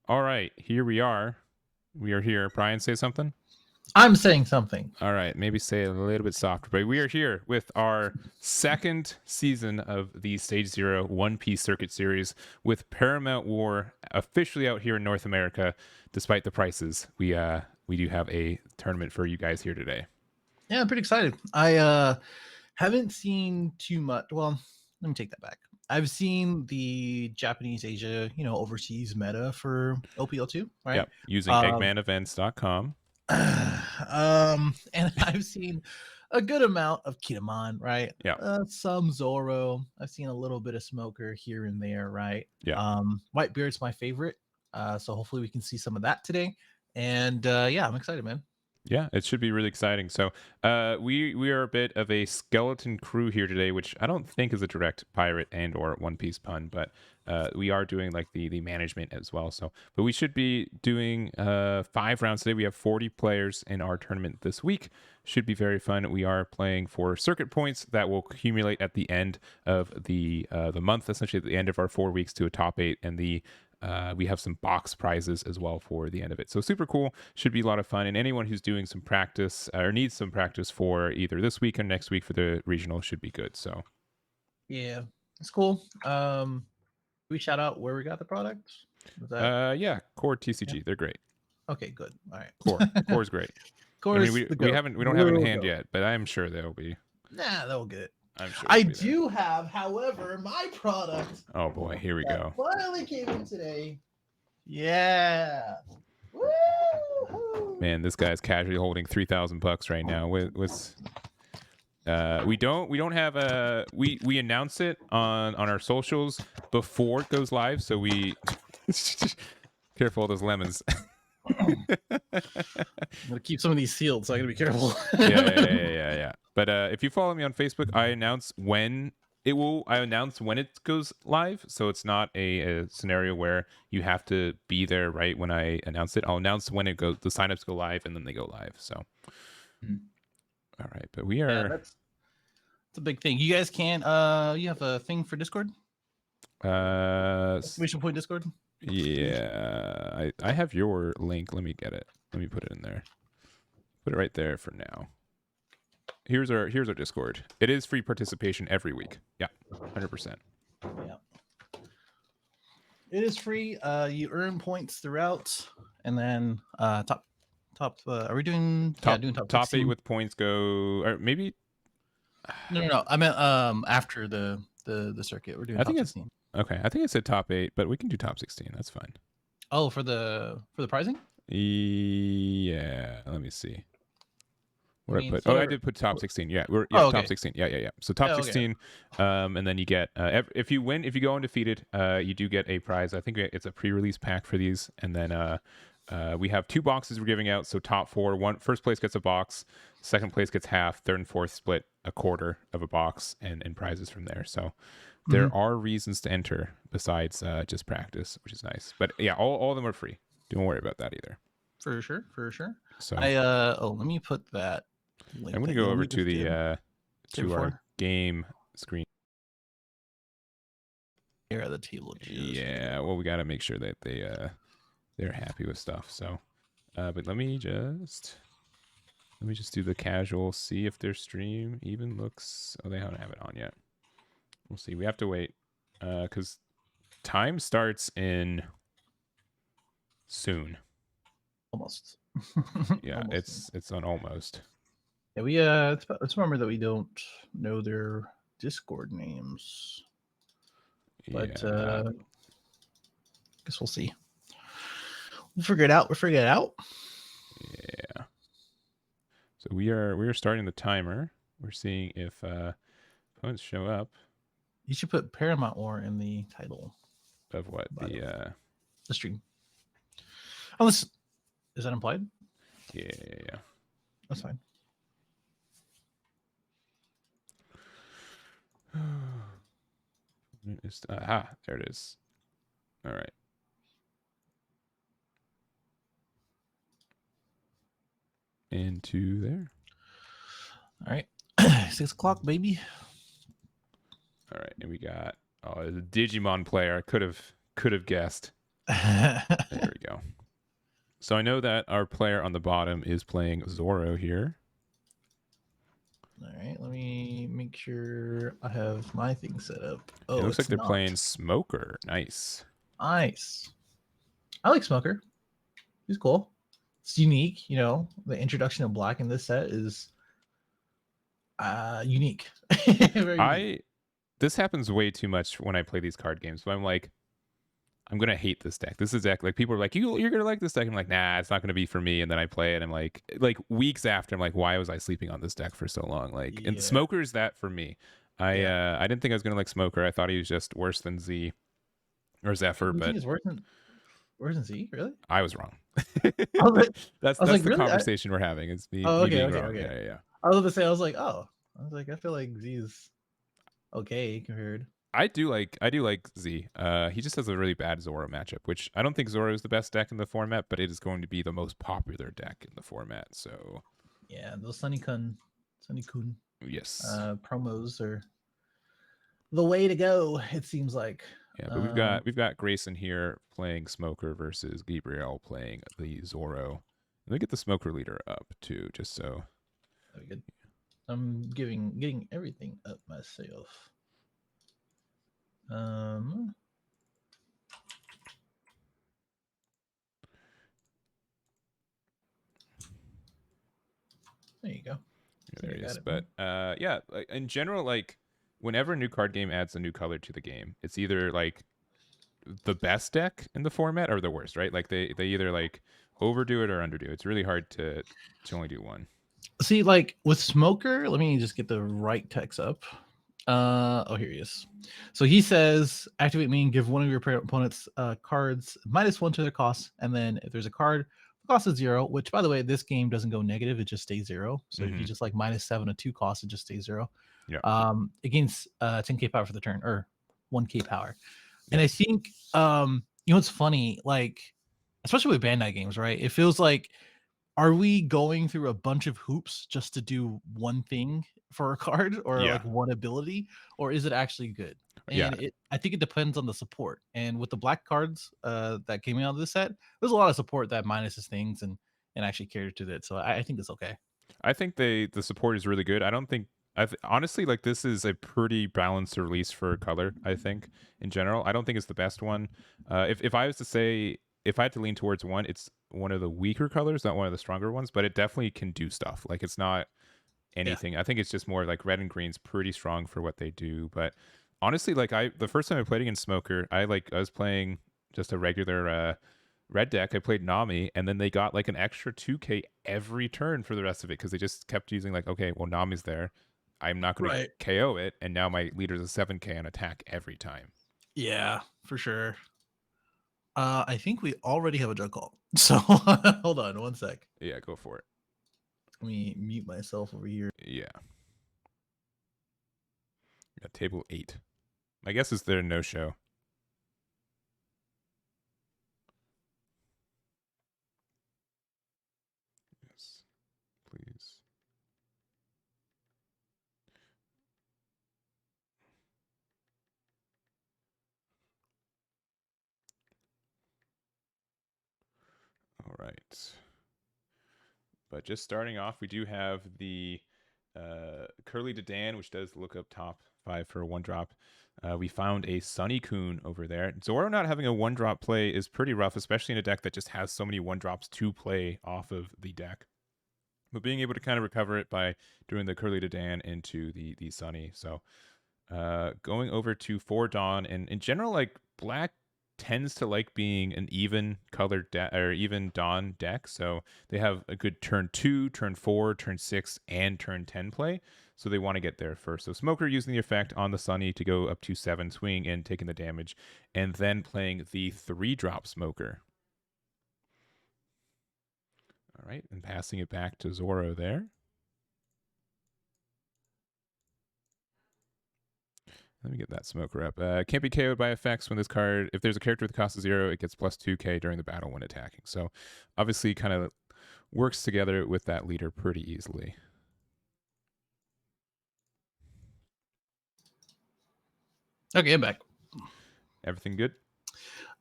All right, here we are. We are here. Brian, say something. I'm saying something. All right, maybe say it a little bit softer, but we are here with our second season of the Stage Zero One Piece Circuit series with Paramount War officially out here in North America. Despite the prices, we do have a tournament for you guys here today. Yeah, I'm pretty excited. I haven't seen too much. Well, let me take that back. I've seen the Japanese Asia, overseas meta for OPL2, right? Yep, using Um, eggmanevents.com. and I've seen a good amount of Kitamon, right? Yeah, Some Zoro. I've seen a little bit of Smoker here and there, right? yeah. Whitebeard's my favorite. So hopefully we can see some of that today. And yeah, I'm excited, man. Yeah, it should be really exciting. So, we are a bit of a skeleton crew here today, which I don't think is a direct pirate and or One Piece pun, but we are doing like the management as well. So, but we should be doing 5 rounds today. We have 40 players in our tournament this week. Should be very fun. We are playing for circuit points that will accumulate at the end of the month, essentially at the end of our 4 weeks to a top 8, and we have some box prizes as well for the end of it. So super cool. Should be a lot of fun. And anyone who's doing some practice or needs some practice for either this week or next week for the regional should be good. So Yeah, it's cool. We shout out where we got the products. yeah, Core TCG. Yeah. They're great. Okay, good. All right. Core's great. Core I mean, is the we goat. don't have it in Little hand goat. yet, but I'm sure they'll be. Nah, they'll get it. I'm sure I they'll be there. do have, however, my product Oh boy, here we that go. finally came in today. Yeah. Woo! Man, this guy's casually holding $3,000 right now. We don't have a we announce it on our socials before it goes live, so we careful of those lemons. I'm gonna keep some of these sealed, so I gotta be careful. yeah. But if you follow me on Facebook, I announce when it goes live, so it's not a scenario where you have to be there right when I announce it. I'll announce when it goes, the signups go live, and then they go live. So, all right, but we are. Yeah, that's a big thing. You guys can. You have a thing for Discord? Exclamation point Discord. Yeah, I have your link. Let me get it. Let me put it in there. Put it right there for now. Here's our Discord. It is free participation every week. Yeah, 100%. Yeah, it is free. You earn points throughout, and then top. Are we doing? Doing top 16? 8 with points go, or maybe. No. I meant after the circuit. We're doing. I top think 16. Okay, I think I said top 8, but we can do top 16. That's fine. Oh, for the pricing? Yeah, let me see. What I put? So I did put top 16. Yeah, we're okay. top 16. Yeah. So top 16, and then you get if you go undefeated, you do get a prize. I think it's a pre-release pack for these, and then we have 2 boxes we're giving out. So top 4, first place gets a box, second place gets half, third and fourth split a quarter of a box, and prizes from there. So there are reasons to enter besides just practice, which is nice. But yeah, all of them are free. Don't worry about that either. For sure. So let me put that link. I'm going to go over to the to our game screen. Here at the table. Yeah, well, we got to make sure that they're happy with stuff. So, but let me just do the casual. See if their stream even looks. Oh, they don't have it on yet. We'll see. We have to wait because time starts in soon. Almost. Yeah, almost. it's on almost. Yeah, we let's remember that we don't know their Discord names. But yeah. guess we'll see. We'll figure it out. Yeah. So we are starting the timer. We're seeing if opponents show up. You should put Paramount War in the title. Of what? The stream. Unless, is that implied? Yeah. That's fine. There it is. All right. Into there. All right. 6 o'clock, baby. All right, and we got the Digimon player. I could have guessed. There we go. So I know that our player on the bottom is playing Zoro here. All right, let me make sure I have my thing set up. It Oh, looks like it's they're not. playing Smoker. Nice. Nice. I like Smoker. He's cool. It's unique. You know, the introduction of black in this set is unique. Very unique. This happens way too much when I play these card games. But I'm like, I'm gonna hate this deck. This is deck like people are like, you're gonna like this deck. I'm like, nah, it's not gonna be for me. And then I play it. And I'm like weeks after, I'm like, why was I sleeping on this deck for so long? Like, and Yeah. Smoker is that for me. Yeah. I didn't think I was gonna like Smoker. I thought he was just worse than Z or Zephyr, You think but it's worse than Z? Really? I was wrong. I was like, I was That's like, the really? conversation we're having. It's Oh, me okay, being okay, wrong. okay. Yeah, yeah, yeah. I was about to say, I was like, oh, I was like, I feel like Z is okay compared. I do like Z. He just has a really bad Zoro matchup, which I don't think Zoro is the best deck in the format, but it is going to be the most popular deck in the format. So Yeah, those Sunny Kun yes, promos are the way to go. It seems like. yeah. But Um, we've got Grayson here playing Smoker versus Gabriel playing the Zoro. Let me get the Smoker leader up too, just so. Very good. I'm getting everything up myself. Um, there you go. I There think I he got is. it. But yeah, like, in general, like whenever a new card game adds a new color to the game, it's either like the best deck in the format or the worst, right? Like they either like overdo it or underdo. It's really hard to only do one. See, like with Smoker, let me just get the right text up. Oh, here he is. So he says, activate mean, give one of your opponent's cards -1 to their cost, and then if there's a card the cost is 0, which by the way, this game doesn't go negative, it just stays 0. So if you Mm-hmm. just like -7 a 2 cost, it just stays 0. Yeah. Against 10k power for the turn, or 1k power. And Yep. I think you know what's funny, like especially with Bandai games, right? It feels like, are we going through a bunch of hoops just to do one thing for a card or Yeah. like one ability, or is it actually good? Yeah. And I think it depends on the support. And with the black cards that came out of this set, there's a lot of support that minuses things and actually catered to it. So I think it's okay. I think the support is really good. I don't think honestly like this is a pretty balanced release for color. I think in general, I don't think it's the best one. If I was to say if I had to lean towards one, it's one of the weaker colors, not one of the stronger ones, but it definitely can do stuff. Like it's not Yeah. anything. I think it's just more like red and green's pretty strong for what they do. But honestly, like the first time I played against Smoker, I was playing just a regular red deck. I played Nami, and then they got like an extra 2k every turn for the rest of it because they just kept using like, okay, well Nami's there, I'm not going to Right. KO it, and now my leader's a 7k on attack every time. Yeah, for sure. I think we already have a drug call. So hold on one sec. Yeah, go for it. Let me mute myself over here. Yeah, yeah, table 8. My guess is they're no show. Yes, please. All right. But just starting off, we do have the Curly Dedan, which does look up top 5 for a 1-drop. We found a Sunny Coon over there. Zoro not having a 1-drop play is pretty rough, especially in a deck that just has so many 1-drops to play off of the deck. But being able to kind of recover it by doing the Curly Dedan into the Sunny. So going over to 4 Dawn, and in general, like black tends to like being an even colored or even Dawn deck. So they have a good turn 2, turn 4, turn 6, and turn 10 play. So they want to get there first. So Smoker using the effect on the Sunny to go up to 7, swinging and taking the damage, and then playing the 3-drop Smoker. All right, and passing it back to Zoro there. Let me get that Smoker up. Can't be KO'd by effects when this card, if there's a character with a cost of 0, it gets plus 2k during the battle when attacking. So obviously kind of works together with that leader pretty easily. Okay, I'm back. Everything good?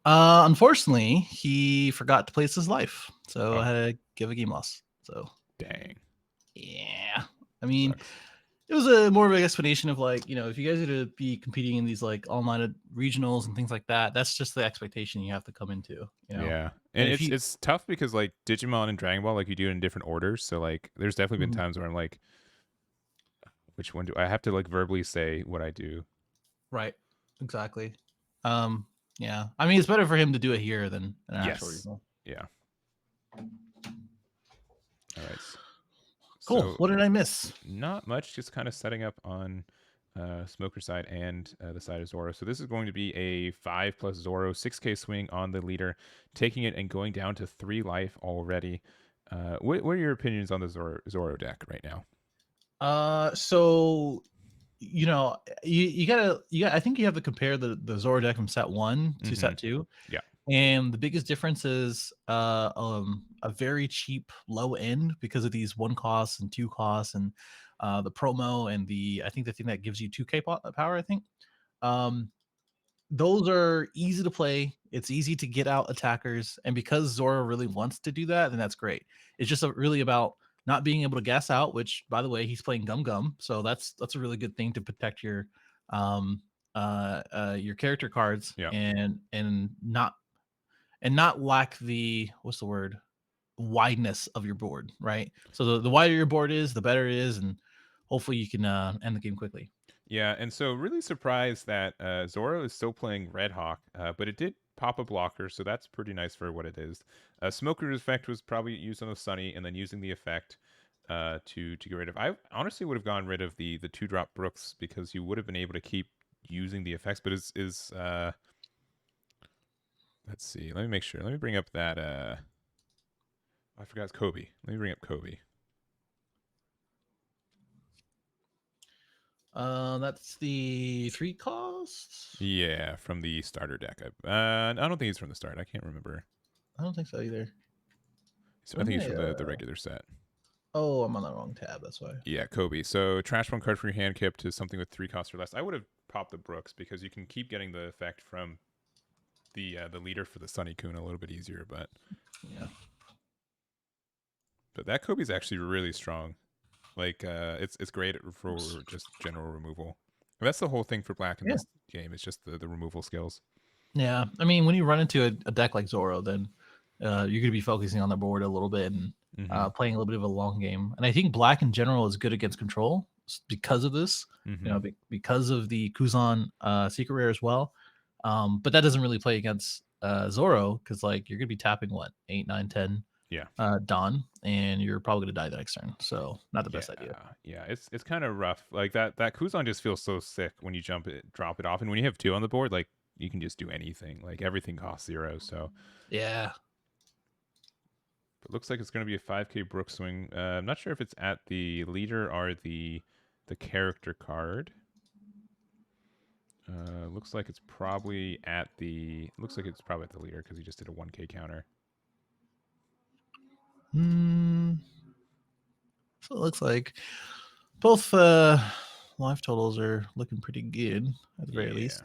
Unfortunately, he forgot to place his life, so I Oh, had to give a game loss. So dang. yeah, I mean, Sucks. it was a more of an explanation of like, if you guys are to be competing in these like online regionals and things like that, that's just the expectation you have to come into. Yeah. And And if it's you, it's tough because like Digimon and Dragon Ball, like you do it in different orders. So like there's definitely been Mhm. times where I'm like, which one do I have to like verbally say what I do? Right, exactly. Um, yeah, I mean, it's better for him to do it here than an actual Yes. regional. Yeah. All right. Cool. So What did I miss? not much, just kind of setting up on Smoker side and the side of Zoro. So this is going to be a 5 plus Zoro 6K swing on the leader, taking it and going down to 3 life already. What are your opinions on the Zoro deck right now? So you gotta I think you have to compare the Zora deck from set one to Mm-hmm. set two. Yeah. And the biggest difference is a very cheap low end because of these one costs and two costs and the promo and the I think the thing that gives you 2k power, I think. Um those are easy to play. It's easy to get out attackers, and because Zora really wants to do that, then that's great. It's just really about not being able to gas out. Which, by the way, he's playing Gum Gum, so that's a really good thing to protect um your character cards Yeah. and not lack the what's the word wideness of your board, right? So the wider your board is, the better it is, and hopefully you can end the game quickly. Yeah, and so really surprised that Zoro is still playing Red Hawk, but it did pop a blocker, so that's pretty nice for what it is. Smoker's effect was probably used on the Sunny, and then using the effect to get rid of. I honestly would have gone rid of the 2 drop Brooks because you would have been able to keep using the effects. But is let's see, let me make sure. Let me bring up that I forgot it's Kobe. Let me bring up Kobe. That's the 3 costs. Yeah, from the starter deck. I don't think he's from the start. I can't remember. I don't think so either. I Where think am he's I? from the regular set. Oh, I'm on the wrong tab. That's why. Yeah, Kobe. So trash one card for your hand kip to something with 3 costs or less. I would have popped the Brooks because you can keep getting the effect from the leader for the Sunny Kun a little bit easier, Yeah. but that Kobe's actually really strong. Like it's great for just general removal. And that's the whole thing for black in Yeah. this game. It's just the removal skills. Yeah. I mean, when you run into a deck like Zoro, then you're going to be focusing on the board a little bit and Mm-hmm. playing a little bit of a long game. And I think black in general is good against control because of this, Mm-hmm. because of the Kuzan secret rare as well. But that doesn't really play against Zoro because, like, you're going to be tapping what, 8, 9, 10 Yeah. Dawn, and you're probably going to die the next turn. So, not the Yeah, best idea. yeah, it's kind of rough. Like that Kuzan just feels so sick when you drop it off, and when you have 2 on the board, like you can just do anything. Like everything costs 0. So, Yeah. but looks like it's going to be a 5K Brook swing. I'm not sure if it's at the leader or the character card. Looks like it's probably at the. Looks like it's probably at the leader because he just did a 1K counter. Hmm. So it looks like both life totals are looking pretty good at the very Yeah, least.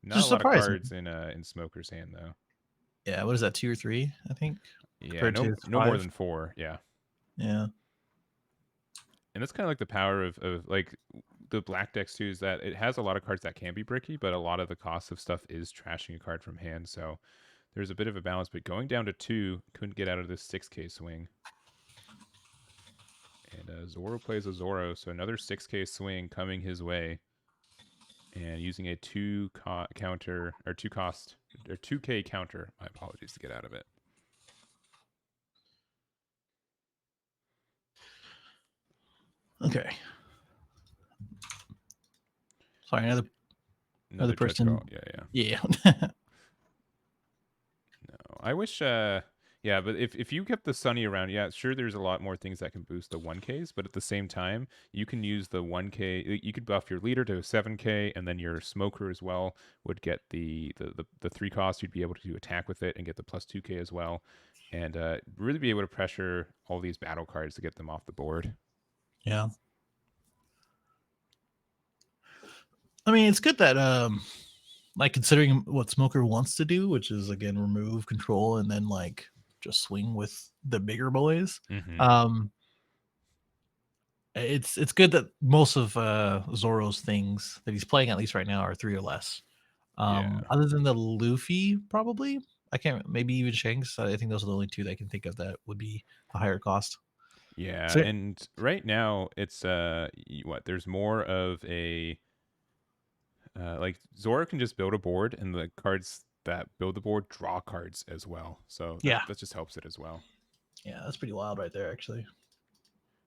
not a Just lot of surprising. cards in Smoker's hand though. Yeah, what is that, 2 or 3, I think, Yeah, compared to no more 5? than 4. Yeah. Yeah. And that's kind of like the power of like the black decks too, is that it has a lot of cards that can be bricky, but a lot of the cost of stuff is trashing a card from hand. So there's a bit of a balance. But going down to 2, couldn't get out of this 6K swing. And Zoro plays a Zoro, so another 6K swing coming his way. And using a counter or 2 cost or 2K counter. My apologies to get out of it. Okay. Sorry, another Another judge person. call. Yeah, yeah. Yeah. No, I wish. Yeah, but if you kept the Sunny around, yeah, sure. There's a lot more things that can boost the 1Ks, but at the same time, you can use the 1K. You could buff your leader to a 7K, and then your smoker as well would get the 3 cost. You'd be able to attack with it and get the plus 2K as well, and really be able to pressure all these battle cards to get them off the board. Yeah. I mean, it's good that like considering what Smoker wants to do, which is again remove control and then like just swing with the bigger boys. Mm-hmm. Um, it's good that most of Zoro's things that he's playing at least right now are 3 or less. Yeah. Other than the Luffy, probably I can't. Maybe even Shanks. I think those are the only two that I can think of that would be a higher cost. Yeah, So and right now it's what there's more of a like Zora can just build a board, and the cards that build the board draw cards as well. So yeah, that just helps it as well. yeah, that's pretty wild right there. Actually,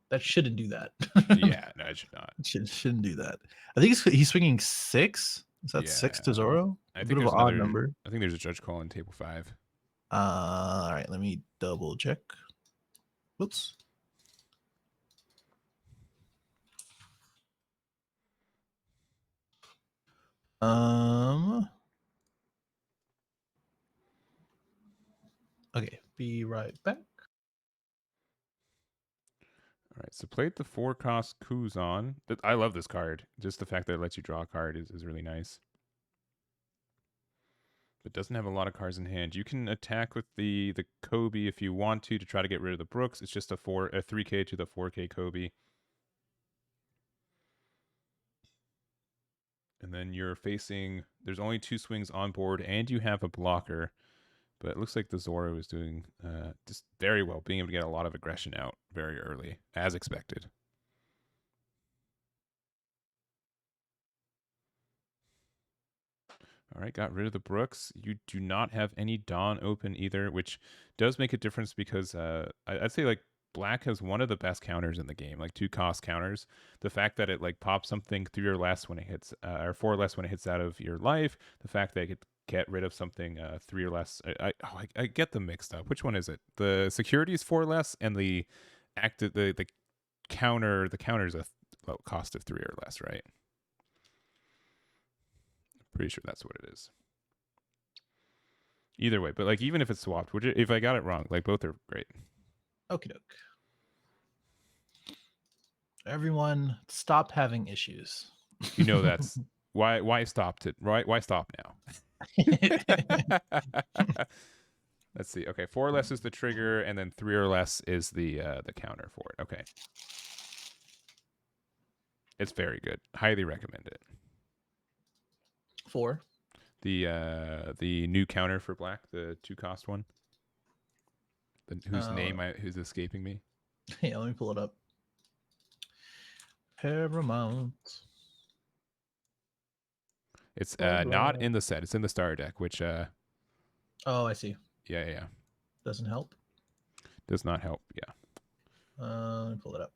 that shouldn't do that. Yeah, no, it should not. Shouldn't do that. I think he's swinging 6. Is that 6 Yeah, to Zoro? I A think bit of an there's odd another. number. I think there's a judge call in table 5. All right, let me double check. Whoops. Okay, be right back. All right, so played the 4-cost Kuzan. I love this card. Just the fact that it lets you draw a card is really nice. But doesn't have a lot of cards in hand. You can attack with the Kobe if you want to try to get rid of the Brooks. It's just a 3K to the 4K Kobe. And then you're facing, there's only 2 swings on board, and you have a blocker. But it looks like the Zoro is doing just very well, being able to get a lot of aggression out very early, as expected. All right, got rid of the Brooks. You do not have any Dawn open either, which does make a difference because I'd say like Black has one of the best counters in the game, like 2-cost counters. The fact that it like pops something 3 or less when it hits, or 4 or less when it hits out of your life. The fact that it could get rid of something 3 or less. I get them mixed up. Which one is it? The security is 4 or less, and the active the counter is a cost of 3 or less, right? Pretty sure that's what it is. Either way, but like even if it's swapped, if I got it wrong, like both are great. Okie doke. Everyone, stop having issues. You know that's why stopped it. Why stop now? Let's see. Okay, 4 or less is the trigger, and then 3 or less is the counter for it. Okay, it's very good. Highly recommend it. 4. The new counter for Black, the 2-cost one, whose name who's escaping me. Yeah, let me pull it up. Paramount. It's not in the set. It's in the starter deck, which oh, I see. Yeah. Doesn't help. Does not help. Yeah. Let me pull it up.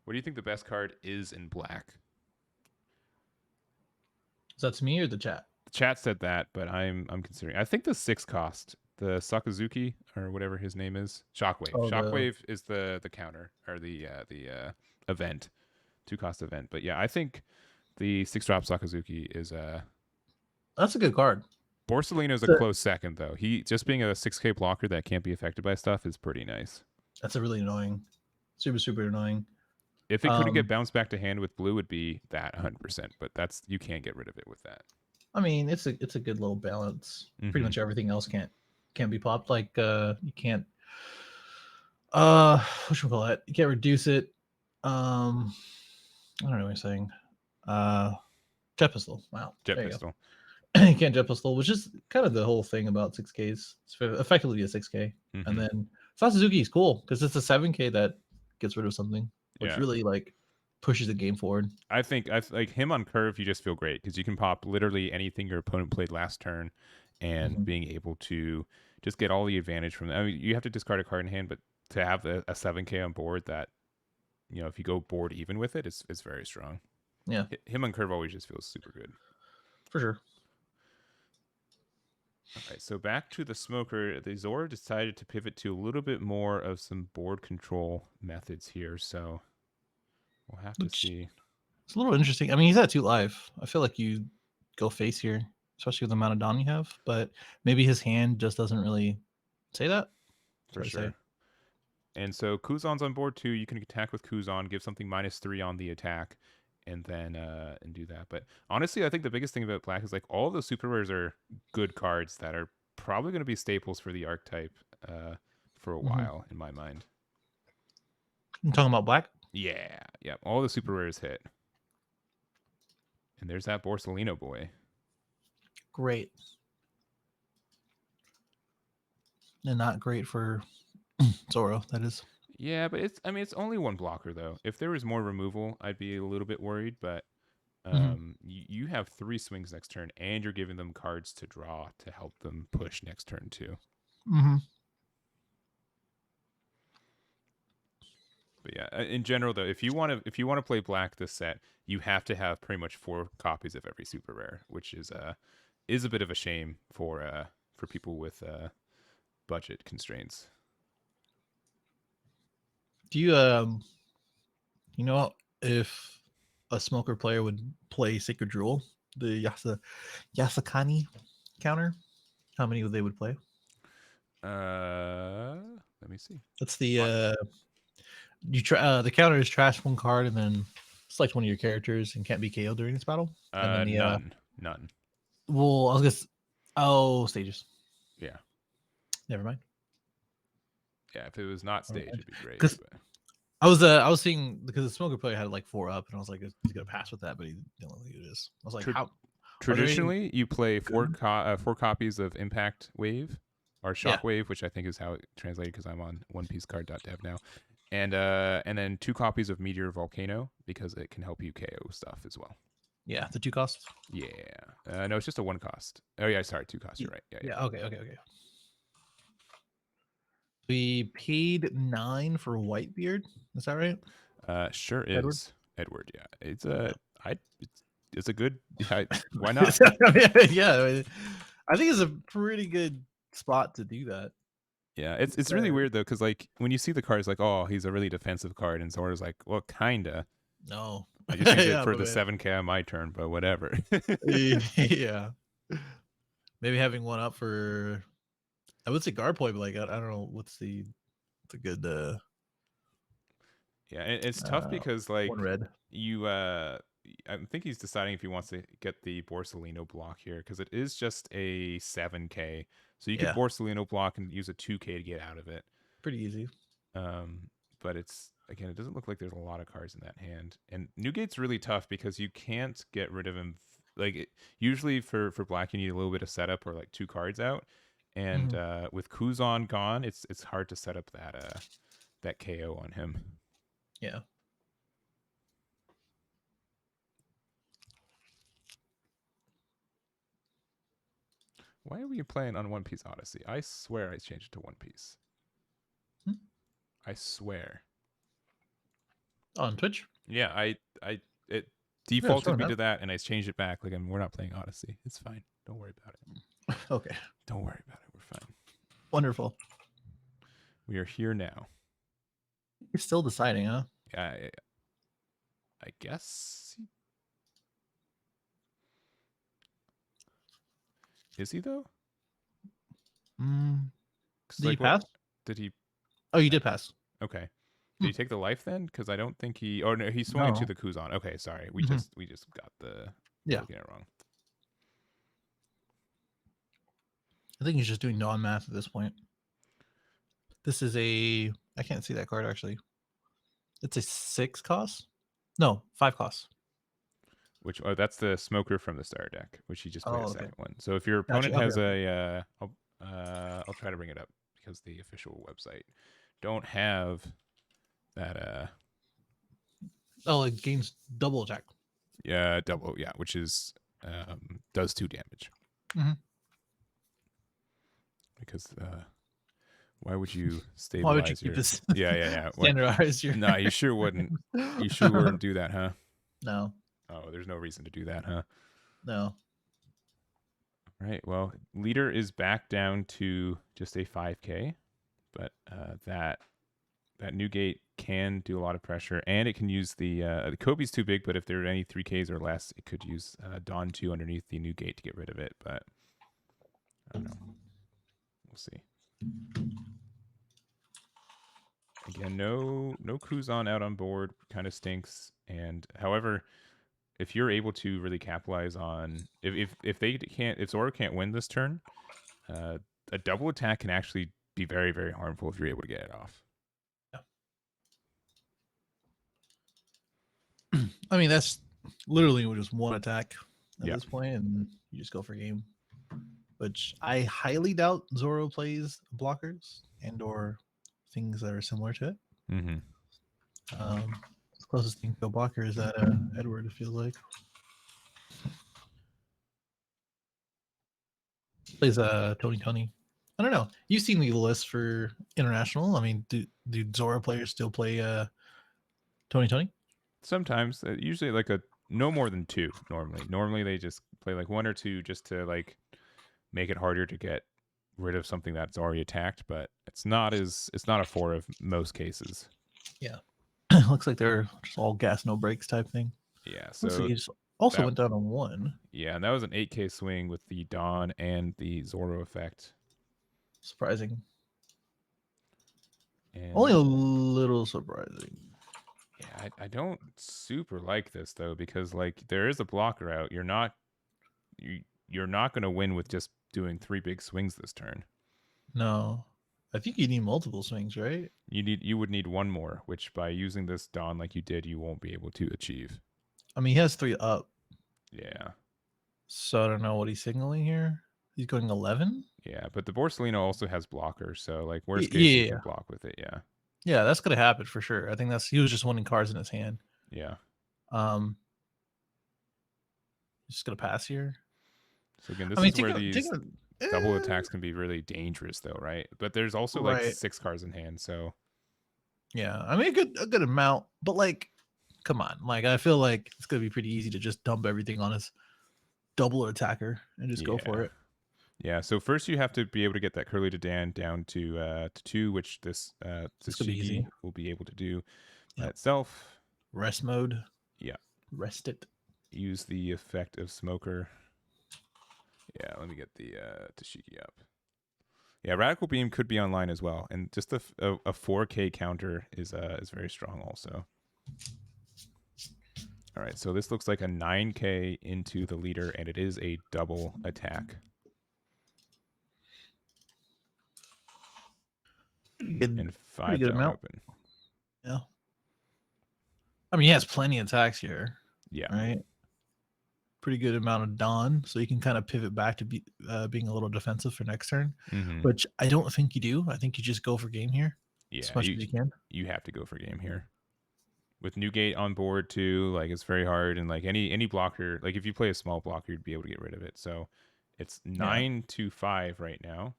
What do you think the best card is in Black? Is that to me or the chat? The chat said that, but I'm considering. I think the 6-cost, the Sakazuki or whatever his name is, Shockwave. Oh, Shockwave is the counter or the event, 2-cost event. But yeah, I think the 6-drop Sakazuki is that's a good card. Borsalino's a close second though. He just being a 6K blocker that can't be affected by stuff is pretty nice. That's a really annoying, super annoying. If it couldn't get bounced back to hand with blue, would be that 100%. But that's you can't get rid of it with that. I mean, it's a good little balance. Pretty much everything else can't be popped. Like you can't what should we call it? You can't reduce it. I don't know what I'm saying. Jet pistol. Wow. Jet pistol. You can't jet pistol, which is kind of the whole thing about 6Ks. It's effectively a 6K. And then Sasuzuki is cool because it's a 7K that gets rid of something, which really like pushes the game forward. I think like him on curve, you just feel great because you can pop literally anything your opponent played last turn, and being able to just get all the advantage from that. I mean, you have to discard a card in hand, but to have a 7K on board that, if you go board even with it, it's very strong. Yeah, him on curve always just feels super good. For sure. All right, so back to the Smoker. The Zora decided to pivot to a little bit more of some board control methods here, so we'll have to see. It's a little interesting. I mean, he's at 2 life. I feel like you go face here, especially with the amount of Dom you have, but maybe his hand just doesn't really say that. For sure. And so Kuzan's on board too. You can attack with Kuzan, give something -3 on the attack, and then and do that. But honestly, I think the biggest thing about black is like all the super rares are good cards that are probably going to be staples for the archetype for a Mm-hmm. while, in my mind. I'm talking about black. Yeah, yeah. All the super rares hit. And there's that Borsellino boy. Great. And not great for Zoro, that is. Yeah, but it's only one blocker though. If there was more removal, I'd be a little bit worried, but Mm-hmm. you have 3 swings next turn and you're giving them cards to draw to help them push next turn too. Mm-hmm. But yeah, in general though, if you want to play black this set, you have to have pretty much 4 copies of every super rare, which is a bit of a shame for people with budget constraints. Do you you know if a smoker player would play Sacred Drool, the Yasakani counter, how many they would play? Let me see. That's the the counter is trash one card and then select one of your characters and can't be KO'd during this battle. And then the None. well, I was gonna stages. Yeah. Never mind. Yeah, if it was not stage, it'd be great. Because But I was seeing because the smoker player had like 4 up, and I was like, he's gonna pass with that, but he didn't think it is. I was like, how? traditionally, you play 4 copies of Impact Wave or Yeah. Shockwave, which I think is how it translated because I'm on OnePieceCard.dev now, and then 2 copies of Meteor Volcano because it can help you KO stuff as well. Yeah, the 2 costs. Yeah, no, it's just a 1 cost. Oh yeah, sorry, 2 costs. You're right. Yeah. Okay. We paid 9 for Whitebeard. Is that right? Sure Edward? is Edward. Yeah, it's a Yeah. it's a good. Why not? Yeah, I think it's a pretty good spot to do that. Yeah, it's really weird though, because like when you see the cards, like, oh, he's a really defensive card, and Zora's like, well, kinda. No. I just use it Yeah, for my the bad. 7K on my turn, but whatever. Yeah. Maybe having one up for I would say Garpoy, but like I don't know what's the good Yeah, it's tough because like one red. you I think he's deciding if he wants to get the Borsellino block here because it is just a 7K. So you could Yeah, Borsellino block and use a 2K to get out of it. pretty easy. But it's again, it doesn't look like there's a lot of cards in that hand. And Newgate's really tough because you can't get rid of him. Usually for black, you need a little bit of setup or like 2 cards out. And with Kuzan gone, it's hard to set up that KO on him. Yeah. Why are we playing on One Piece Odyssey? I swear I changed it to One Piece. I swear. On Twitch? Yeah, it defaulted me to that, and I changed it back. Like, we're not playing Odyssey. It's fine. Don't worry about it. Okay. Don't worry about it. We're fine. Wonderful. We are here now. You're still deciding, huh? Yeah, I guess. Is he though? Did he pass? Did he? Oh, you did pass. Okay. Did he take the life then? Because I don't think he. Oh no, he swung into the Kuzan. Okay, sorry. We just got the. Yeah. Looking at it wrong. I think he's just doing non-math at this point. This is I can't see that card actually. It's a 6 cost? No, 5 costs. Which that's the smoker from the starter deck, which he just played a second one. So if your Gotcha. opponent has I'll try to bring it up because the official website don't have that. Oh, it gains double attack. Yeah, double. Yeah, which is does 2 damage. Because why would you stabilize? Why would you keep this? Yeah. Standardize your. No, you sure wouldn't. You sure wouldn't do that, huh? No. Oh, there's no reason to do that, huh? No. All right. Well, leader is back down to just a 5K, but that Newgate can do a lot of pressure, and it can use the Kobe's too big. But if there are any 3Ks or less, it could use Dawn 2 underneath the Newgate to get rid of it. But I don't know. We'll see. Again, no Kuzan out on board kind of stinks. And however, if you're able to really capitalize on if they can't if Zoro can't win this turn, uh, a double attack can actually be very very harmful if you're able to get it off. I mean, that's literally just one attack at Yeah. this point, and you just go for game. Which I highly doubt Zoro plays blockers and or things that are similar to it. Mm-hmm. The closest thing to a blocker is that Edward, it feels like. Plays Tony Tony. I don't know. You've seen the list for international. I mean, do Zoro players still play Tony Tony? Sometimes, usually like a no more than 2 normally. Normally they just play like 1 or 2 just to like make it harder to get rid of something that's already attacked, but it's not a 4 of most cases. Yeah. Looks like they're just all gas no brakes type thing. Yeah, Looks like so he just also that, went down on 1. yeah, and that was an 8k swing with the Dawn and the Zoro effect. Surprising. And Only a little surprising. yeah, I don't super like this though, because like there is a blocker out. You're not going to win with just doing 3 big swings this turn. No. I think you need multiple swings, right? You would need 1 more, which by using this Dawn like you did, you won't be able to achieve. I mean, he has 3 up. Yeah. So I don't know what he's signaling here. He's going 11? Yeah, but the Borsalino also has blockers, so like worst case you Yeah. can block with it, yeah. Yeah, that's gonna happen for sure. I think he was just wanting cards in his hand. Yeah. Just gonna pass here. So again, this I mean, is where these double attacks eh, can be really dangerous though, right? But there's also like right. 6 cards in hand, so Yeah, I mean a good amount, but like, come on, like I feel like it's gonna be pretty easy to just dump everything on his double attacker and just go for yeah. it. Yeah, so first you have to be able to get that Curly to Dan down to 2, which this It's gonna be easy. Shigi will be able to do by Yep. itself. Rest mode. Yeah. Rest it. Use the effect of Smoker. Yeah, let me get the Tashiki up. Yeah, Radical Beam could be online as well, and just a 4K counter is very strong also. All right, so this looks like a 9K into the leader, and it is a double attack. And 5 good down amount. open. Yeah. I mean, he has plenty of attacks here. Yeah. Right. Pretty good amount of Dawn, so you can kind of pivot back to being a little defensive for next turn, which I don't think you do. I think you just go for game here. Yeah, as much as you can. You have to go for game here. With Newgate on board too, like it's very hard, and like any blocker, like if you play a small blocker, you'd be able to get rid of it. So it's 9-5 right now.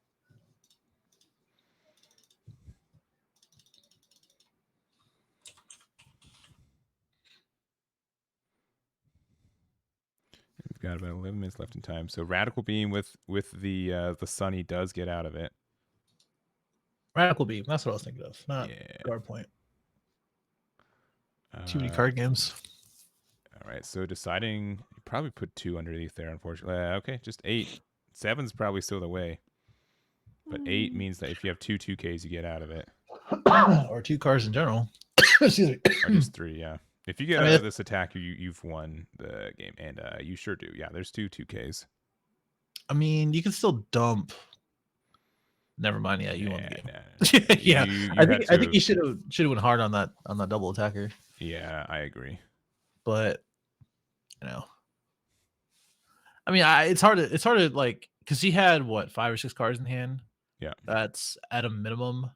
We've got about 11 minutes left in time. So Radical Beam with the Sunny does get out of it. Radical Beam. That's what I was thinking of. Not guard point. Too many card games. All right. So deciding, you probably put 2 underneath there, unfortunately. Okay, just 8. 7's probably still the way. But 8 means that if you have 2 2Ks, you get out of it. Or 2 cards in general. Excuse me. Or just 3, yeah. If you get out of this attack, you've won the game, and you sure do. Yeah, there's 2 2Ks. I mean, you can still dump. Never mind. Yeah, you won the game. Nah. Yeah, I think you should have went hard on that double attacker. Yeah, I agree. But you know, I mean, it's hard to like, because he had what 5 or 6 cards in hand. Yeah, that's at a minimum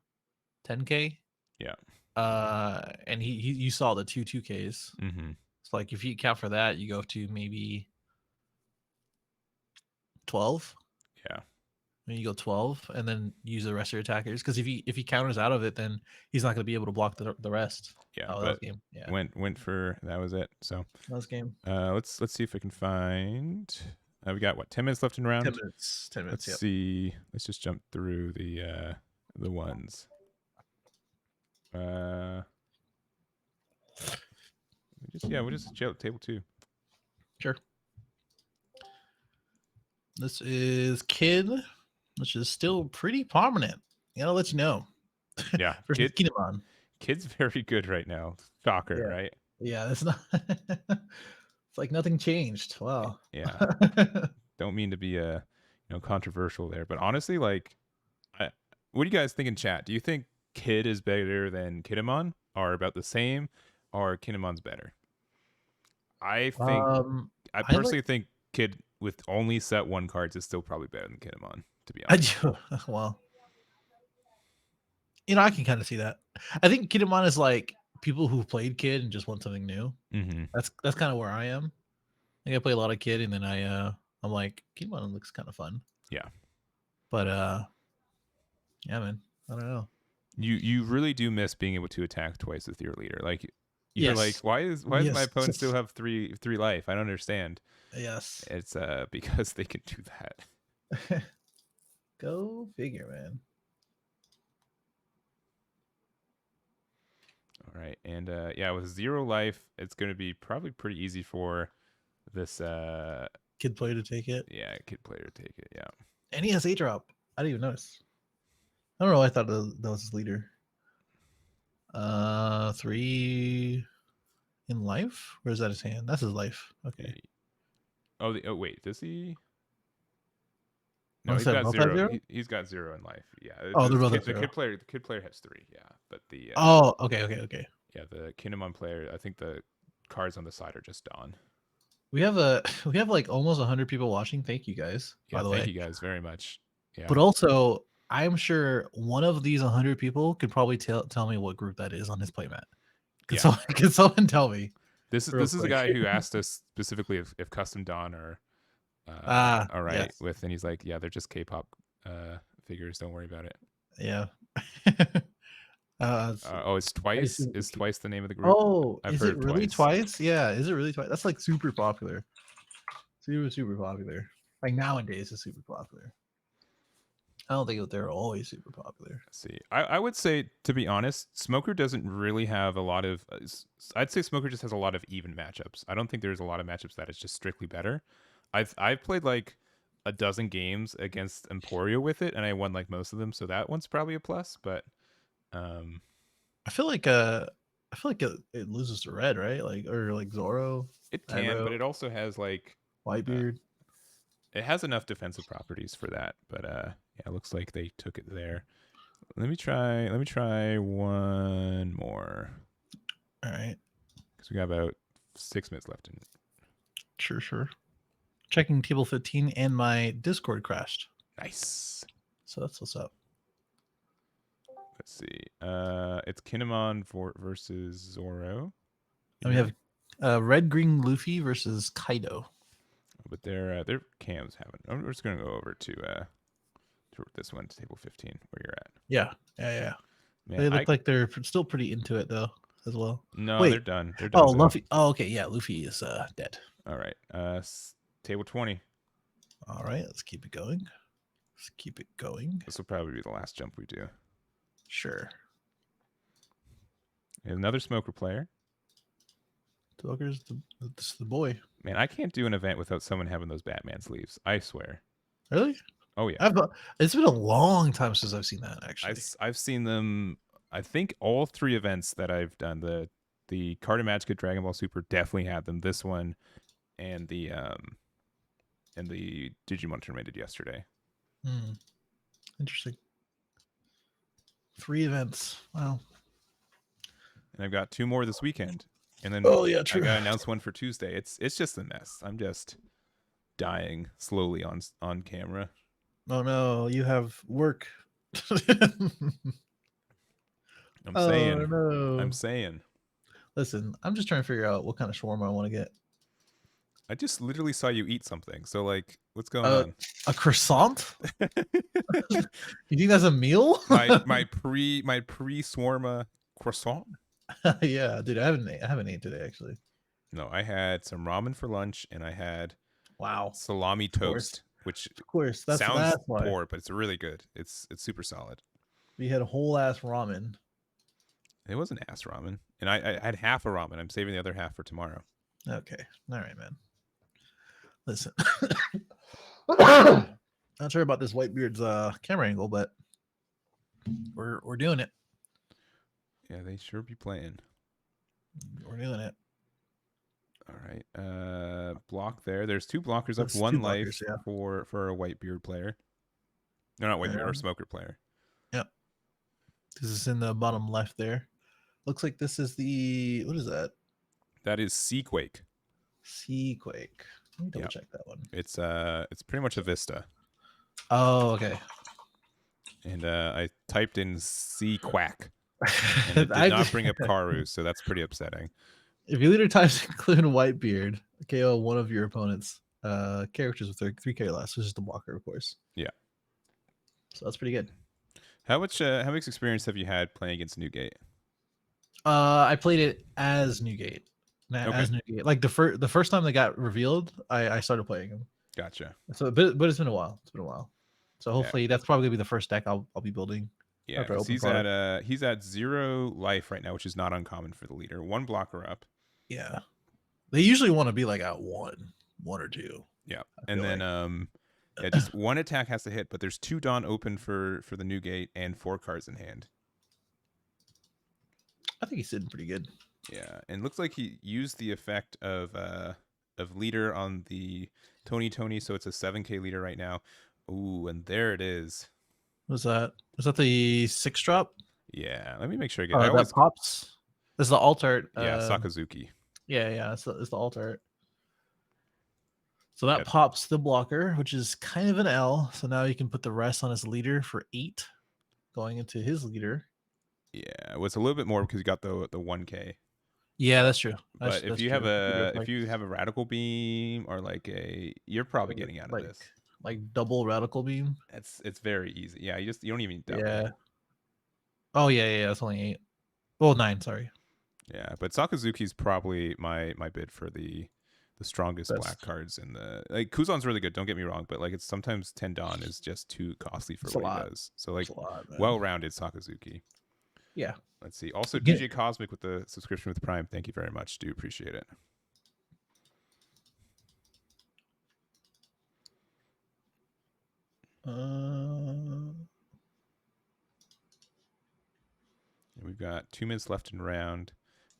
10K. Yeah. And you saw the 2 2Ks. Mm-hmm. So like if you account for that, you go to maybe 12. Yeah. You go 12 and then use the rest of your attackers, because if he counters out of it, then he's not going to be able to block the rest. Yeah, that was game. Yeah, went for that was it. So that was game. Let's see if I can find. We got what 10 minutes left in round. 10 minutes. 10 minutes. Let's see. Let's just jump through the ones. We'll just chill at table 2. Sure. This is Kid, which is still pretty prominent. Gotta let you know. Yeah, Versus Kinemon. Kid's very good right now. Shocker, Yeah. right? Yeah, that's not. It's like nothing changed. Wow. Yeah. Don't mean to be controversial there, but honestly, like, what do you guys think in chat? Do you think Kid is better than Kinemon, or about the same, or Kinemon's better? I think I I like. personally think Kid with only set one cards is still probably better than Kinemon, to be I honest. do. Well, I can kind of see that. I think Kidamon is like people who played Kid and just want something new. Mm-hmm. That's kind of where I am. I think I play a lot of Kid, and then I'm like Kidamon looks kind of fun. Yeah. But yeah, man, I don't know. You really do miss being able to attack twice with your leader. Like, you're like, Yes, why does my yes, opponent still have three life? I don't understand. yes. It's because they can do that. Go figure, man. All right, and yeah, with 0 life, it's going to be probably pretty easy for this Kid player to take it, yeah, Kid player to take it. Yeah. and he has a drop. I didn't even notice. I don't know. I thought that was his leader. 3 in life. Where's that his hand? That's his life. Okay. Oh, wait, does he? No, One he's said got both have 0. 0. He's got 0 in life. Yeah, Oh, they're both at the 0. kid player has 3. Yeah, but the Oh, okay. yeah, the Kinemon player, I think the cards on the side are just Dawn. We have we have like almost 100 people watching. Thank you guys, Yeah, by the thank way. you guys very much. Yeah. But also, I'm sure one of these 100 people could probably tell me what group that is on his playmat. Could Yeah. someone could someone tell me? This Real is a quick. guy who asked us specifically if Custom Dawn are all right Yes, with, and he's like, yeah, they're just K-pop figures. Don't worry about it. yeah. It's twice. Is twice the name of the group? Oh, I've is heard it of really twice. twice? Yeah, is it really twice? That's like super popular. Super popular. Like nowadays, it's super popular. I don't think they're always super popular. Let's see, I would say, to be honest, Smoker doesn't really have a lot of. I'd say Smoker just has a lot of even matchups. I don't think there's a lot of matchups that is just strictly better. I've played like a dozen games against Emporio with it, and I won like most of them, so that one's probably a plus. But um, I feel like it loses to red, right? Like or like Zoro, it can, aggro, but it also has like Whitebeard. it has enough defensive properties for that. But yeah, it looks like they took it there. Let me try one more. All right. Because we got about 6 minutes left in it. Sure. Checking table 15 and my Discord crashed. Nice. So that's what's up. Let's see. It's Kinemon versus Zoro. And we have Red Green Luffy versus Kaido. But their cams haven't. We're just gonna go over to this one, to table 15, where you're at. Yeah. Man, They look like they're still pretty into it though, as well. No, Wait. they're done. They're Oh, done. Luffy. Oh, okay. Yeah, Luffy is dead. All right. Table 20. All right, let's keep it going. This will probably be the last jump we do. Sure. Another Smoker player. Smoker's the boy. Man, I can't do an event without someone having those Batman sleeves. I swear. Really? Oh yeah. It's been a long time since I've seen that. Actually, I've seen them. I think all 3 events that I've done, the Card of Magic Dragon Ball Super definitely had them. This one and the Digimon tournament I did yesterday. Interesting. 3 events. Wow. And I've got 2 more this weekend. And then yeah, true. I got to announce one for Tuesday. It's just a mess. I'm just dying slowly on camera. Oh no, you have work. I'm saying. Listen, I'm just trying to figure out what kind of shawarma I want to get. I just literally saw you eat something. So like, what's going on? A croissant? You think that's a meal? my pre swarma croissant. Yeah, dude, I haven't ate today actually. No, I had some ramen for lunch, and I had salami toast, which of course sounds poor, but it's really good. It's super solid. We had a whole ass ramen. It was an ass ramen, and I had half a ramen. I'm saving the other half for tomorrow. Okay, all right, man. Listen, not sure about this Whitebeard's camera angle, but we're doing it. Yeah, they sure be playing. We're doing it. All right. Block there. There's 2 blockers up, That's two 1 blockers. life Yeah. for a Whitebeard player. No, not Whitebeard, Yeah. or Smoker player. Yep. This is in the bottom left there. Looks like this is the, what is that? That is Seaquake. Seaquake. Let me double Yep. check that one. It's pretty much a Vista. Oh, okay. And I typed in Seaquack, and it did not bring up Karu, so that's pretty upsetting. If your leader types include Whitebeard, KO one of your opponent's characters with their 3K less, which is the blocker, of course. Yeah. So that's pretty good. How much experience have you had playing against Newgate? I played it as Newgate. As Newgate. Like the first time they got revealed, I started playing them. Gotcha. So but it's been a while. It's been a while. So hopefully that's probably gonna be the first deck I'll be building. Yeah, because he's at 0 life right now, which is not uncommon for the leader. 1 blocker up. Yeah. They usually want to be like at one or 2. Yeah. And then yeah, just 1 attack has to hit, but there's 2 Dawn open for the Newgate and 4 cards in hand. I think he's sitting pretty good. Yeah, and looks like he used the effect of leader on the Tony, so it's a 7K leader right now. Ooh, and there it is. Was that the 6 drop? Yeah, let me make sure I get that pops. This is the alt art. Yeah, Sakazuki. Yeah, it's the alt art. So that pops the blocker, which is kind of an L. So now you can put the rest on his leader for 8, going into his leader. Yeah, well, it's a little bit more because you got the 1K. Yeah, that's true. But if you have a radical beam or like you're probably getting out of this. Like double radical beam. It's very easy. Yeah, you don't even double. Yeah. Oh yeah. It's only 8. Well, 9. Sorry. Yeah, but Sakazuki's probably my bid for the strongest black cards in the Kuzan's really good. Don't get me wrong, but like it's sometimes 10 Dawn is just too costly for what he does. So like well-rounded Sakazuki. Yeah. Let's see. Also, DJ Cosmic with the subscription with Prime. Thank you very much. Do appreciate it. We've got 2 minutes left in round.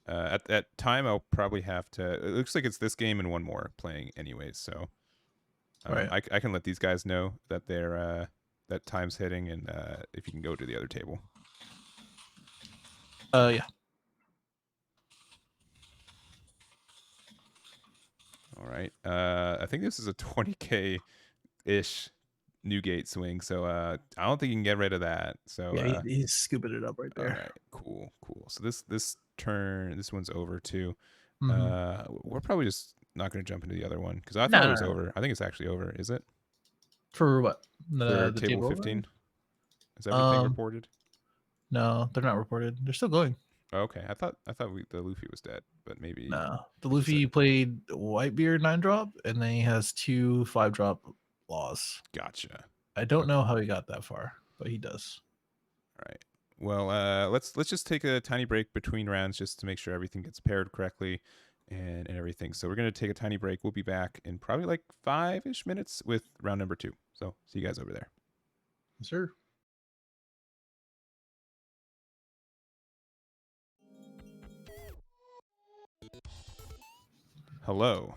At that time, I'll probably have to. It looks like it's this game and 1 more playing, anyways. So, I can let these guys know that they're that time's hitting, and if you can go to the other table. Yeah. All right. I think this is a 20K ish Newgate swing, so I don't think you can get rid of that. So yeah, he's scooping it up right there. All right, cool. So this turn, this one's over too. We're probably just not going to jump into the other one because I thought it was over. I think it's actually over. Is it? For what? For the table 15. Is everything reported? No, they're not reported. They're still going. Oh, okay, I thought the Luffy was dead, but maybe no. The Luffy played Whitebeard 9-drop, and then he has 2 5-drop laws. Gotcha. I don't know how he got that far, but he does. All right. Well, let's just take a tiny break between rounds just to make sure everything gets paired correctly and everything. So we're gonna take a tiny break. We'll be back in probably like 5-ish minutes with round number 2. So see you guys over there. Yes, sir. Hello.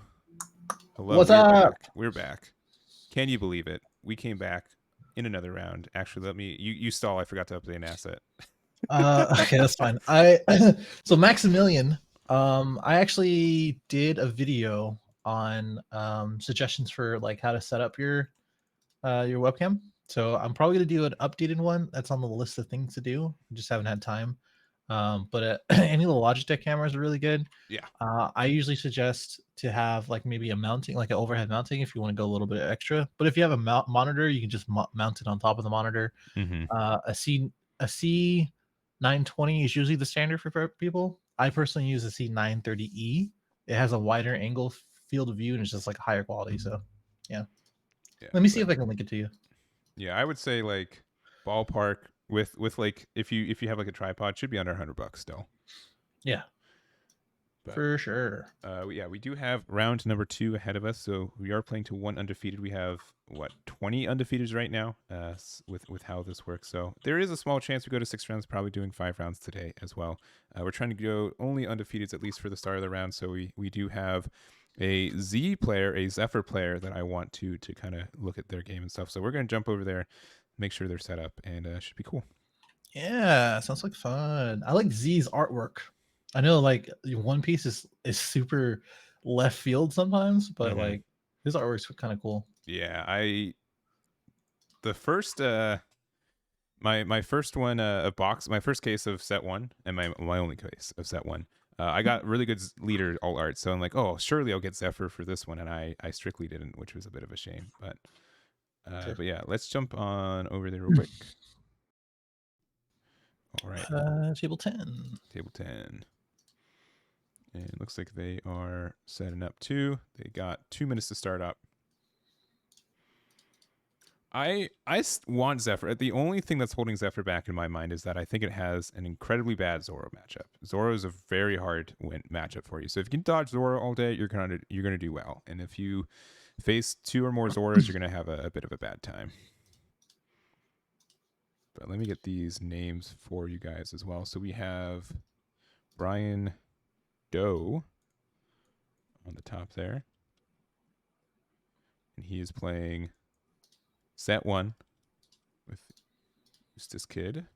What's up? We're back. Can you believe it? We came back in another round. Actually, let me. You stall. I forgot to update an asset. Okay, that's fine. So Maximilian. I actually did a video on suggestions for like how to set up your webcam. So I'm probably gonna do an updated one. That's on the list of things to do. I just haven't had time. But any of the Logitech cameras are really good. Yeah. I usually suggest to have like maybe a mounting, like an overhead mounting, if you want to go a little bit extra. But if you have a monitor, you can just mount it on top of the monitor. A C920 is usually the standard for people. I personally use a C930E. It has a wider angle field of view and it's just like higher quality. So, yeah. Let me see if I can link it to you. Yeah, I would say like ballpark with like if you have like a tripod, should be under $100 still. Yeah. For sure. Yeah, we do have round number 2 ahead of us, so we are playing to 1 undefeated. We have 20 undefeateds right now, with how this works. So there is a small chance we go to 6 rounds. Probably doing 5 rounds today as well. We're trying to go only undefeateds at least for the start of the round. So we do have a Z player, a Zephyr player that I want to kind of look at their game and stuff. So we're gonna jump over there, make sure they're set up, and should be cool. Yeah, sounds like fun. I like Z's artwork. I know like One Piece is super left field sometimes, but like his artwork's kind of cool. Yeah, the first my first one my first case of set 1 and my only case of set 1. I got really good leader alt art, so I'm like, oh, surely I'll get Zephyr for this one, and I strictly didn't, which was a bit of a shame. But yeah, let's jump on over there real quick. All right. Table 10. Table 10. And it looks like they are setting up too. They got 2 minutes to start up. I want Zephyr. The only thing that's holding Zephyr back in my mind is that I think it has an incredibly bad Zoro matchup. Zoro is a very hard win matchup for you. So if you can dodge Zoro all day, you're gonna do well. And if you face 2 or more Zoros, you're gonna have a bit of a bad time. But let me get these names for you guys as well. So we have Brian Doe on the top there, and he is playing set 1 with Eustace Kid.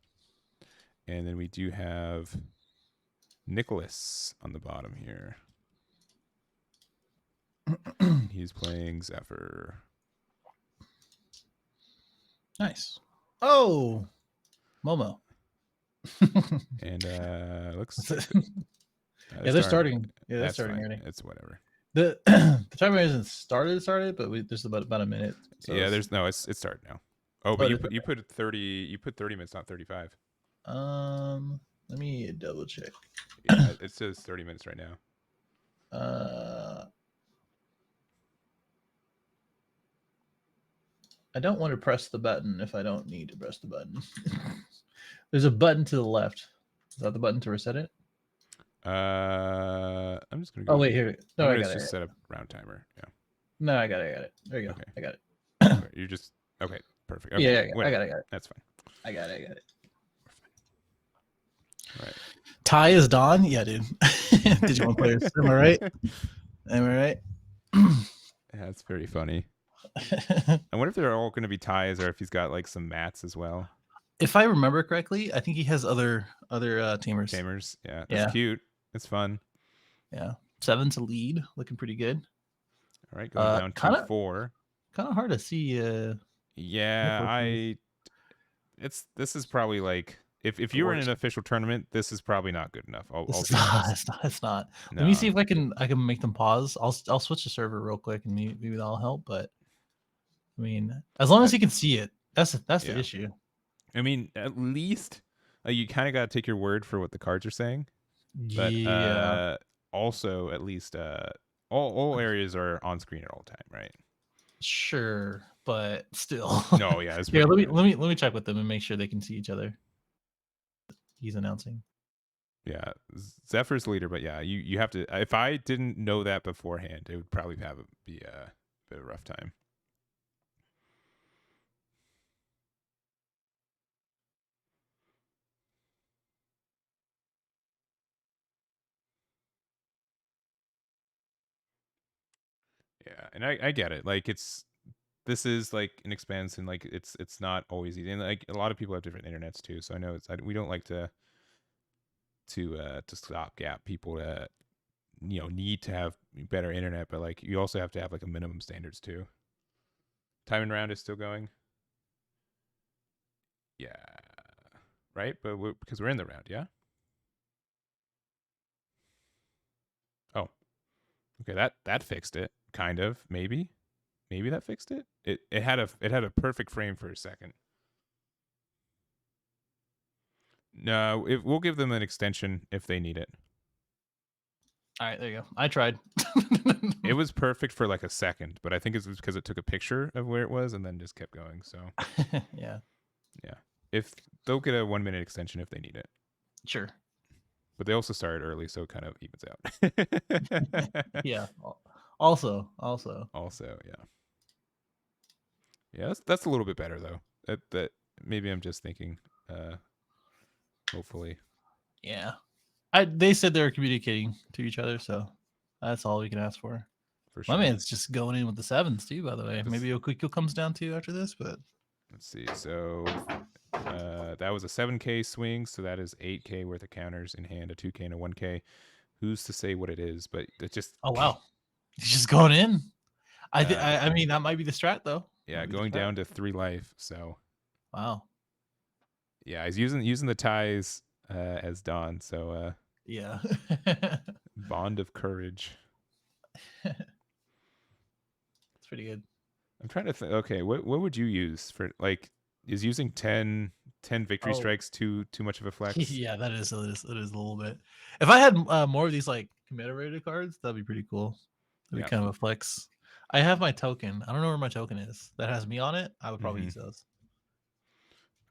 And then we do have Nicholas on the bottom here. He's playing Zephyr. Nice. Oh, Momo. And looks like yeah, they're starting. Yeah, they're starting fine. already. It's whatever. The timer isn't started, but there's about a minute. So yeah, it's started now. Oh, but you put 30 minutes, not 35. Let me double check. Yeah, it says 30 minutes right now. I don't want to press the button if I don't need to press the button. There's a button to the left. Is that the button to reset it? I'm just gonna go. Oh wait, here. No, I got it. Just set up round timer. Yeah. No, I got it. There you go. Okay. I got it. Okay, you're just okay. Perfect. Okay, yeah, I got it. That's fine. I got it. All right. Ty is Don. Yeah, dude. Digimon players. Am I right? Am I right? Yeah, that's very funny. I wonder if they're all going to be ties or if he's got like some mats as well. If I remember correctly, I think he has other tamers. Tamers, yeah, that's cute. It's fun. Yeah, 7 to lead, looking pretty good. All right, going down to 4. Kind of hard to see. Yeah, this is probably like if you were in an official tournament, this is probably not good enough. It's not. No. Let me see if I can make them pause. I'll switch the server real quick and maybe that'll help. But I mean, as long as you can see it, that's the issue. I mean, at least you kind of got to take your word for what the cards are saying. But yeah. Also, at least all areas are on screen at all time, right? Sure, but still. No, yeah. Here, let me check with them and make sure they can see each other. He's announcing. Yeah, Zephyr's leader, but yeah, you have to. If I didn't know that beforehand, it would probably be a bit of a rough time. Yeah, and I get it. Like this is like an expansion. Like it's not always easy, and like a lot of people have different internets too. So I know we don't like to stopgap people that need to have better internet, but like you also have to have like a minimum standards too. Timing round is still going. Yeah, right. But because we're in the round, yeah. Oh, okay. That fixed it. Kind of, maybe that fixed it. It had a perfect frame for a second. No, we'll give them an extension if they need it. All right, there you go. I tried. It was perfect for like a second, but I think it's because it took a picture of where it was and then just kept going. So yeah. If they'll get a 1 minute extension if they need it. Sure. But they also started early, so it kind of evens out. Yeah. Also. Also, yeah. Yeah, that's a little bit better though. That maybe I'm just thinking. Hopefully, Yeah. They said they were communicating to each other, so that's all we can ask for. for My sure. man's just going in with the sevens too, by the way. This, Maybe Okikyo comes down to after this, but let's see. So that was a 7K swing, so that is 8K worth of counters in hand, a 2K and a 1K. Who's to say what it is? But it just oh wow, he's just going in. uh, I mean that might be the strat though. yeah, Might be the going strat. down to 3 life. So Wow. yeah, he's using the ties as Dawn. So Yeah. bond of courage. It's pretty good. I'm trying to think. Okay, what would you use for like? Is using 10 victory Oh, strikes too much of a flex? yeah, it is a little bit. If I had more of these like commemorated cards, that'd be pretty cool. That'd Yeah. be kind of a flex. I have my token. I don't know where my token is. That has me on it. I would probably Mm-hmm. use those.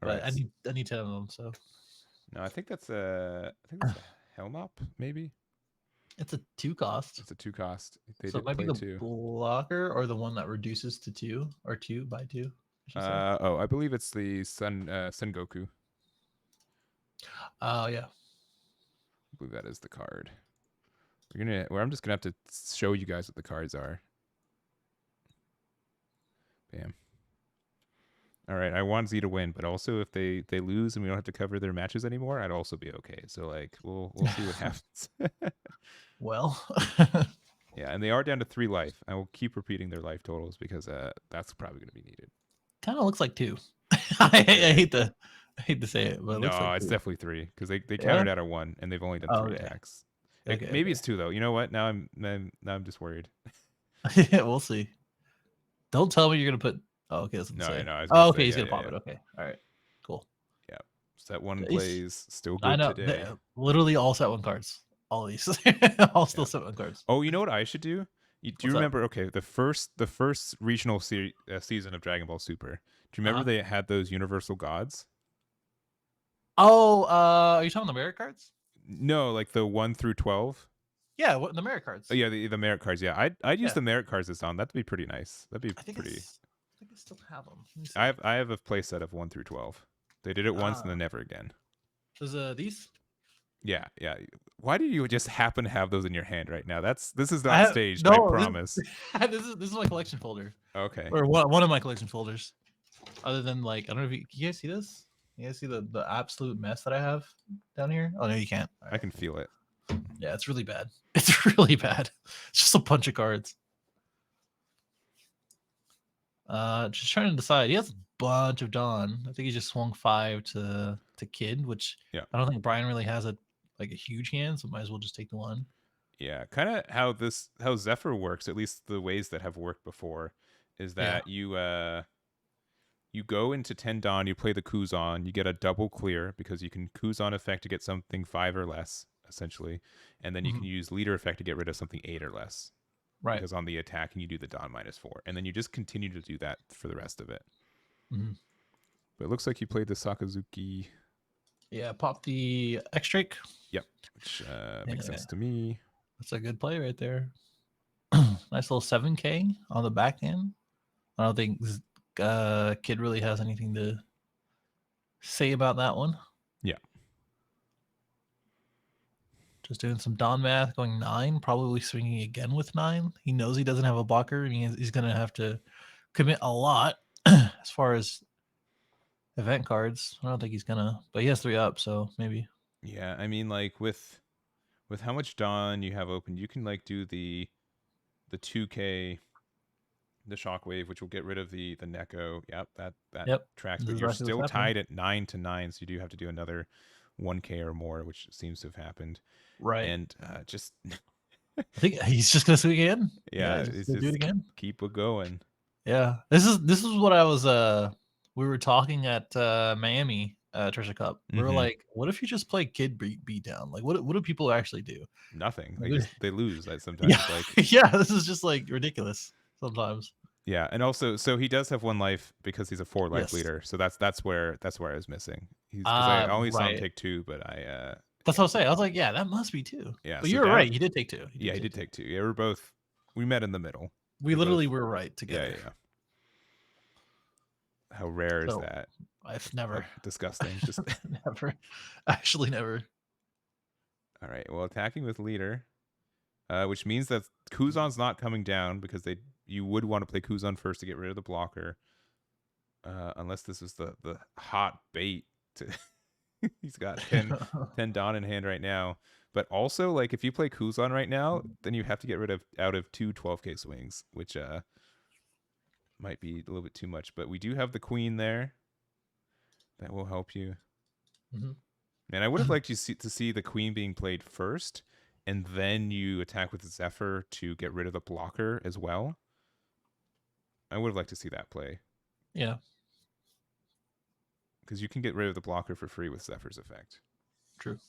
All But right. I need 10 of them, so No, I think that's a Helmop. Maybe it's a 2 cost. it's a 2 cost. They So it did might be play the 2. blocker or the one that reduces to 2 or 2 by 2, I should say. Oh, I believe it's the Sun Goku. Oh yeah. I believe that is the card. I'm just gonna have to show you guys what the cards are. Bam. All right, I want Z to win, but also if they lose and we don't have to cover their matches anymore, I'd also be okay. So like we'll see what happens. Well, Yeah, and they are down to 3 life. I will keep repeating their life totals because that's probably going to be needed. kind of looks like 2. I hate to say it, but it looks like No, it's 2. definitely 3 because they Yeah. countered out of 1 and they've only done Oh, 3 okay. attacks. Okay. Maybe it's 2 though. You know what? Now I'm just worried. Okay. We'll see. Don't tell me you're gonna put. Oh, okay. That's what No, say. no, I was gonna Oh, okay. say He's yeah, gonna yeah, pop yeah, it. Okay. All right. Cool. yeah. Set 1 He's, plays still I good know. today. Literally all set 1 cards. All these. All still Yeah. set 1 cards. Oh, you know what I should do? Do you What's up? remember? Okay, the first regional season of Dragon Ball Super. Do you Uh remember huh. they had those universal gods? Oh, are you talking the merit cards? No, like the 1 through 12. Yeah, what the merit Oh cards? yeah, the merit cards. Yeah, I'd use Yeah, the merit cards as on. That'd be pretty nice. That'd be I think pretty. I think I still have them. Let me I see. have a playset of 1 through 12. They did it once and Ah, then never again. there's these. Yeah, yeah. Why do you just happen to have those in your hand right now? This is I not have staged. I no. promise. This is my collection folder, Okay. or one of my collection folders. Other than like, I don't know if you guys see this. You guys see the absolute mess that I have down here? Oh no, you can't. All I right. can feel it. Yeah, it's really bad. It's really bad. It's just a bunch of cards. Just trying to decide. He has a bunch of Dawn. I think he just swung 5 to Kid, which Yeah. I don't think Brian really has a huge hand, so might as well just take the 1. Yeah, kind of how Zephyr works, at least the ways that have worked before, is Yeah. that you go into 10 Dawn, you play the Kuzan, you get a double clear because you can Kuzan effect to get something 5 or less, essentially. And then you can Mhm. use leader effect to get rid of something 8 or less. Right. Because on the attack, you do the Dawn -4. And then you just continue to do that for the rest of it. Mhm. But it looks like you played the Sakazuki. Yeah, pop the X-Drake. Yep, which makes Yeah, sense to me. that's a good play right there. Nice little 7K on the back end. I don't think Kid really has anything to say about that one. Yeah. Just doing some Don math, going 9, probably swinging again with 9. He knows he doesn't have a blocker. He's going to have to commit a lot as far as event cards. I don't think he's going to, but he has 3 up, so maybe. Yeah, I mean, like with how much Dawn you have open, you can like do the 2K, the Shockwave, which will get rid of the Neko. Yep, that Yep. tracks. This But is you're exactly what's still happening. tied at 9-9, so you do have to do another 1K or more, which seems to have happened. Right. And just I think he's just going to swing again. Yeah, yeah, he's just it's going to do it just again. keep it going. Yeah. This is what I was we were talking at Miami Treasure Cup. We were Mm-hmm. like, what if you just play Kid beat down? Like what do people actually do? Nothing. Like, They lose sometimes. yeah. Like Yeah, this is just like ridiculous sometimes. yeah, and also so he does have 1 life because he's a 4 life Yes. leader. So that's where I was missing. He's because I only saw him Right. take 2, but I That's what I was saying. I was like, yeah, that must be 2. Yeah, But so you're down. right. He did take 2. He Yeah, did he take did 2. take 2. Yeah, we met in the middle. We We're literally both. were right Yeah, together. yeah. How rare is So that? I've never, Disgusting. Just never, actually never. all right. Well, attacking with leader, which means that Kuzan's not coming down because you would want to play Kuzan first to get rid of the blocker, unless this is the hot bait. To he's got 10 Dawn in hand right now, but also like if you play Kuzan right now, then you have to get rid of out of 2 12k swings, which might be a little bit too much. But we do have the queen there. That will help you. Mhm. And I would have liked to see the queen being played first, and then you attack with Zephyr to get rid of the blocker as well. I would have liked to see that play. Yeah. Because you can get rid of the blocker for free with Zephyr's effect. True.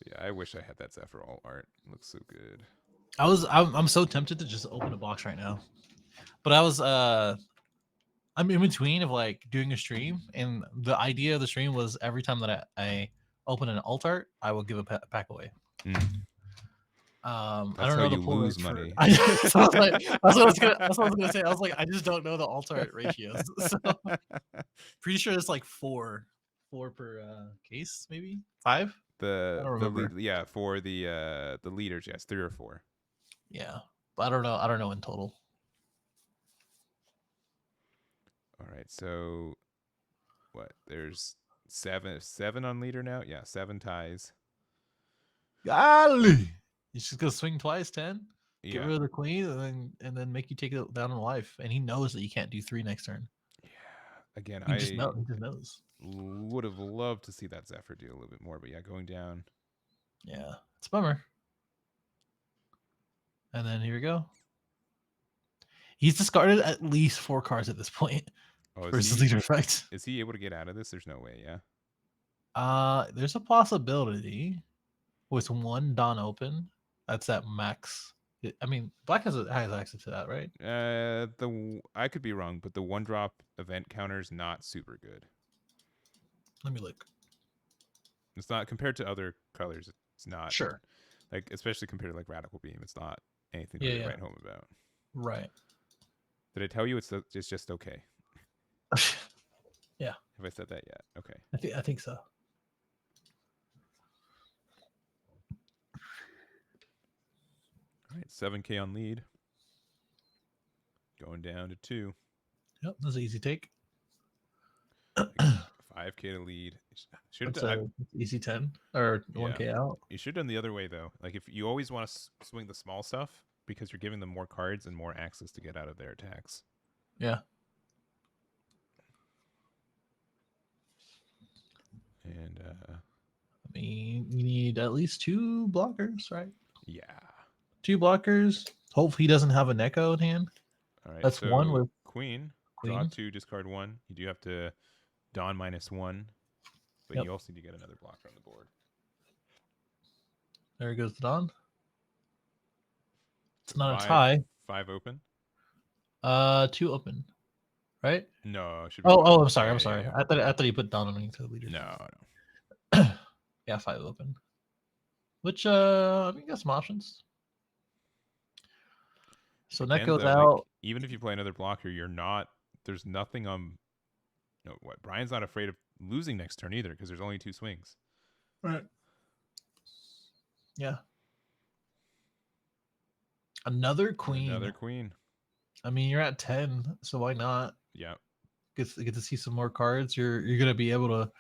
Yeah, I wish I had that Zephyr alt art. It looks so good. I'm so tempted to just open a box right now. But I'm in between of like doing a stream, and the idea of the stream was every time that I open an alt art, I will give a pack away. I That's don't how know the you pull lose rates for. money. That's what I was gonna say. I was like, I just don't know the alt art ratios. So pretty sure it's like four per case, maybe 5. I don't remember. Yeah, for the leaders, yes, 3 or 4. Yeah, but I don't know. I don't know in total. All right, so what? There's seven on leader now. Yeah, 7 ties. Golly, he's just gonna swing twice, 10. Get Yeah, rid of the queen, and then make you take it down in life. And he knows that you can't do 3 next turn. yeah. Again, He just I knows. He just knows. would have loved to see that Zephyr do a little bit more, but yeah, going down. Yeah, it's a bummer. And then here we go. He's discarded at least 4 cards at this point Oh, versus leader effect. is he able to get out of this? There's no way. Yeah. There's a possibility with 1 Dawn open. That's at max. I mean, black has access to that, right? I could be wrong, but the 1-drop event counter is not super good. Let me look. It's not compared to other colors. It's not Sure. like especially compared to like Radical Beam. It's not anything to Yeah, really yeah. write home about. Right. Did I tell you it's just okay? Yeah. Have I said that yet? Okay. I think so. All right, 7k on lead. Going down to 2. Yep, that's an easy take. 5k to lead. Should That's have a easy 10 or 1k out. You should have done the other way though. Like if you always want to swing the small stuff because you're giving them more cards and more access to get out of their attacks. Yeah. And I mean, you need at least 2 blockers, right? yeah. 2 blockers. Hopefully, he doesn't have a Neko in hand. All right. That's so one with queen. Draw queen. 2, discard 1. You do have to Dawn -1, but Yep. you also need to get another blocker on the board. There goes the Dawn. It's not a tie. 5 open. 2 open, right? No, it should be Oh, one. I'm sorry. Yeah, I'm sorry. yeah. I thought he put Dawn underneath the leader. No. Yeah, 5 open. Which I mean, got some options. So Again, Neko's though, out. like, even if you play another blocker, you're not. There's nothing on. No, what? Brian's not afraid of losing next turn either because there's only 2 swings. Right. Yeah. Another queen. Another queen. I mean, you're at 10, so why not? Yeah. Get to see some more cards. You're gonna be able to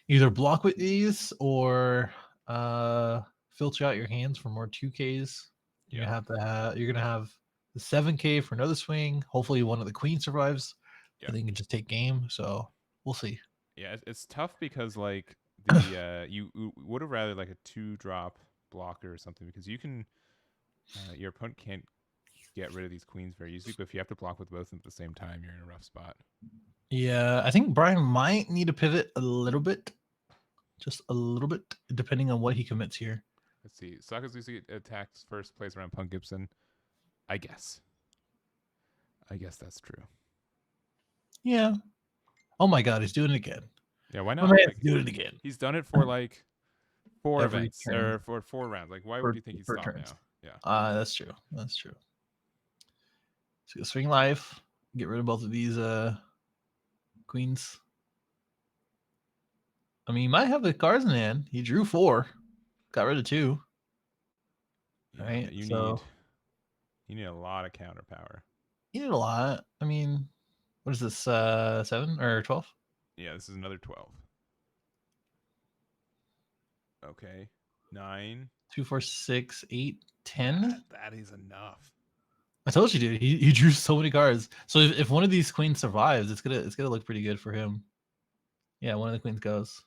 either block with these or filter out your hands for more 2Ks. You have to have. You're gonna have the 7K for another swing. Hopefully, one of the queen survives. Yeah. And then you can just take game. So we'll see. Yeah, it's tough because like the you would have rather like a 2-drop blocker or something because you can your opponent can't get rid of these queens very easily, but if you have to block with both at the same time, you're in a rough spot. Yeah, I think Brian might need to pivot a little bit, just a little bit, depending on what he commits here. Let's see. Sakazuki attacks first, plays around Punk Gibson. I guess. I guess that's true. Yeah. Oh my God, he's doing it again. Yeah, why My not? man's Like doing it again. he's done it for like 4 Every events turn or for 4 rounds. Like why would per, you think he'd per stop turns. now? Yeah. That's true. That's true. So you swing life. Get rid of both of these queens. I mean, he might have the cards in hand. He drew 4. Got rid of 2. Yeah, Right. you So need a lot of counter power. you need a lot. I mean, what is this? 7 or 12? Yeah, this is another 12. Okay. 9. 2, 4, 6, 8, 10. That is enough. I told you, dude. He drew so many cards. So if one of these queens survives, it's gonna look pretty good for him. Yeah, one of the queens goes.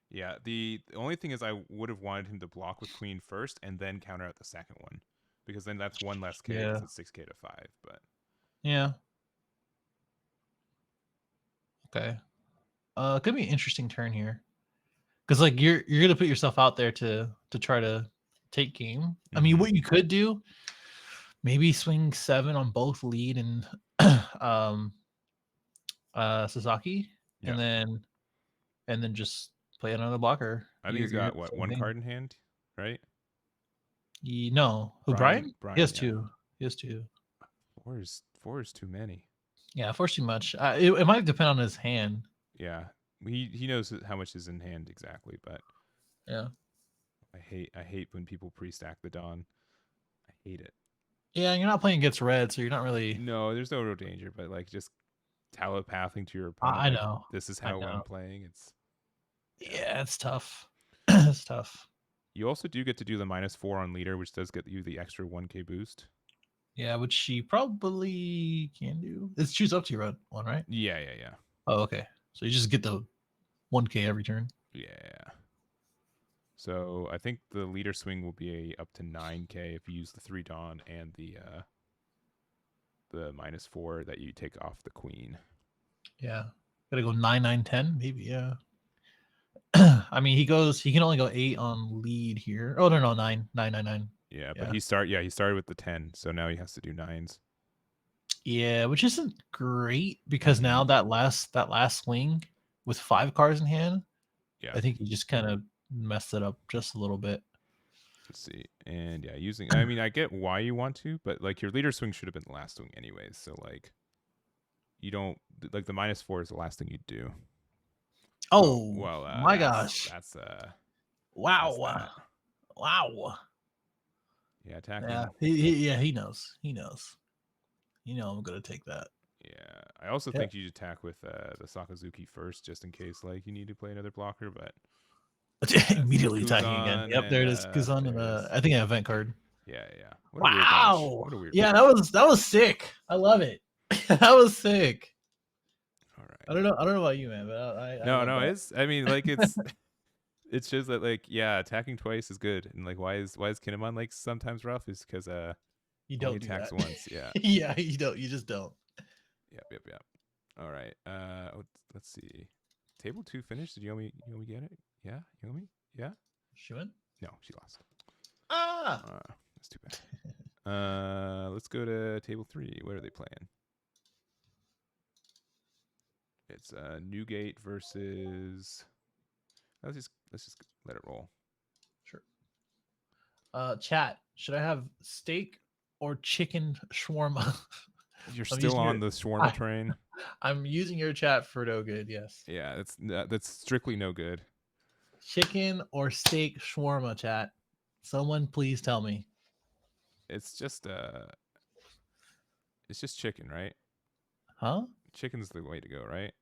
Yeah, the only thing is I would have wanted him to block with queen first and then counter out the second one. Because then that's 1 less K because Yeah. it's 6K to 5, but Yeah. Okay. Could be an interesting turn here. Because like you're gonna put yourself out there to try to take game. I mean, what you could do, maybe swing 7 on both lead and um Sasaki, yeah. and then just play another blocker. I think he's You're got what, same 1 thing. card in hand, right? No, who Brian? He Brian, has yeah. 2. He has 2. 4 is too many. Yeah, force too much. It might depend on his hand. Yeah. He knows how much is in hand exactly, but Yeah. I hate when people pre-stack the Dawn. I hate it. Yeah, you're not playing against red, so you're not really. No, there's no real danger, but like just telepathing to your opponent I like know. this is I how I'm know. playing. It's yeah. Yeah, it's tough. It's tough. You also do get to do the -4 on leader, which does get you the extra 1K boost. Yeah, which she probably can do. It's choose up to your red one, right? Yeah. Oh, okay. So you just get the 1K every turn. Yeah. So I think the leader swing will be up to 9K if you use the 3 Dawn and the -4 that you take off the queen. Yeah. Gotta go 9, 9, 10, maybe, yeah. I mean, he can only go 8 on lead here. Oh no, 9, 9, 9, 9. Yeah, but Yeah. he started with the 10, so now he has to do 9s. Yeah, which isn't great because now that last swing with 5 cards in hand, Yeah. I think he just kind of messed it up just a little bit. Let's see. And yeah, I mean, I get why you want to, but like your leader swing should have been the last swing anyways. So like you don't like the -4 is the last thing you do. Oh Well, my gosh. that's Wow. that. Wow. Yeah, Yeah, attacking. he knows. He knows. You know I'm gonna take that. Yeah, I also Yeah. think you should attack with the Sakazuki first, just in case like you need to play another blocker. But Immediately attacking again. Kuzan Yep, there it is. Kuzan there and it is. I think an event card. Yeah. What a weird match. Wow. What a weird Yeah, match. that was sick. I love it. That was sick. All right. I don't know about you, man, but I love No, that. it's. I mean, like it's. It's just that like yeah, attacking twice is good, and like why is Kinemon like sometimes rough is because You only don't do attacks that. once. Yeah. Yeah, you don't. You just don't. Yep. All right. Let's see. Table 2 finished. Did Yomi get it? Yeah. Yomi. Yeah. She win? No, she lost. Ah. That's too bad. Let's go to table 3. What are they playing? It's Newgate versus. Let's just let it roll. Sure. Chat. Should I have steak or chicken shawarma? You're still on the shawarma train. I'm using your chat for no good. Yes. Yeah, that's strictly no good. Chicken or steak shawarma, chat. Someone please tell me. It's just chicken, right? Huh? Chicken's the way to go, right?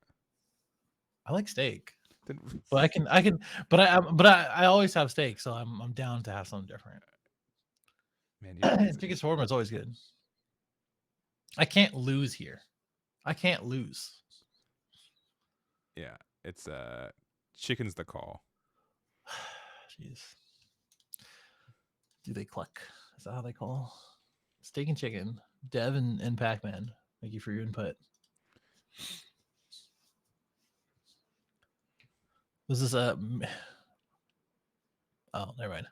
I like steak. Then, But I can, but I always have steak, so I'm down to have something different. man, Chicken shawarma is always good. I can't lose here. I can't lose. Yeah, it's chicken's the call. Jeez. Do they cluck? Is that how they call? Steak and chicken. Dev and Pac-Man. Thank you for your input. Was this a? Oh, never mind.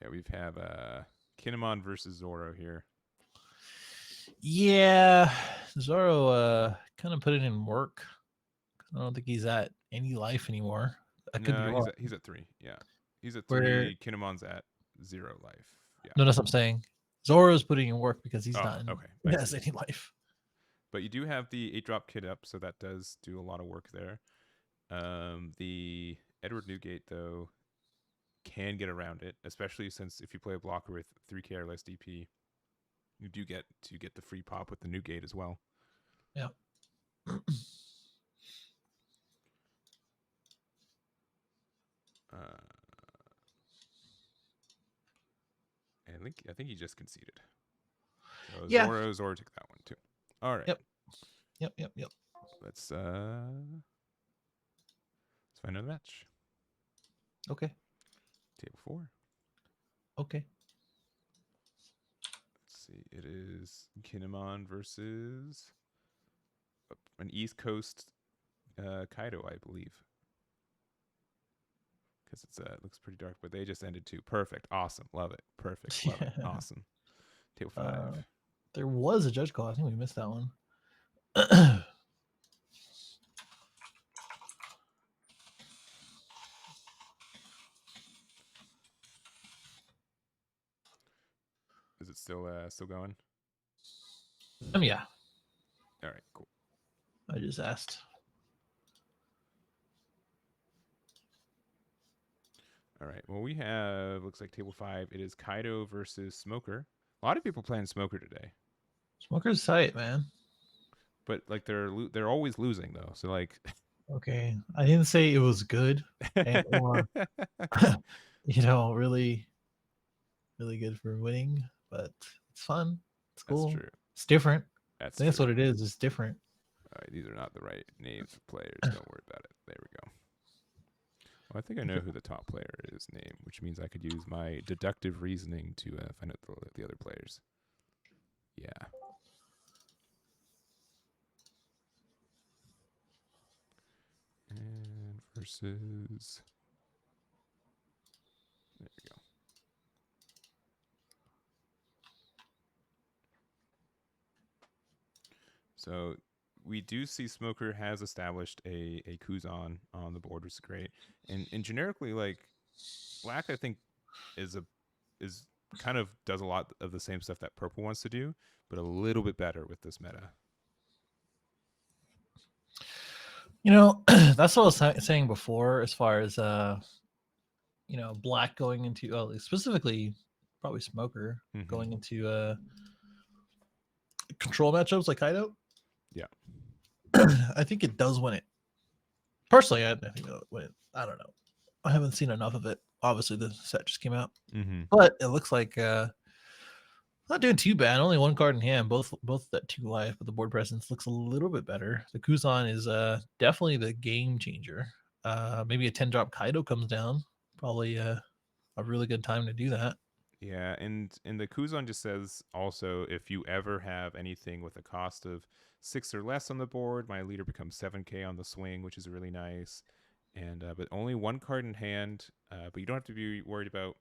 Yeah, we have Kinemon versus Zoro here. Yeah, Zoro kind of put it in work. I don't think he's at any life anymore. I could be No, he's wrong. at 3. Yeah, he's at Where 3. Kinemon's at 0 life. Yeah. no, that's what I'm saying. Zoro's putting in work because he's Oh, not in okay. he I has see. any life. But you do have the 8-drop kit up, so that does do a lot of work there. The Edward Newgate though can get around it, especially since if you play a blocker with 3k or less DP, you do get to get the free pop with the Newgate as well. Yeah. I think he just conceded. So Yeah. Zoro took that one too. All right. Yep. Yep. Let's find another match. Okay. Table 4. Okay. Let's see. It is Kinemon versus an East Coast Kaido, I believe. Because it looks pretty dark, but they just ended too. Perfect. Awesome. Love it. Perfect. Love it. Awesome. Table 5. There was a judge call. I think we missed that one. Is it still going? Yeah. All right, cool. I just asked. All right. Well, we have looks like table 5. It is Kaido versus Smoker. A lot of people playing Smoker today, Smoker's tight, man. but like they're always losing though. So like, Okay. I didn't say it was good or really, really good for winning, but it's fun. It's that's cool. true. It's different. I That's think that's true. what it is. It's different. All right, these are not the right names of players. Don't worry about it. There we go. Well, I think I know who the top player is named, which means I could use my deductive reasoning to find out the other players. Yeah. And versus. There we go. So we do see Smoker has established a Kuzan on the board, which is great. And generically, like Black, I think is kind of does a lot of the same stuff that Purple wants to do, but a little bit better with this meta. That's what I was saying before, as far as Black going into specifically probably Smoker going into control matchups like Kaido. Yeah. I think it does win it. Personally, I think it'll win it. I don't know. I haven't seen enough of it. Obviously, the set just came out, but it looks like not doing too bad. Only one card in hand, both at 2 life, but the board presence looks a little bit better. The Kuzan is definitely the game changer. Maybe a 10-drop Kaido comes down. Probably a really good time to do that. Yeah, and the Kuzan just says also if you ever have anything with a cost of 6 or less on the board, my leader becomes 7k on the swing, which is really nice. And but only one card in hand, but you don't have to be worried about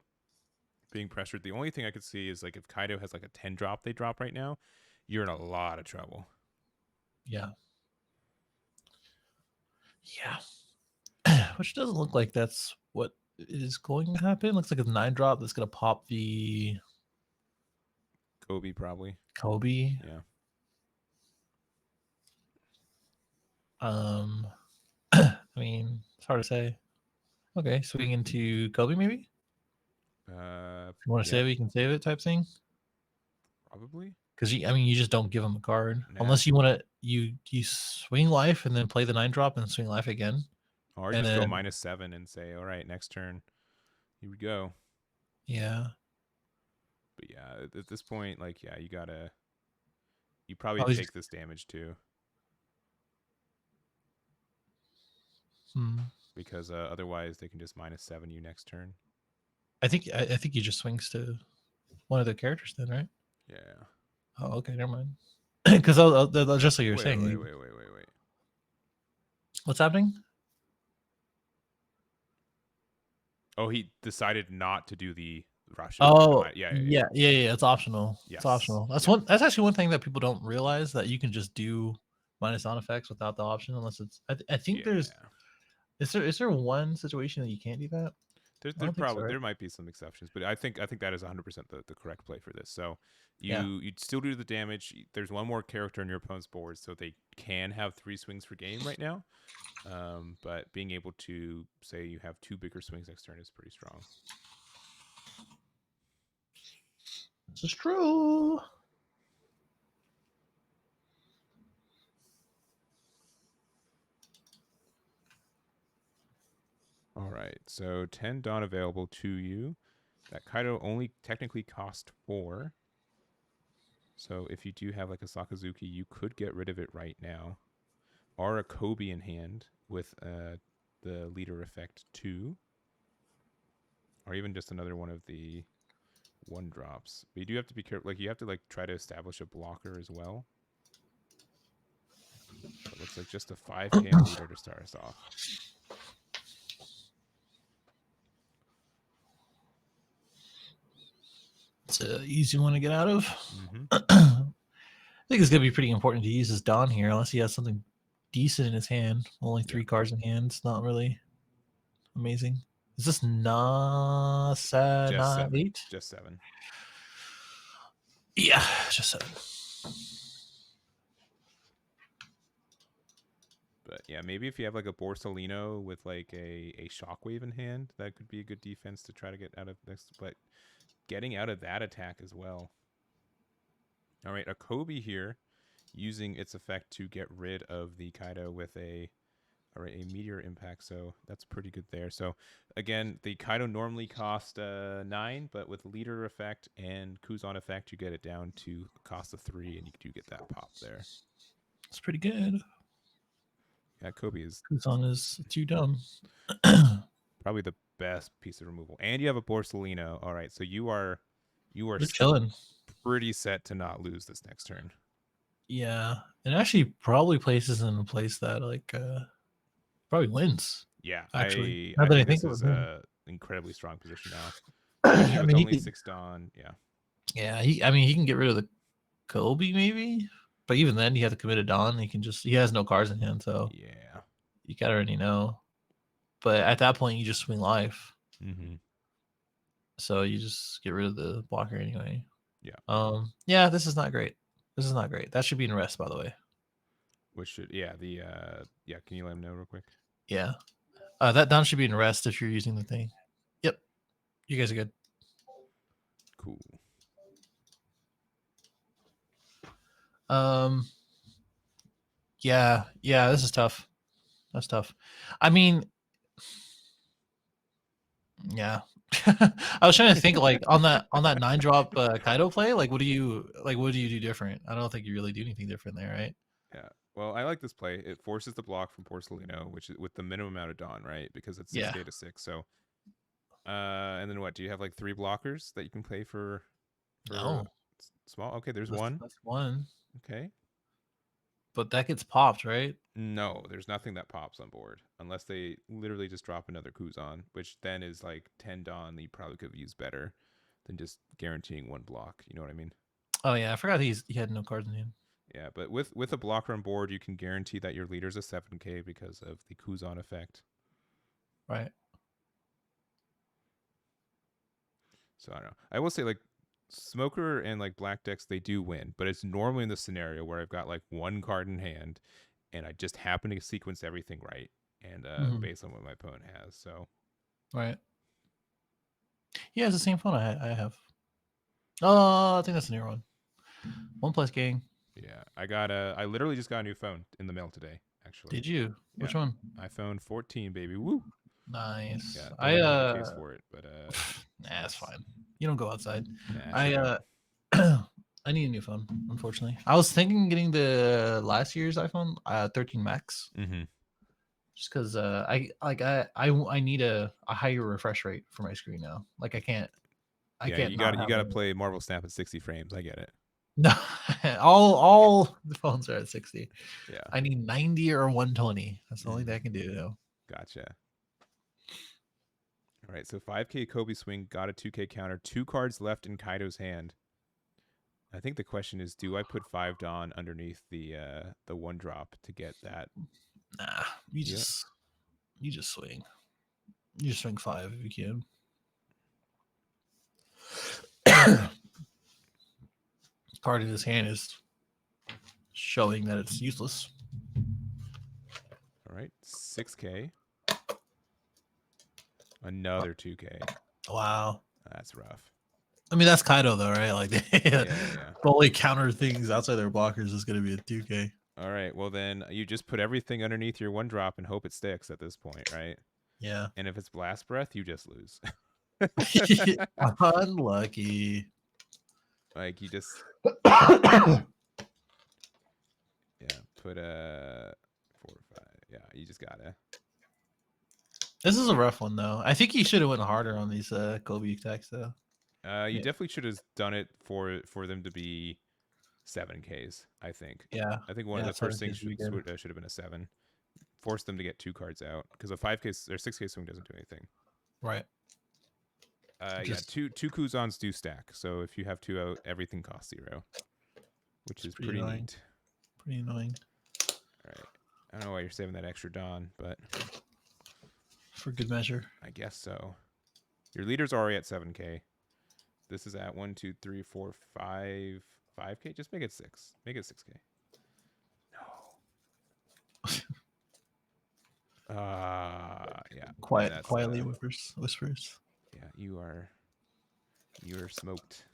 being pressured. The only thing I could see is like if Kaido has like a 10 drop they drop right now, you're in a lot of trouble. Yeah. Which doesn't look like that's what is going to happen. Looks like a 9-drop that's going to pop the Kobe probably. Kobe. Yeah. I mean, it's hard to say. Okay, swing into Kobe maybe. If you want to save it, you can save it, type thing. Probably. Because you just don't give him a card unless you want to. You swing life and then play the 9-drop and swing life again. Or and just go then, -7 and say, all right, next turn, here we go. Yeah. But yeah, at this point, like, yeah, you probably take this damage too. Because otherwise they can just -7 you next turn. I think he just swings to one of the characters then, right? Yeah. Oh, okay, never mind. Because just like you were saying. Wait. What's happening? Oh, he decided not to do the cross shift. Oh, Yeah. yeah. It's optional. It's Yes. optional. That's Yep. one. That's actually one thing that people don't realize, that you can just do minus sound effects without the option, unless it's. I think there's. Yeah. Is there one situation that you can't do that? I don't think so, right? There might be some exceptions, but I think that is 100% the correct play for this. So Yeah. you'd still do the damage. There's one more character on your opponent's board, so they can have 3 swings per game right now. But being able to say you have 2 bigger swings next turn is pretty strong. This is true. All right, so 10 Dawn available to you. That Kaido only technically cost 4. So if you do have like a Sakazuki, you could get rid of it right now. Or a Kobe in hand with the leader effect 2. Or even just another one of the 1-drops. But you do have to be careful. Like you have to like try to establish a blocker as well. But it looks like just a 5 hand leader to start us off. It's an easy one to get out of. Mm-hmm. I think it's gonna be pretty important to use his Dawn here, unless he has something decent in his hand. Only 3 cards in hand. It's not really amazing. Is this not Just 7. 8? Just 7. Yeah, just 7. But yeah, maybe if you have like a Borsalino with like a Shockwave in hand, that could be a good defense to try to get out of this. But getting out of that attack as well. All right, a Kobe here using its effect to get rid of the Kaido with a meteor impact. So that's pretty good there. So again, the Kaido normally cost 9, but with leader effect and Kuzan effect, you get it down to a cost of 3, and you do get that pop there. It's pretty good. Yeah, Kobe is Kuzan is too dumb. probably the best piece of removal. And you have a Borsalino. All right, so you are You're still chilling. pretty set to not lose this next turn. Yeah, it actually probably places in a place that probably wins. Yeah, Actually, I now that I think this think of is it, a incredibly strong position now, especially I with mean, he only could. 6 Dawn. Yeah. Yeah, he can get rid of the Kobe maybe, but even then, you have to commit a Dawn. He has no cards in hand, so Yeah. you gotta already know. But at that point, you just swing life. Mm-hmm. So you just get rid of the blocker anyway. Yeah. Yeah, this is not great. This is not great. That should be in rest, by the way. Which should yeah, can you let him know real quick? Yeah. That Dawn should be in rest if you're using the thing. Yep. You guys are good. Cool. Yeah, this is tough. That's tough. I mean, yeah. I was trying to think like on that 9-drop Kaido play, like what do you do different? I don't think you really do anything different there, right? Yeah. Well, I like this play. It forces the block from Porcelino, which is with the minimum amount of Dawn, right? Because it's 6 Yeah. to 6. So and then what? Do you have like 3 blockers that you can play for No. small? Okay, there's one. That's one. Okay. But that gets popped, right? No, there's nothing that pops on board unless they literally just drop another Kuzan, which then is like 10 Dawn that you probably could have used better than just guaranteeing 1 block. You know what I mean? Oh yeah, I forgot he had no cards in hand. Yeah, but with a blocker on board, you can guarantee that your leader's a 7K because of the Kuzan effect. Right. So I don't know. I will say like Smoker and like Black decks, they do win, but it's normally in the scenario where I've got like 1 card in hand and I just happen to sequence everything right and based on what my opponent has. So right. Yeah, it's the same phone I have. Oh, I think that's the new one. OnePlus gang. yeah, I literally just got a new phone in the mail today, actually. Did you? Yeah. Which one? iPhone 14, baby. Woo. Nice. Yeah, I don't have a case for it, but nah, it's fine. You don't go outside. nah, I need a new phone, unfortunately. I was thinking getting the last year's iPhone, 13 Max. Mm-hmm. Just because I need a higher refresh rate for my screen now. Like I can't You got to play Marvel Snap at 60 frames. I get it. No, all the phones are at 60. Yeah. I need 90 or 120. That's the only thing I can do though. Gotcha. All right, so 5K Kobe swing got a 2K counter. 2 cards left in Kaido's hand. I think the question is, do I put 5 Dawn underneath the 1-drop to get that? Nah, you Yeah. just swing. You just swing 5 if you can. Card in his hand is showing that it's useless. All right, 6K. Another 2K. Wow. That's rough. I mean, that's Kaido though, right? Like Yeah. the only counter things outside their blockers is going to be a 2K. All right, well then you just put everything underneath your 1-drop and hope it sticks at this point, right? Yeah. And if it's Blast Breath, you just lose. Unlucky. Like you just put a 4 or 5. Yeah, you just gotta. This is a rough one though. I think he should have went harder on these Kobe attacks though. You Yeah. definitely should have done it for them to be 7Ks. I think. Yeah. I think one of Yeah, the first 7K things should be good. should have been a 7. Force them to get 2 cards out because a 5K or 6K swing doesn't do anything. Right. Yeah, two Kuzans do stack. So if you have 2 out, everything costs 0, which is pretty annoying. neat. Pretty annoying. All right. I don't know why you're saving that extra Dawn, but For good measure. I guess so. Your leader's already at 7K. This is at 1, 2, 3, 4, 5, 5K. Just make it 6. Make it 6K. No. Yeah. Quietly whispers. Yeah, you're smoked.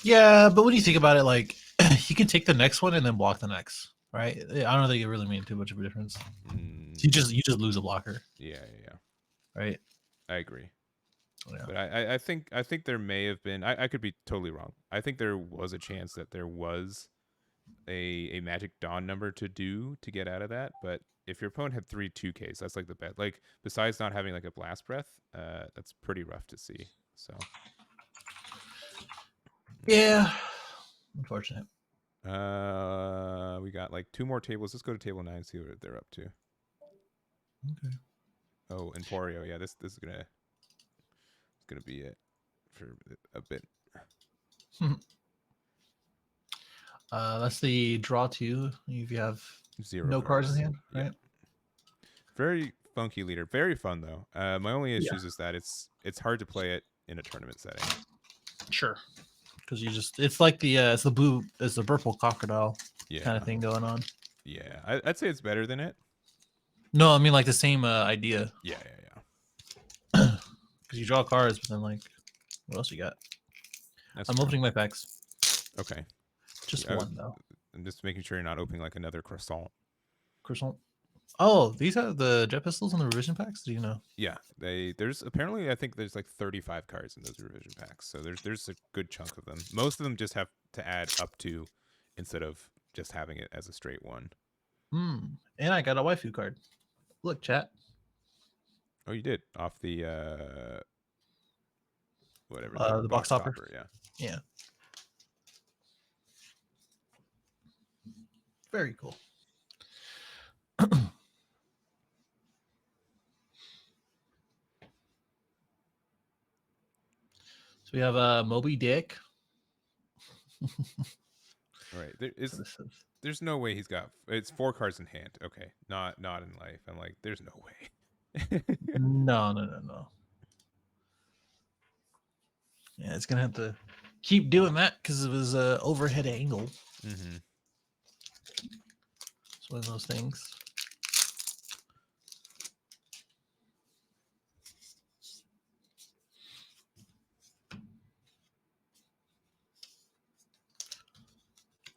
Yeah, but when you think about it, like you can take the next one and then block the next, right? I don't think it really made too much of a difference. You just lose a blocker. Yeah. Right. I agree. Yeah. But I think there may have been. I could be totally wrong. I think there was a chance that there was a Magic Dawn number to get out of that. But if your opponent had 3 2Ks, that's like the bet. Like besides not having like a Blast Breath, that's pretty rough to see. So yeah, unfortunate. We got like 2 more tables. Let's go to table 9 and see what they're up to. Okay. Oh, Emporio. Yeah, this is gonna be it for a bit. That's the draw 2 if you have 0 no cards in hand, yeah. right? Very funky leader. Very fun though. My only issues is that it's hard to play it in a tournament setting. Sure. Because it's like it's the purple crocodile kind of thing going on. Yeah, I'd say it's better than it. No, I mean like the same idea. Yeah. Because you draw cards, but then like, what else you got? I'm opening my packs. Okay. Just one though. I'm just making sure you're not opening like another croissant. Croissant. Oh, these have the jet pistols in the revision packs. Do you know? Yeah, there's apparently I think there's like 35 cards in those revision packs, so there's a good chunk of them. Most of them just have to add up to instead of just having it as a straight one. And I got a waifu card. Look, chat. Oh, you did off the whatever the box topper. Yeah. Very cool. So we have Moby Dick. All right, there's no way he's got it's 4 cards in hand. Okay, not in life. I'm like, there's no way. No. Yeah, it's gonna have to keep doing that because of his overhead angle. Mm-hmm. It's one of those things.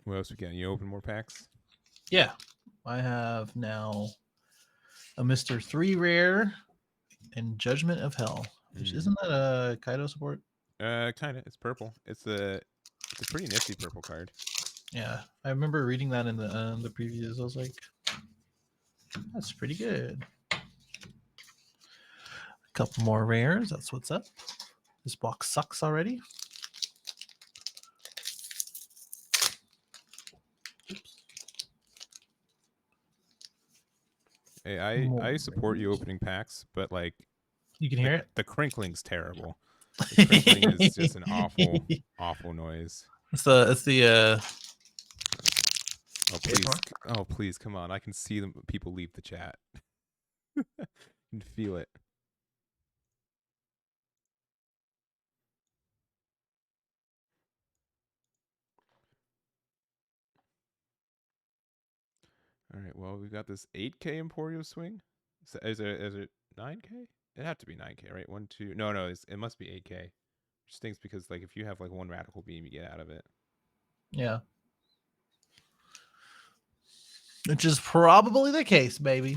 What else we got? You open more packs? Yeah, I have now a Mr. 3 rare and Judgment of Hell. Which isn't that a Kaido support? Kind of. It's purple. It's a pretty nifty purple card. Yeah, I remember reading that in the previews. I was like, that's pretty good. A couple more rares. That's what's up. This box sucks already. Hey, I support you opening packs, but like You can hear it. The crinkling's terrible. The crinkling is just an awful, awful noise. It's the Oh please, oh please, come on! I can see them. People leave the chat. I can feel it. All right. Well, we've got this 8K Emporio swing. So is it 9K? It had to be 9K, right? 1, 2. No, it must be 8K. Which stinks because like if you have like one radical beam, you get out of it. Yeah. Which is probably the case, baby.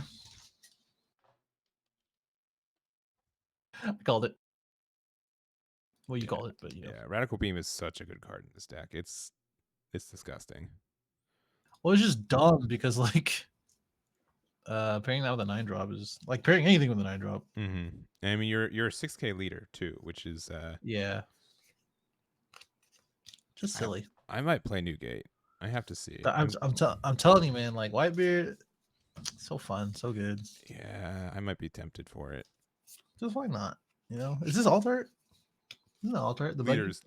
I called it. Well, you called it, but Yeah, radical beam is such a good card in this deck. It's disgusting. Well, it's just dumb because like pairing that with a 9-drop is like pairing anything with a 9-drop. Mm-hmm. I mean, you're a 6K leader too, which is yeah, just silly. I might play Newgate. I have to see. I'm telling you, man. Like Whitebeard, so fun, so good. Yeah, I might be tempted for it. Just why not? You know, is this alt art? Isn't it alt art? The leaders,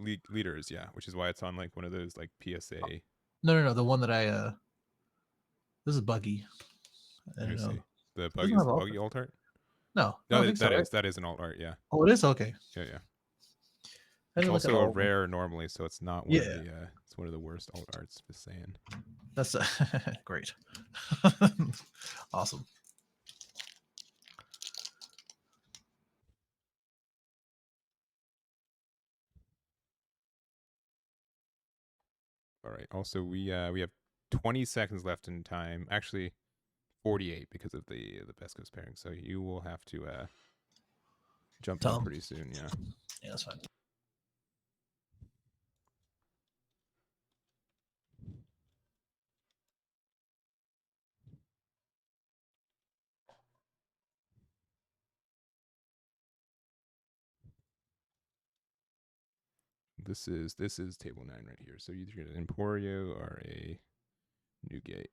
yeah. Which is why it's on like one of those like PSA. No. The one that I this is Buggy. I Let me know. see. The buggy alt art. No, that is an alt art. Yeah. Oh, it is okay. Yeah. It's also a rare normally, so it's not one of the it's one of the worst alt arts. Just saying. That's great. Awesome. All right. Also, we have 20 seconds left in time. Actually, 48 because of the Best Coast pairing. So you will have to jump in pretty soon. Yeah. Yeah, that's fine. This is table 9 right here. So you either get an Emporio or a Newgate.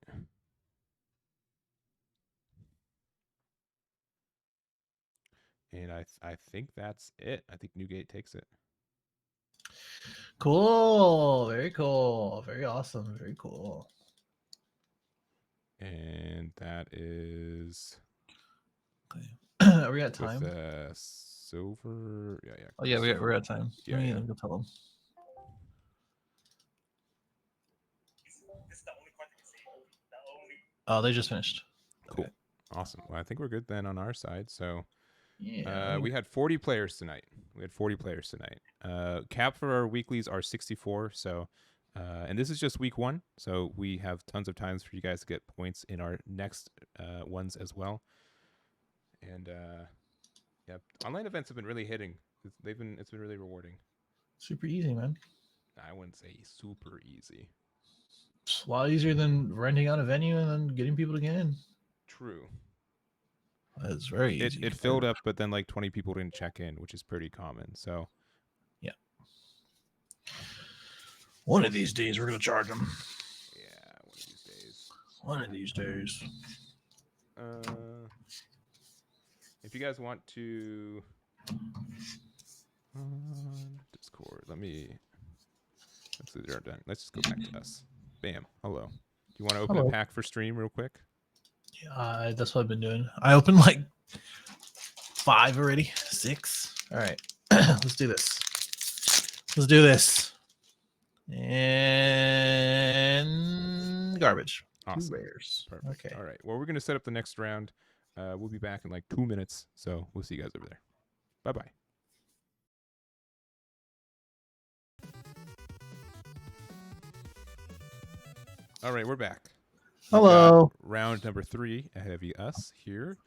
And I think that's it. I think Newgate takes it. Cool. Very cool. Very awesome. Very cool. And that is. Okay. Are we at time? With silver. Yeah. Oh yeah, we're at time. Yeah. Let me go tell them. Oh, they just finished. Cool. Okay. Awesome. Well, I think we're good then on our side. So yeah, we had 40 players tonight. Cap for our weeklies are 64. So, and this is just week 1. So we have tons of times for you guys to get points in our next ones as well. And yeah, online events have been really hitting. It's been really rewarding. Super easy, man. I wouldn't say super easy. It's a lot easier than renting out a venue and then getting people to get in. True. It's very easy. It filled up, but then like 20 people didn't check in, which is pretty common. So, yeah. One of these days, we're gonna charge them. Yeah, one of these days. One of these days. If you guys want to Discord, they're done. Let's just go back to us. Bam. Hello. Do you want to open a pack for stream real quick? Yeah, that's what I've been doing. I opened like 5 already. 6. All right. Let's do this. And garbage. Awesome. 2 rares. Perfect. Okay. All right. Well, we're going to set up the next round. We'll be back in like 2 minutes. So we'll see you guys over there. Bye-bye. All right, we're back. Hello. Round number 3 ahead of us here.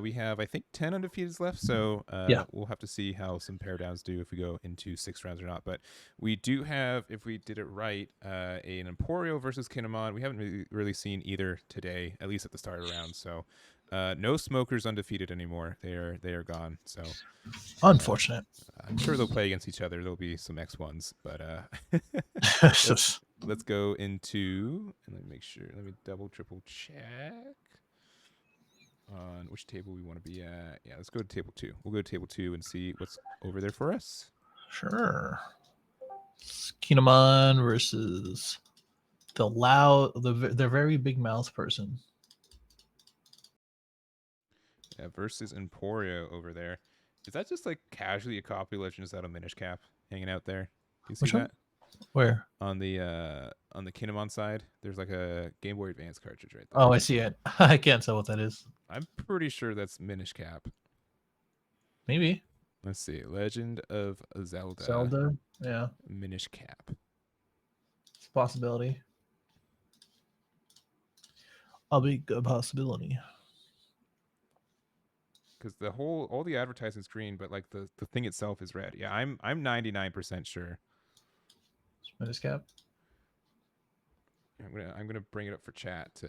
We have, I think, 10 undefeateds left, so we'll have to see how some pair downs do if we go into 6 rounds or not. But we do have, if we did it right, an Emporio versus Kinemon. We haven't really seen either today, at least at the start of the round. So no smokers undefeated anymore. They are gone. So unfortunate. I'm sure they'll play against each other. There'll be some X1s, but let's go into, and let me make sure. Let me double, triple check. on which table we want to be at. Yeah, let's go to table 2. We'll go to table 2 and see what's over there for us. Sure. Kinemon versus the very big mouth person. Yeah, versus Emporio over there. Is that just like casually a copy of Legend of Zelda Minish Cap hanging out there? Do you see Which one? that? Where? On the Kinemon side, there's like a Game Boy Advance cartridge right Oh, there. I see it. I can't tell what that is. I'm pretty sure that's Minish Cap. Maybe Let's see. Legend of Zelda Zelda. Yeah, Minish Cap. it's a possibility. A big possibility. Because all the advertisements green, but like the thing itself is red. Yeah, I'm 99% sure. Spinach cap. I'm gonna bring it up for chat to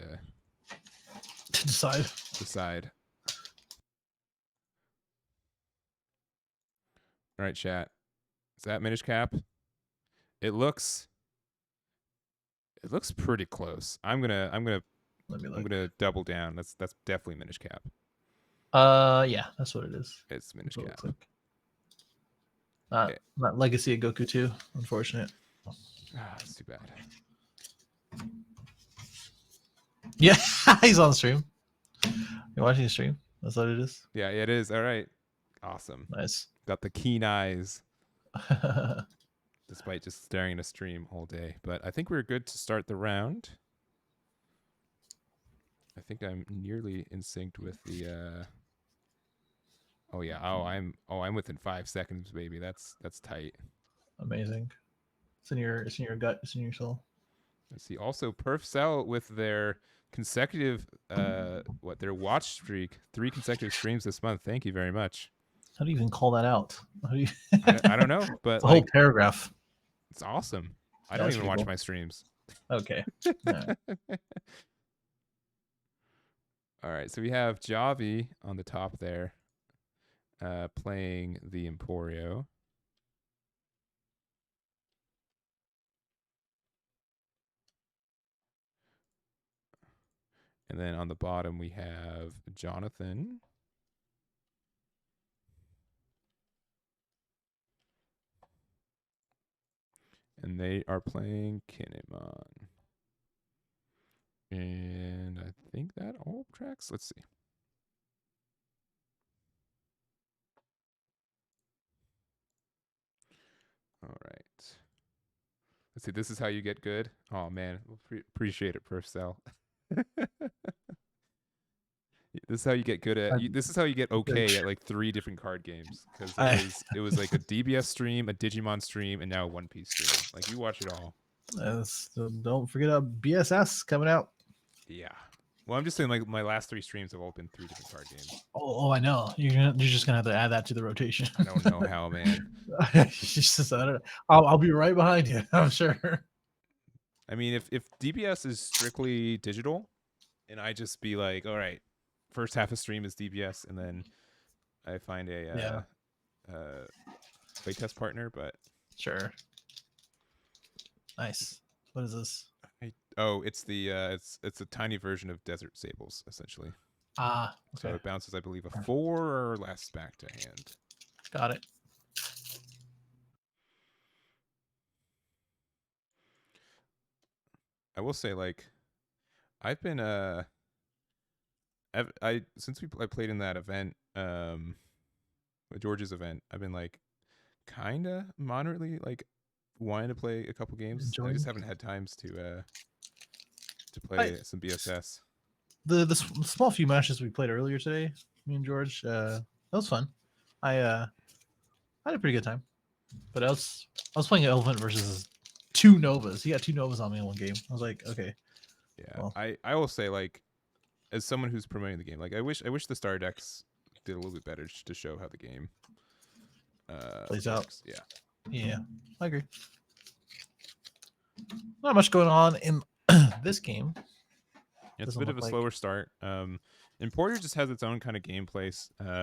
To decide. decide. All right, chat. Is that Minish Cap? It looks pretty close. I'm gonna Let me look. double down. That's definitely Minish Cap. Yeah, that's what it is. It's Minish That's what it Cap. looks like. Not Okay. not Legacy of Goku 2. Unfortunate. Ah, that's too bad. Yeah, he's on stream. You're watching the stream. That's what it is. Yeah, it is. All right. Awesome. Nice. Got the keen eyes, despite just staring at a stream all day. But I think we're good to start the round. I think I'm nearly in sync with the. Oh yeah. I'm within 5 seconds, baby. That's tight. Amazing. It's in your gut. It's in your soul. Let's see. Also, PerfCell with their consecutive their watch streak, 3 consecutive streams this month. Thank you very much. How do you even call that out? How do you... I don't know, but it's a whole like paragraph. it's awesome. I Yeah, don't that's even pretty watch cool. my streams. Okay. All right. All right, so we have Javi on the top there, playing the Emporio. And then on the bottom, we have Jonathan. And they are playing Kinemon. And I think that all tracks. Let's see. All right. Let's see. This is how you get good. Oh, man. Appreciate it, PerfCell. This is how you get good at. This is how you get okay at like 3 different card games, because it was like a DBS stream, a Digimon stream, and now a One Piece stream. Like you watch it all. Don't forget BSS coming out. Yeah. Well, I'm just saying, like my last 3 streams have all been 3 different card games. Oh, I know. You're just gonna have to add that to the rotation. I don't know how, man. Just, I don't know. I'll be right behind you. I'm sure. I mean, if DBS is strictly digital, and I just be like, all right, first half of stream is DBS, and then I find a playtest partner, but Sure. Nice. What is this? It's the it's a tiny version of Desert Sables, essentially. Okay. So it bounces, I believe, a 4 or less back to hand. Got it. I will say, like, I've been since I played in that event, George's event, I've been like kind of moderately like wanting to play a couple games. I just haven't had times to play some BSS. The small few matches we played earlier today, me and George, that was fun. I had a pretty good time, but I was playing Elephant versus 2 Novas. He got 2 Novas on me in one game. I was like, okay. Yeah, well. I will say, like, as someone who's promoting the game, like I wish the star decks did a little bit better to show how the game plays works. out. Yeah, I agree. Not much going on in this game. It's a bit of a slower start. Emporio just has its own kind of gameplay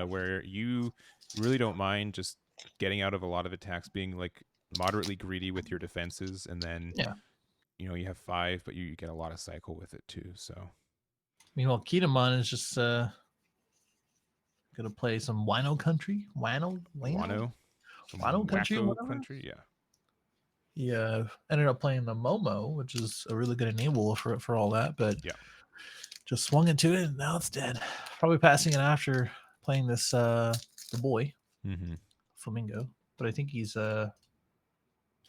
where you really don't mind just getting out of a lot of attacks, being like moderately greedy with your defenses, and then you know, you have 5, but you get a lot of cycle with it too. So meanwhile, Kinemon is just Gonna play some Wino Country. Wano, some Wino Country, wacko whatever. country. Yeah. Yeah, ended up playing the Momo, which is a really good enable for all that, but Yeah. just swung into it and now it's dead. Probably passing it after playing this the boy Mm-hmm. Flamingo, but I think he's trying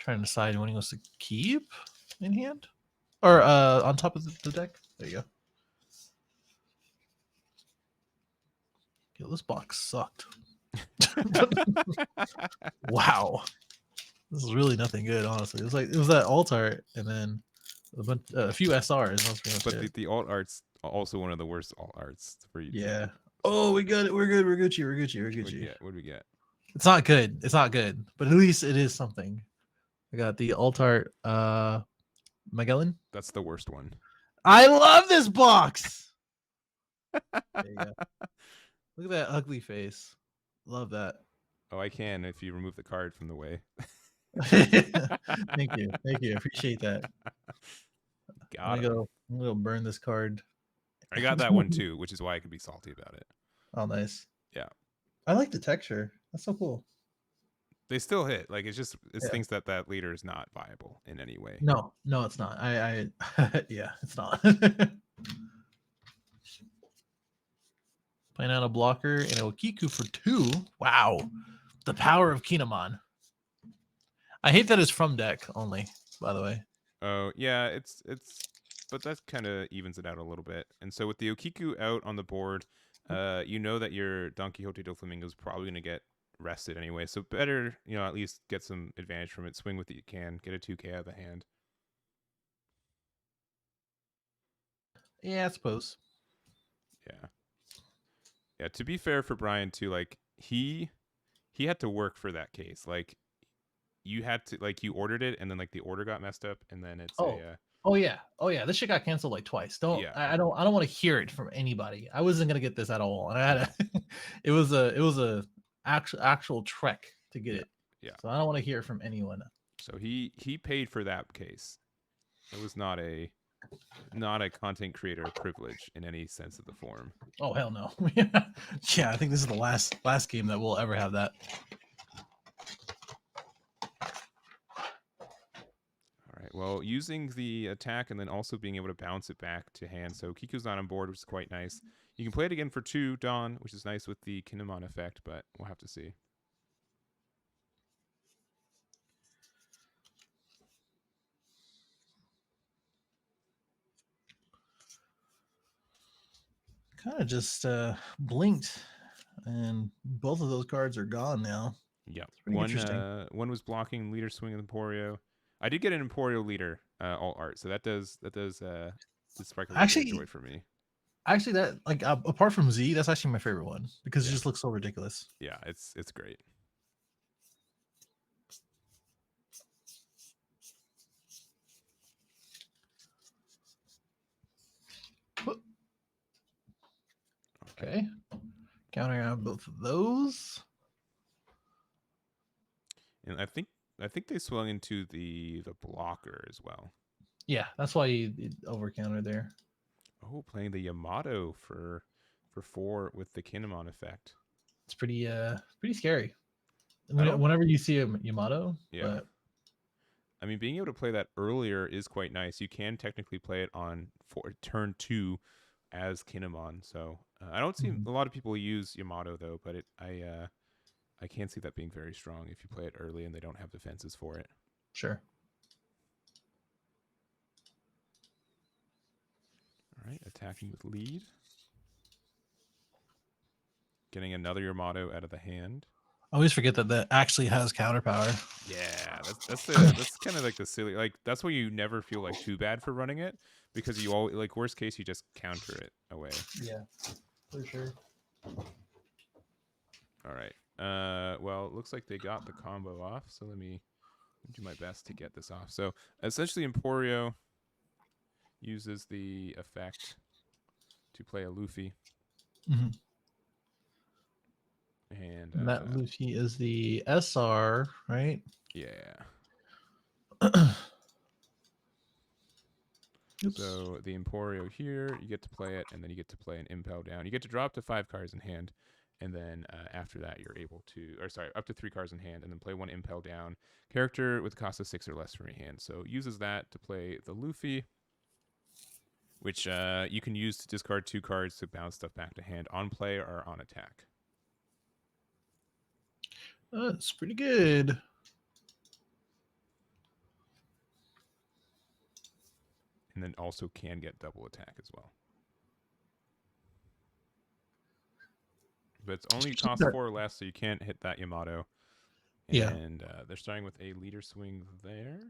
to decide when he wants to keep in hand or on top of the deck. There you go. Yeah, this box sucked. Wow, this is really nothing good, honestly. It was that alt art and then a few SRs. That's pretty much But it. the alt art's also one of the worst alt arts for you too. Yeah. So Oh, we got it. We're good. We're Gucci. We're Gucci. We're what do we Gucci. get? What do we get? It's not good. It's not good, but at least it is something. I got the alt art Magellan. That's the worst one. I love this box. There you go. Look at that ugly face. Love that. Oh, I can if you remove the card from the way. Thank you. Thank you. I appreciate that. Got him. I'm gonna burn this card. I got that one too, which is why I could be salty about it. Oh, nice. Yeah. I like the texture. That's so cool. They still hit. Like it's Yeah. things that leader is not viable in any way. No, it's not. I yeah, it's not. Playing out a blocker and a Okiku for 2. Wow. The power of Kinemon. I hate that it's from deck only, by the way. Oh yeah, but that kind of evens it out a little bit. And so with the Okiku out on the board, you know that your Don Quixote del Flamingo is probably going to get rested anyway. So better, at least get some advantage from it. Swing with it you can. Get a 2K out of the hand. Yeah, I suppose. Yeah. Yeah, to be fair for Brian too, like he had to work for that case. Like you had to you ordered it and then like the order got messed up and then it's Oh yeah. This shit got canceled like twice. Yeah. I don't want to hear it from anybody. I wasn't gonna get this at all, and I had a it was a actual trek to get it. Yeah. So I don't want to hear it from anyone. So he paid for that case. It was not a content creator privilege in any sense of the form. Oh hell no. Yeah, I think this is the last game that we'll ever have that. All right. Well, using the attack and then also being able to bounce it back to hand. So Kiku's not on board, which is quite nice. You can play it again for 2, Dawn, which is nice with the Kinemon effect, but we'll have to see. Kind of just blinked, and both of those cards are gone now. Yeah. Interesting. One was blocking leader swing of Emporio. I did get an Emporio leader alt art, so that does spark a little bit of joy for me. Actually, that apart from Z, that's actually my favorite one because Yeah. it just looks so ridiculous. Yeah, it's great. Okay. Counter out both of those. And I think they swung into the blocker as well. Yeah, that's why he over countered there. Oh, playing the Yamato for 4 with the Kinemon effect. It's pretty scary. Whenever you see a Yamato. Yeah. But... I mean, being able to play that earlier is quite nice. You can technically play it on turn 2 as Kinemon. So I don't see a lot of people use Yamato though, but I can't see that being very strong if you play it early and they don't have defenses for it. Sure. All right, attacking with lead. Getting another Yamato out of the hand. I always forget that actually has counter power. Yeah, that's kind of like the silly, that's why you never feel like too bad for running it, because you always, worst case, you just counter it away. Yeah, for sure. All right. Well, it looks like they got the combo off, so let me do my best to get this off. So essentially, Emporio uses the effect to play a Luffy. Mm-hmm. And that Luffy is the SR, right? Yeah. Oops. So the Emporio here, you get to play it, and then you get to play an Impel down. You get to drop to 5 cards in hand, And then after that, you're able to, or sorry, up to 3 cards in hand, and then play 1 Impel down. Character with a cost of 6 or less from your hand. So uses that to play the Luffy, which you can use to discard 2 cards to bounce stuff back to hand on play or on attack. That's pretty good. And then also can get double attack as well. But it's only cost 4 or less, so you can't hit that Yamato. Yeah. And they're starting with a leader swing there.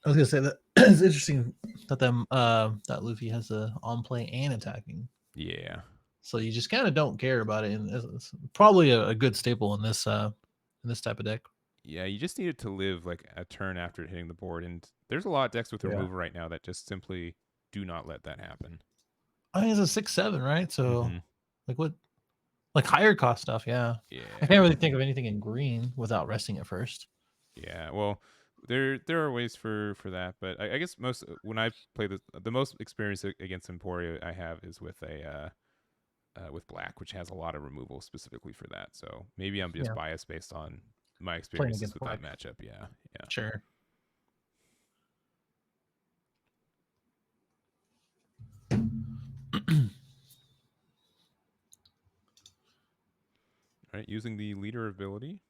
I was gonna say that it's interesting that that Luffy has a on play and attacking. Yeah. So you just kind of don't care about it, and it's probably a good staple in this type of deck. Yeah, you just need it to live like a turn after hitting the board, and there's a lot of decks with Yeah. removal right now that just simply do not let that happen. I think it's a 6/7, right? So Mm-hmm. like what, like higher cost stuff? Yeah. Yeah. I can't really think of anything in green without resting it first. Yeah. Well, there are ways for that, but I guess most when I play the most experience against Emporio I have is with black, which has a lot of removal specifically for that. So maybe I'm just Yeah. biased based on my Playing experiences against with that black. matchup. Yeah. Yeah. Sure. All right. Using the leader ability,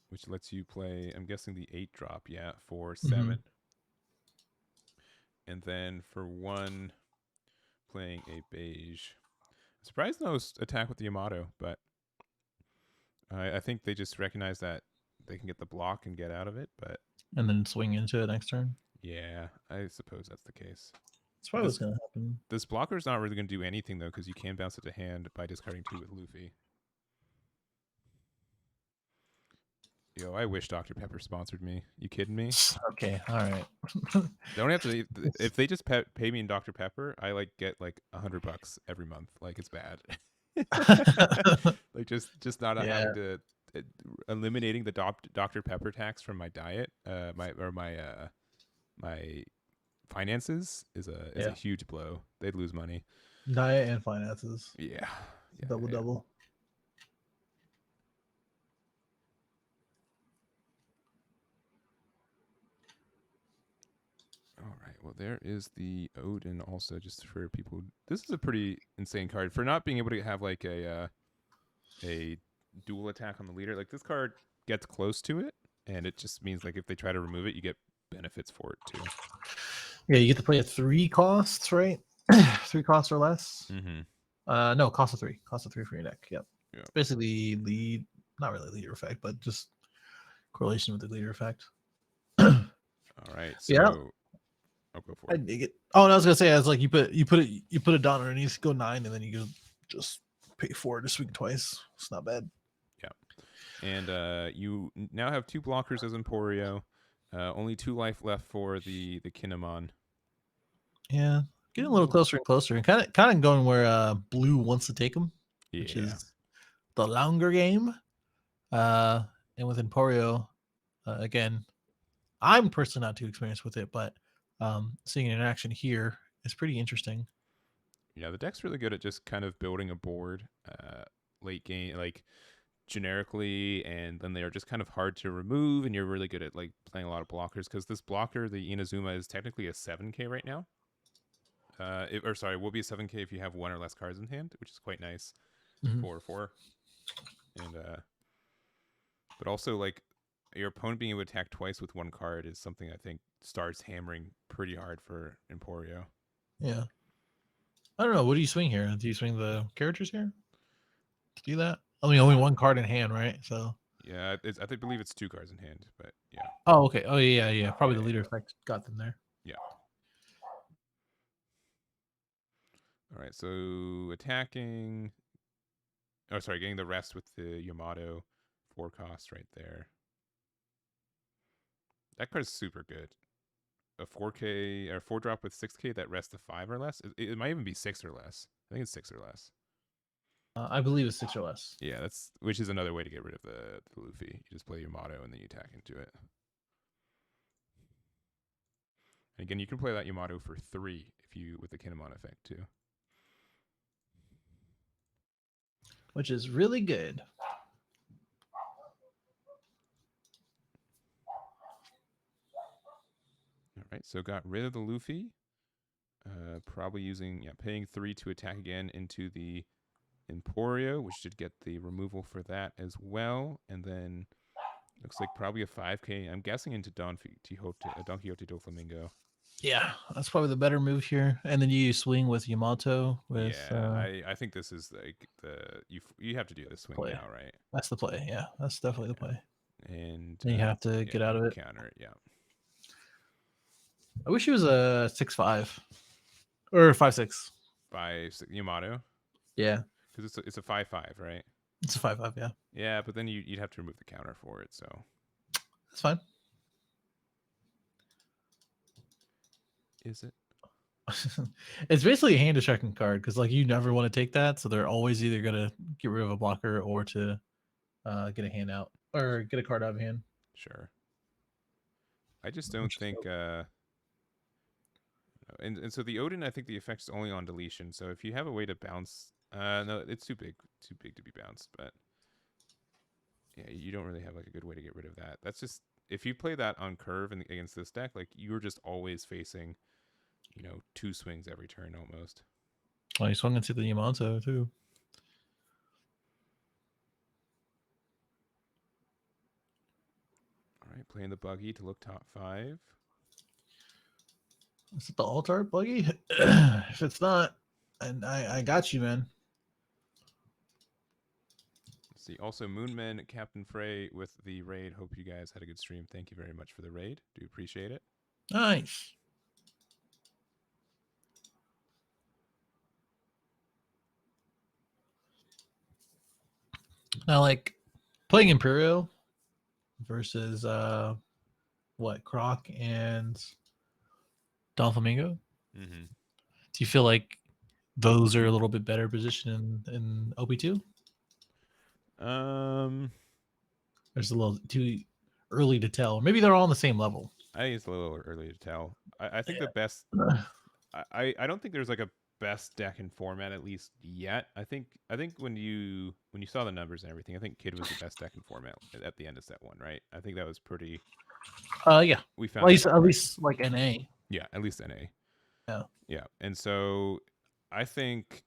which lets you play, I'm guessing the 8-drop, yeah, for 7. And then for 1, playing a beige. I'm surprised no attack with the Yamato, but I think they just recognize that they can get the block and get out of it. But And then swing into it next turn. yeah, I suppose that's the case. That's probably This what's gonna happen. this blocker's not really going to do anything though, because you can bounce it to hand by discarding 2 with Luffy. Yo, I wish Dr. Pepper sponsored me. You kidding me? Okay. All right. They don't have to. If they just pay me in Dr. Pepper, I like get like $100 every month. Like it's bad. Like just not Yeah. having to uh, eliminating the Dr. Pepper tax from my diet, my finances is a Yeah. huge blow. They'd lose money. Diet and finances. Yeah, yeah, Double yeah. double. All right. Well, there is the Odin. Also, just for people, this is a pretty insane card for not being able to have like a dual attack on the leader. Like this card gets close to it, and it just means like if they try to remove it, you get benefits for it too. Yeah, you get to play at 3 costs, right? 3 costs or less. Mm-hmm. No, cost of 3. Cost of 3 for your deck. Yep. Yeah. It's basically lead, not really leader effect, but just correlation with the leader effect. All right. So, Yeah. I'll go for I it. dig it. Oh, and I was gonna say, I was like, you put it down underneath, go 9, and then you just pay 4 to swing twice. It's not bad. Yeah. And you now have 2 blockers as Emporio. Only 2 life left for the Kinemon. Yeah, getting a little closer and closer, and kind of going where blue wants to take them, which Yeah. is the longer game. And with Emporio, again, I'm personally not too experienced with it, but seeing it in action here is pretty interesting. Yeah, the deck's really good at just kind of building a board late game, like generically, and then they are just kind of hard to remove, and you're really good at like playing a lot of blockers because this blocker, the Inazuma, is technically a 7k right now. Or sorry, will be a 7k if you have 1 or less cards in hand, which is quite nice for 4. And but also like your opponent being able to attack twice with 1 card is something I think starts hammering pretty hard for Emporio. Yeah. I don't know. What do you swing here? Do you swing the characters here to do that? I mean, only 1 card in hand, right? So. Yeah, I believe it's 2 cards in hand, but yeah. Oh, okay. Oh, yeah. Probably Yeah, the leader yeah. effect got them there. Yeah. All right, so attacking. Oh, sorry, getting the rest with the Yamato 4 cost right there. That card is super good. A 4k or 4-drop with 6k that rests to 5 or less. It might even be 6 or less. I think it's 6 or less. I believe it's 6 or less. Yeah, that's which is another way to get rid of the Luffy. You just play Yamato and then you attack into it. And again, you can play that Yamato for 3 if you with the Kinemon effect too. which is really good. All right, so got rid of the Luffy. Probably using paying 3 to attack again into the Emporio, which should get the removal for that as well. And then looks like probably a 5k. I'm guessing into Don Quixote do Flamingo. Yeah, that's probably the better move here. And then you swing with Yamato with Yeah, I think this is like you have to do the swing play. now, right? That's the play. Yeah, that's definitely the Yeah, play. and Then you have to yeah, get out you of it. counter it. Yeah, I wish he was a 6'5" or 5'6". by Yamato Yeah, because it's a 5/5, right? it's a 5'5". Yeah, Yeah, but then you'd have to remove the counter for it. So that's fine. is it? It's basically a hand distracting card because like you never want to take that, so they're always either gonna get rid of a blocker or to get a hand out or get a card out of hand. Sure. I just don't Which is think dope. and so the Odin, I think the effect is only on deletion. So if you have a way to bounce, no, it's too big to be bounced. But yeah, you don't really have like a good way to get rid of that. That's just if you play that on curve against this deck, like you're just always facing, 2 swings every turn almost. Well, he swung into the Yamato too. All right, playing the buggy to look top 5. Is it the altar buggy? If it's not, and I got you, man. Let's see. Also, Moonman, Captain Frey with the raid. Hope you guys had a good stream. Thank you very much for the raid. Do appreciate it. Nice. Now, like playing Imperial versus what Croc and Don Flamingo. Mm-hmm. Do you feel like those are a little bit better positioned in OP2? There's a little too early to tell. Maybe they're all on the same level. I think it's a little early to tell. I think the best. Yeah. I don't think there's like a best deck in format at least yet. I think when you saw the numbers and everything, I think Kid was the best deck in format at the end of set 1, right? I think that was pretty. Yeah. We At found that least, out, at right? least like NA. Yeah, at least NA. Yeah. Yeah, and so I think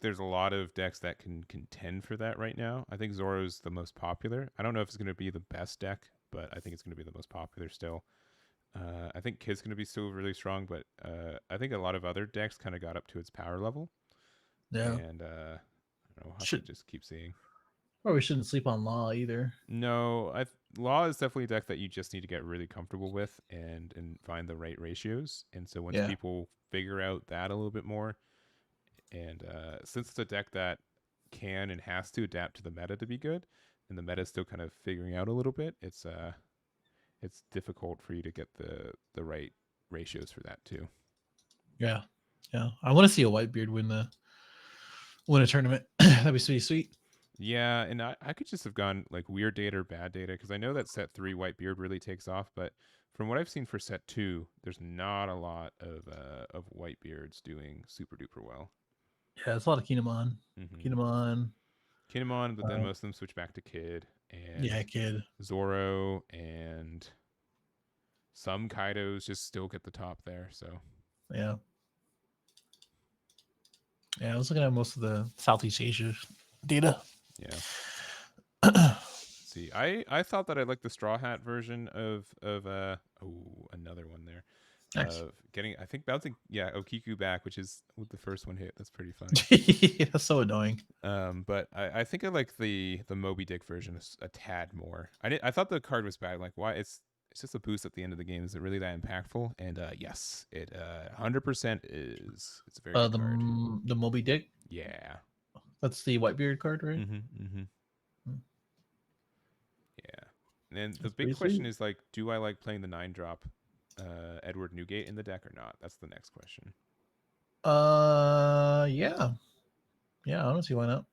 there's a lot of decks that can contend for that right now. I think Zoro's the most popular. I don't know if it's going to be the best deck, but I think it's going to be the most popular still. I think Kid's going to be still really strong, but I think a lot of other decks kind of got up to its power level, Yeah. and I don't know. We'll have to Should just keep seeing. probably shouldn't sleep on Law either. No, Law is definitely a deck that you just need to get really comfortable with and find the right ratios. And so once Yeah. people figure out that a little bit more, and since it's a deck that can and has to adapt to the meta to be good, and the meta is still kind of figuring out a little bit, it's difficult for you to get the right ratios for that too. Yeah. Yeah. I want to see a Whitebeard win a tournament. That'd be sweet. Yeah, and I could just have gone like weird data or bad data because I know that set 3 Whitebeard really takes off, but from what I've seen for set 2, there's not a lot of Whitebeards doing super duper well. Yeah, it's a lot of Kinemon. Mm-hmm. Kinemon. Kinemon, but then most of them switch back to Kid Yeah, and Kid. Zoro, and some Kaidos just still get the top there. So Yeah. Yeah, I was looking at most of the Southeast Asia data. yeah. See, I thought that I liked the Straw Hat version of another one there. Nice. Getting I think bouncing Okiku back, which is with the first one hit. That's pretty funny. That's so annoying. But I think I like the Moby Dick version a tad more. I thought the card was bad. Like why it's just a boost at the end of the game. Is it really that impactful? And yes, it 100% is. It's a very good card. The Moby Dick. Yeah. That's the Whitebeard card, right? Mm-hmm. Mm-hmm. Hmm. Yeah. And the That's big pretty question sweet. is like, do I like playing the 9-drop Edward Newgate in the deck or not? That's the next question. Yeah. Yeah, I don't see why not.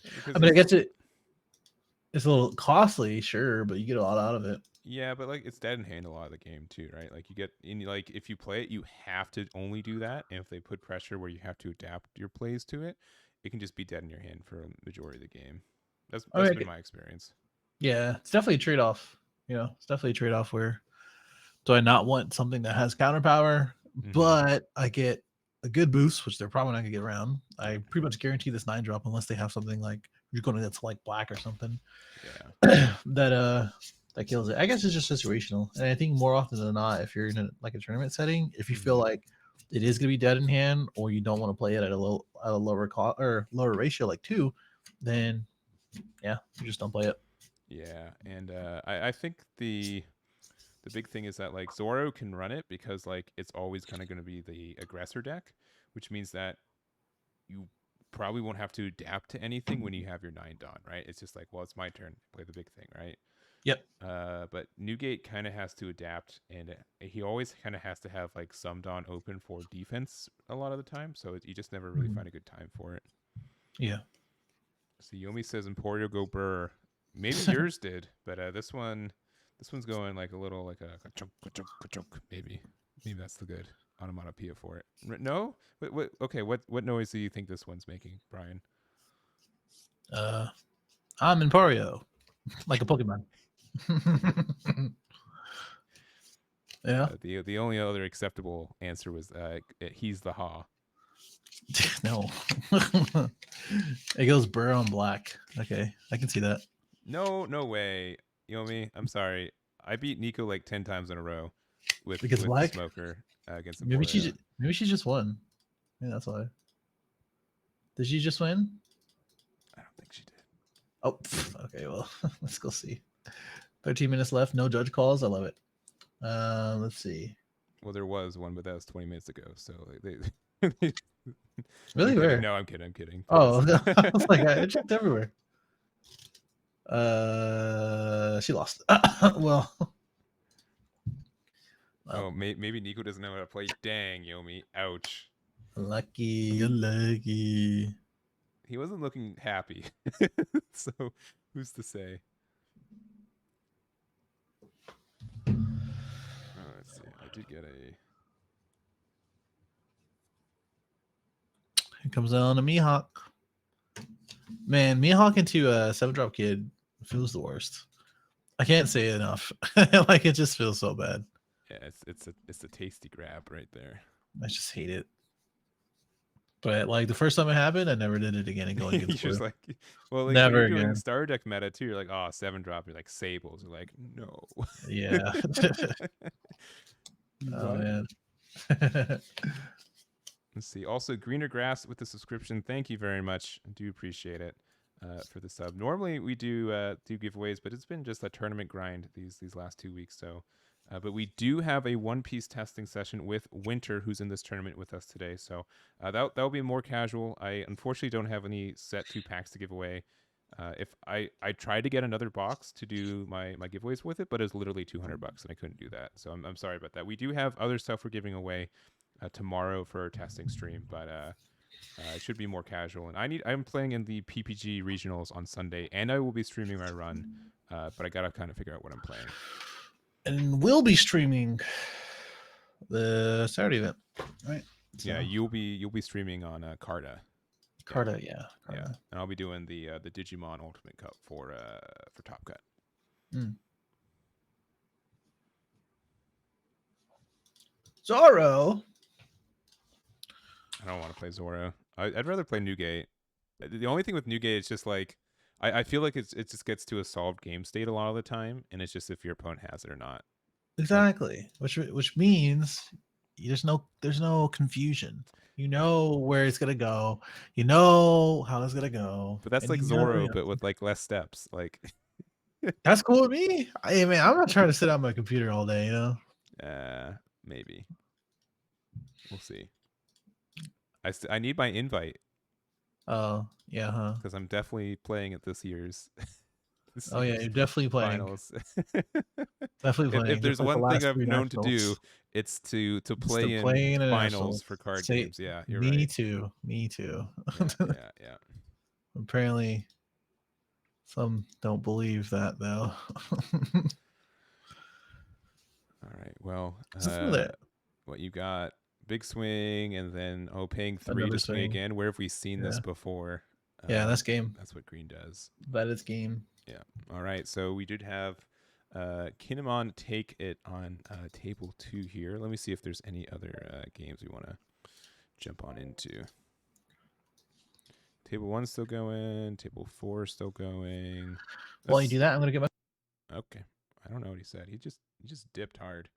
Because I mean, I guess it's a little costly, sure, but you get a lot out of it. yeah, but like it's dead in hand a lot of the game too, right? Like you get in like if you play it, you have to only do that. And if they put pressure where you have to adapt your plays to it, it can just be dead in your hand for a majority of the game. That's Oh, that's yeah, been my experience. yeah, it's definitely a trade off. It's definitely a trade off where do I not want something that has counter power, Hmm. but I get a good boost, which they're probably not gonna get around. I Yeah, pretty much guarantee this 9-drop unless they have something like you're going to get like black or something yeah, that kills it. I guess it's just situational, and I think more often than not, if you're in like a tournament setting, if you feel hmm, like it is gonna be dead in hand, or you don't want to play it at a lower cost or lower ratio like 2, then yeah, you just don't play it. yeah. And I think the big thing is that like Zoro can run it because like it's always kind of going to be the aggressor deck, which means that you probably won't have to adapt to anything when you have your 9 Dawn, right? It's just like, well, it's my turn, play the big thing, right? Yep. But Newgate kind of has to adapt, and he always kind of has to have like some Dawn open for defense a lot of the time, so you just never really Mhm. find a good time for it. Yeah. So Yomi says Emporio go burr. Maybe yours did, but this one's going like a little like a chunk, a chunk, a chunk. Maybe that's the good onomatopoeia for it. No, what? Okay, what noise do you think this one's making, Brian? uh, I'm Emporio, like a Pokemon. Yeah. The only other acceptable answer was he's the Ha. No. It goes burr on black. Okay, I can see that. No, no way, Yomi. I'm sorry. I beat Nico like 10 times in a row Because with the black. smoker against Maybe Emporio. maybe she just won. Yeah, that's why. Did she just win? I don't think she did. Oh, okay. Well, let's go see. 13 minutes left. No judge calls. I love it. Let's see. Well, there was one, but that was 20 minutes ago. So they I'm Really kidding. rare. No, I'm kidding. I'm kidding. Oh, I was like, I checked everywhere. She lost. Well, well, Oh, maybe Nico doesn't know how to play. Dang, Yomi. Ouch. lucky, you're lucky. He wasn't looking happy. So who's to say? Oh, let's see. I did get a. Here comes on a Mihawk. Man, Mihawk into a 7-drop kid feels the worst. I can't say it enough. Like it just feels so bad. Yeah, it's a tasty grab right there. I just hate it. But like the first time it happened, I never did it again and going You're against just blue. like, well, like when you're Never doing again. star deck meta too, you're like, oh, 7 drop. You're like Sables. You're like, no. Yeah. Oh What? man. Let's see. Also, Greener Grass with the subscription. Thank you very much. I do appreciate it for the sub. Normally we do giveaways, but it's been just a tournament grind these last 2 weeks. So, but we do have a One Piece testing session with Winter, who's in this tournament with us today. So that'll be more casual. I unfortunately don't have any set 2 packs to give away. If I tried to get another box to do my giveaways with it, but it's literally $200 and I couldn't do that. So I'm sorry about that. We do have other stuff we're giving away tomorrow for our testing stream, but it should be more casual. And I'm playing in the PPG regionals on Sunday, and I will be streaming my run. But I gotta kind of figure out what I'm playing. And we'll be streaming the Saturday event, right? So, Yeah, you'll be streaming on Carta. Carta, yeah, Yeah, Carta. and I'll be doing the Digimon Ultimate Cup for Top Cut. Mm. Zoro. I don't want to play Zoro. I'd rather play Newgate. The only thing with Newgate is just like I feel like it just gets to a solved game state a lot of the time, and it's just if your opponent has it or not. Like, Exactly. Which means there's no confusion. You know where it's gonna go. You know how it's gonna go, but that's and like you know, Zoro, but with like less steps. Like, that's cool with me. I mean, I'm not trying to sit on my computer all day. maybe we'll see. I need my invite Oh yeah, huh? because I'm definitely playing at this year's this Oh yeah, year's you're definitely playing. finals. Definitely If playing. It's there's like the one thing last I've 3 known to do, nationals. it's to It's the play in playing finals internationals. for card Say, games. Yeah, you're me right. too. Me too. Yeah, yeah, yeah. Apparently, some don't believe that though. All right. Well, So some of that. what you got, big swing, and then paying 3 Another to swing swing. again. Where have we seen this Yeah. before? Yeah, that's game. That's what green does. That is game. Yeah. All right. So we did have Kinemon take it on table 2 here. Let me see if there's any other games we want to jump on into. Table 1's still going. Table 4 is still going. While you do that, I'm gonna get my. Okay. I don't know what he said. He just dipped hard.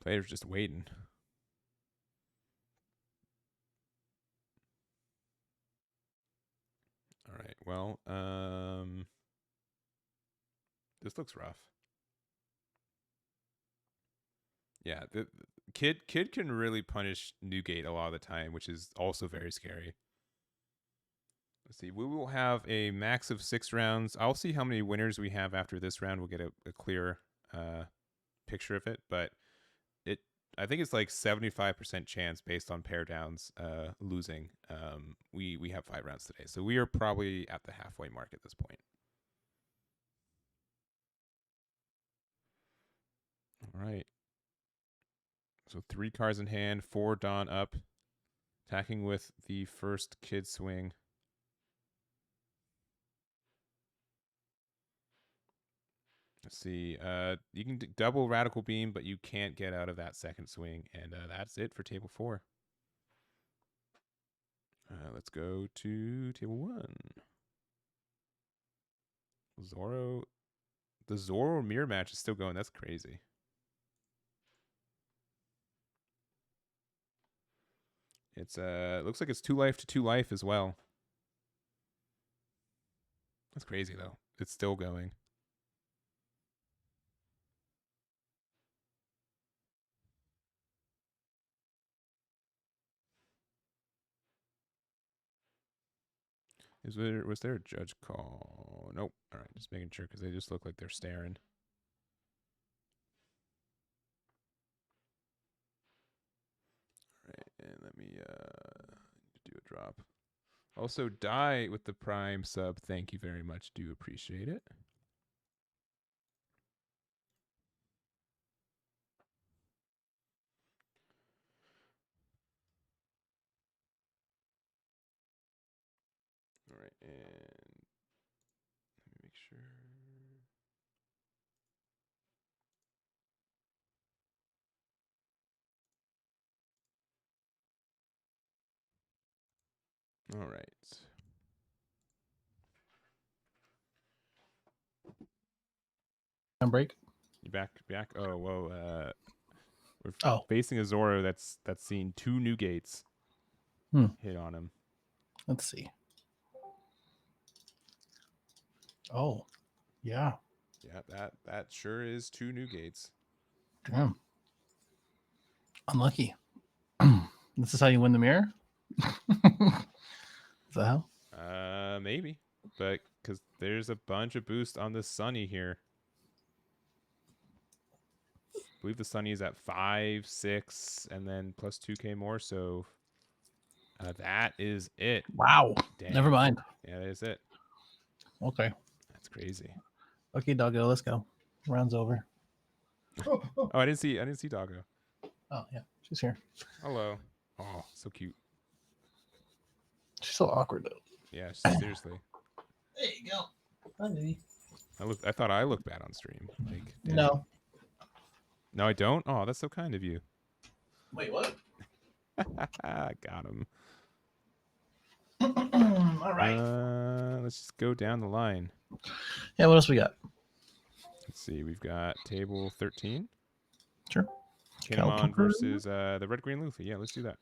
Player's just waiting. All right. Well, this looks rough. Yeah, the kid can really punish Newgate a lot of the time, which is also very scary. Let's see. We will have a max of 6 rounds. I'll see how many winners we have after this round. We'll get a clear picture of it, but I think it's like 75% chance based on pair downs losing. We have 5 rounds today, so we are probably at the halfway mark at this point. All right. So 3 cards in hand, 4 Dawn up, attacking with the first kid swing. Let's see. You can double Radical Beam, but you can't get out of that second swing, and that's it for table 4. Let's go to table 1. Zoro. The Zoro mirror match is still going. That's crazy. It's looks like it's 2 life to 2 life as well. That's crazy though. It's still going. Was there a judge call? Nope. All right, just making sure because they just look like they're staring. All right, and let me do a drop. Also, Die with the Prime sub. Thank you very much. Do appreciate it. All right, and let me make sure. All right. Break. You back? Oh, whoa. We're Oh. facing a Zoro that's seen 2 new gates hit on him. Let's see. Oh, yeah. Yeah, that sure is 2 new gates. Damn. Unlucky. This is how you win the mirror? Is that how? Maybe. But because there's a bunch of boost on the Sunny here. I believe the Sunny is at 5, 6, and then plus 2k more. So that is it. Wow. Dang. Never mind. Yeah, that is it. Okay. That's crazy. Okay, doggo, let's go. Round's over. Oh, I didn't see Doggo. Oh yeah, she's here. Hello. Oh, so cute. She's so awkward though. Yeah, seriously. There you go. Hi, baby. I thought I looked bad on stream. Like, damn. No. No, I don't. Oh, that's so kind of you. Wait, what? Got him. All right. Let's just go down the line. Yeah, what else we got? Let's see. We've got table 13. Sure. Kinemon versus the Red Green Luffy. Yeah, let's do that.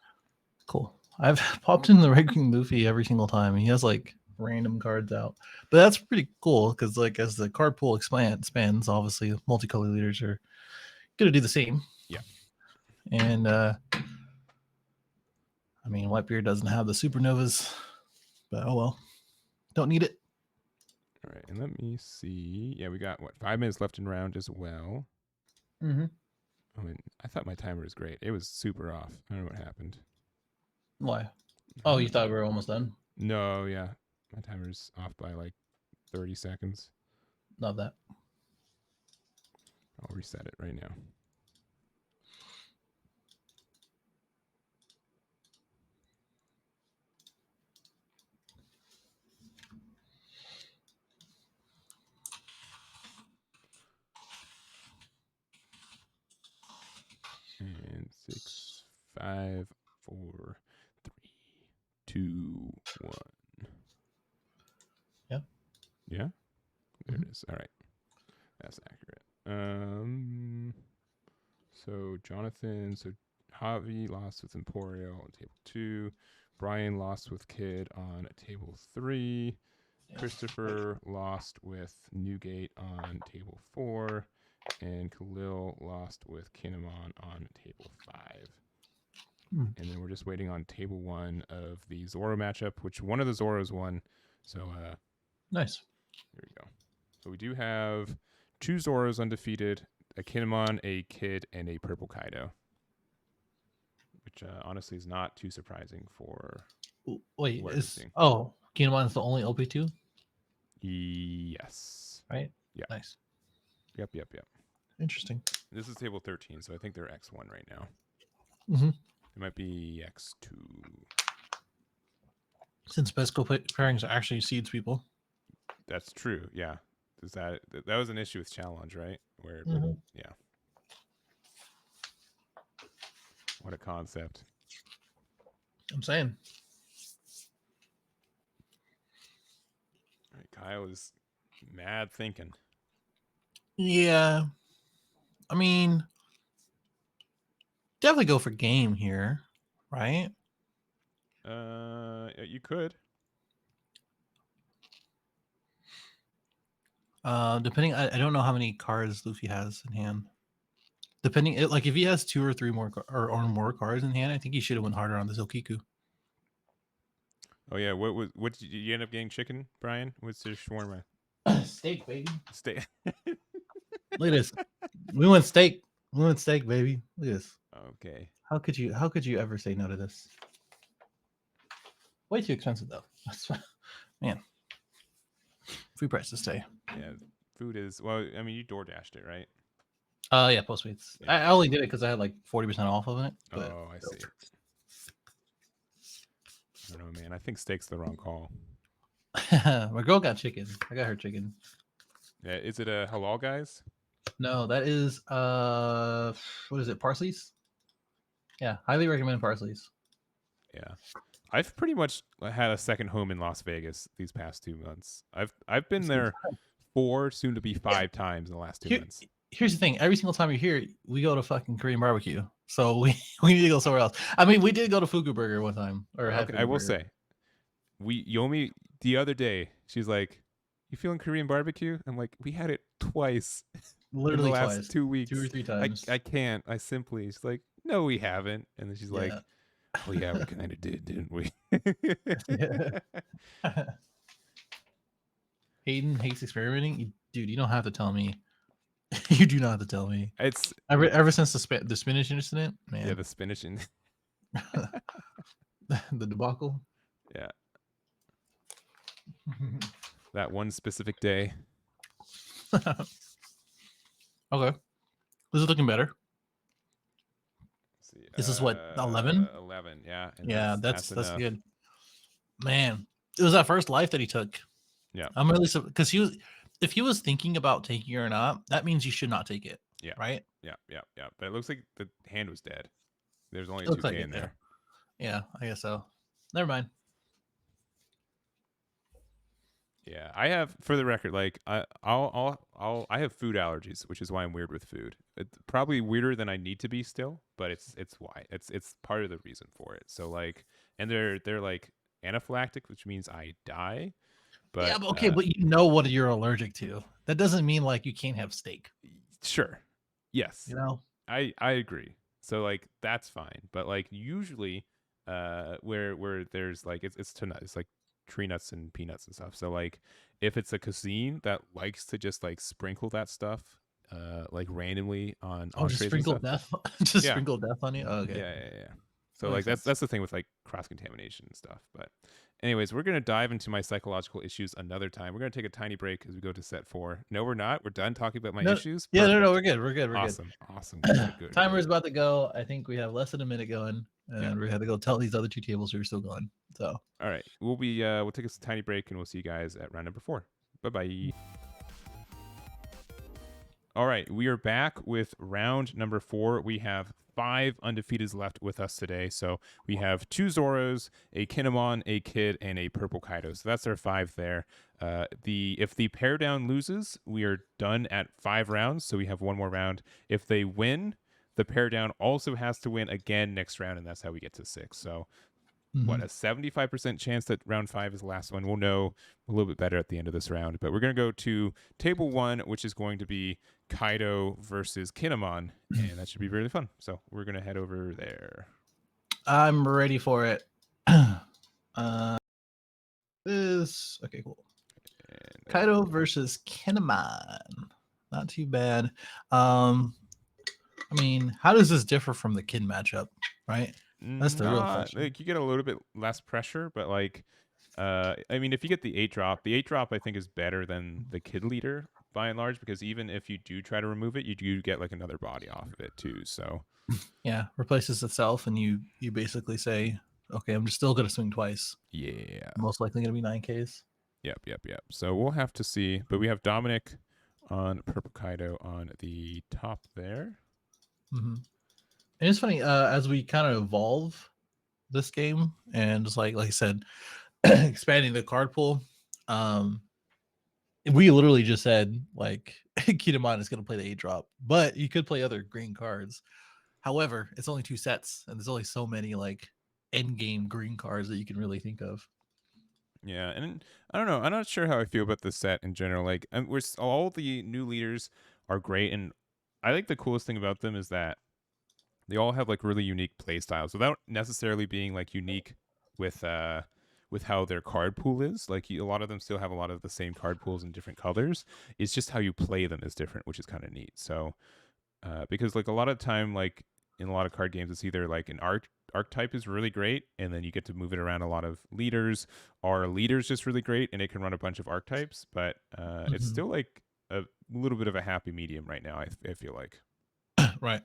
Cool. I've popped in the Red Green Luffy every single time. He has like random cards out, but that's pretty cool because like as the card pool expands, obviously multicolor leaders are going to do the same. Yeah. And I mean, Whitebeard doesn't have the supernovas, but oh well. Don't need it. All right, and let me see. Yeah, we got 5 minutes left in round as well. Mm-hmm. I mean, I thought my timer was great. It was super off. I don't know what happened. Why? Oh, Huh? you thought we were almost done? No, yeah. My timer's off by like 30 seconds. Love that. I'll reset it right now. And 6, 5, 4, 3, 2, 1. Yeah. Yeah? There Mhm. it is. All right. That's accurate. So Jonathan, so Javi lost with Emporio on table 2. Brian lost with Kid on table 3. Yeah. Christopher lost with Newgate on table 4. And Khalil lost with Kinemon on table 5. Hmm. And then we're just waiting on table 1 of the Zoro matchup, which one of the Zoros won. So Nice. here we go. So we do have 2 Zoros undefeated, a Kinemon, a Kid, and a Purple Kaido, which honestly is not too surprising for Wait, what I've been seeing. Kinemon's the only OP2, Yes. right? Yeah. Nice. Yep. Interesting. This is table 13, so I think they're X1 right now. Mm-hmm. It might be X2. Since best pairings actually seeds people. That's true. Yeah. Does that was an issue with challenge, right? Where Mm-hmm. yeah. What a concept. I'm saying. All right, Kyle is mad thinking. Yeah. I mean, definitely go for game here, right? You could. Depending, I don't know how many cards Luffy has in hand. Depending, like if he has 2 or 3 more or more cards in hand, I think he should have went harder on the Zilkiku. Oh yeah, what did you end up getting? Chicken, Brian? What's your shawarma? Steak, baby. Stay. Look at this. We went steak. We went steak, baby. Look at this. Okay. How could you ever say no to this? Way too expensive though. That's man. Free price to stay. Yeah, food is well. I mean, you door dashed it, right? Yeah, Postmates. Yeah. I only did it because I had like 40% off of it. But Oh, I see. I don't know, man. I think steak's the wrong call. my girl got chicken. I got her chicken. Yeah, is it a halal, guys? No, that is what is it? Parsley's? Yeah, highly recommend Parsley's. Yeah, I've pretty much had a second home in Las Vegas these past 2 months. I've been there 4, soon to be 5 times in the last 2 months. Here's the thing: every single time you're here, we go to fucking Korean barbecue. So we need to go somewhere else. I mean, we did go to Fugu Burger one time, or Okay, I will say, Yomi the other day, she's like, "You feeling Korean barbecue?" I'm like, "We had it twice in the literally last twice, 2 weeks. 2 or 3 times. I can't. I simply." She's like, "No, we haven't." And then she's like, Yeah. "Oh yeah, we kind of did, didn't we?" Hayden hates experimenting. Dude, you don't have to tell me. You do not have to tell me. It's Ever since the spinach incident, man. yeah, the spinach and The debacle. yeah, that one specific day. Okay, this is looking better. Let's see, This is what 11. 11, yeah. And Yeah, that's enough. good. Man, it was that first life that he took. Yeah, I'm really because he was. If he was thinking about taking it or not, that means you should not take it. yeah, Right. yeah. But it looks like the hand was dead. There's only It a looks 2K like it, in there. Yeah, I guess so. Never mind. Yeah, I have, for the record, like I have food allergies, which is why I'm weird with food. It's probably weirder than I need to be still, but it's why. It's part of the reason for it. So like, and they're like anaphylactic, which means I die. But Yeah, but okay, but you know what you're allergic to. That doesn't mean like you can't have steak. sure. Yes. You know. I agree. So like that's fine. But like usually where there's like it's it's like tree nuts and peanuts and stuff. So like if it's a cuisine that likes to just like sprinkle that stuff like randomly on Oh, just entrees and sprinkle stuff. death. Just Yeah. sprinkle death on you. Oh, okay. Yeah. So That like makes sense. that's the thing with like cross contamination and stuff. But anyways, we're gonna dive into my psychological issues another time. We're gonna take a tiny break as we go to set 4. No, we're not. We're done talking about my No, issues. yeah, no, Perfect. we're good. We're good. We're good. Awesome. Good. Timer is about to go. I think we have less than a minute going, Yeah. and we have to go tell these other 2 tables who are still going. So, All right. We'll take a tiny break and we'll see you guys at round number 4. Bye bye. All right, we are back with round number 4. We have 5 undefeateds left with us today. So we have 2 Zoros, a Kinemon, a Kid, and a Purple Kaido. So that's our 5 there. If the pair down loses, we are done at 5 rounds. So we have 1 more round. If they win, the pair down also has to win again next round, and that's how we get to 6. So what, a 75% chance that round 5 is the last one. We'll know a little bit better at the end of this round. But we're going to go to table 1, which is going to be Kaido versus Kinemon, and that should be really fun. So we're going to head over there. I'm ready for it. This okay, cool. And Kaido versus Kinemon. Not too bad. I mean, how does this differ from the Kid matchup? Right. That's the real not question. like you get a little bit less pressure, but like I mean, if you get the 8 drop, the 8 drop I think is better than the Kid leader by and large, because even if you do try to remove it, you do get like another body off of it too. So Yeah, replaces itself, and you basically say, okay, I'm just still gonna swing twice. yeah. Most likely gonna be 9Ks. Yep. So we'll have to see. But we have Dominic on Purple Kaido on the top there. Mm-hmm. And it's funny, as we kind of evolve this game, and just like I said, expanding the card pool, we literally just said like Kinemon is going to play the 8 drop, but you could play other green cards. However, it's only 2 sets, and there's only so many like end game green cards that you can really think of. Yeah, and I don't know. I'm not sure how I feel about the set in general. Like, all the new leaders are great, and I think the coolest thing about them is that they all have like really unique play styles without necessarily being like unique with how their card pool is. Like a lot of them still have a lot of the same card pools in different colors. It's just how you play them is different, which is kind of neat. So because like a lot of time, like in a lot of card games, it's either like an archetype is really great, and then you get to move it around a lot of leaders, or a leader's just really great, and it can run a bunch of archetypes. But it's Mm-hmm. still like a little bit of a happy medium right now. I feel like. Right.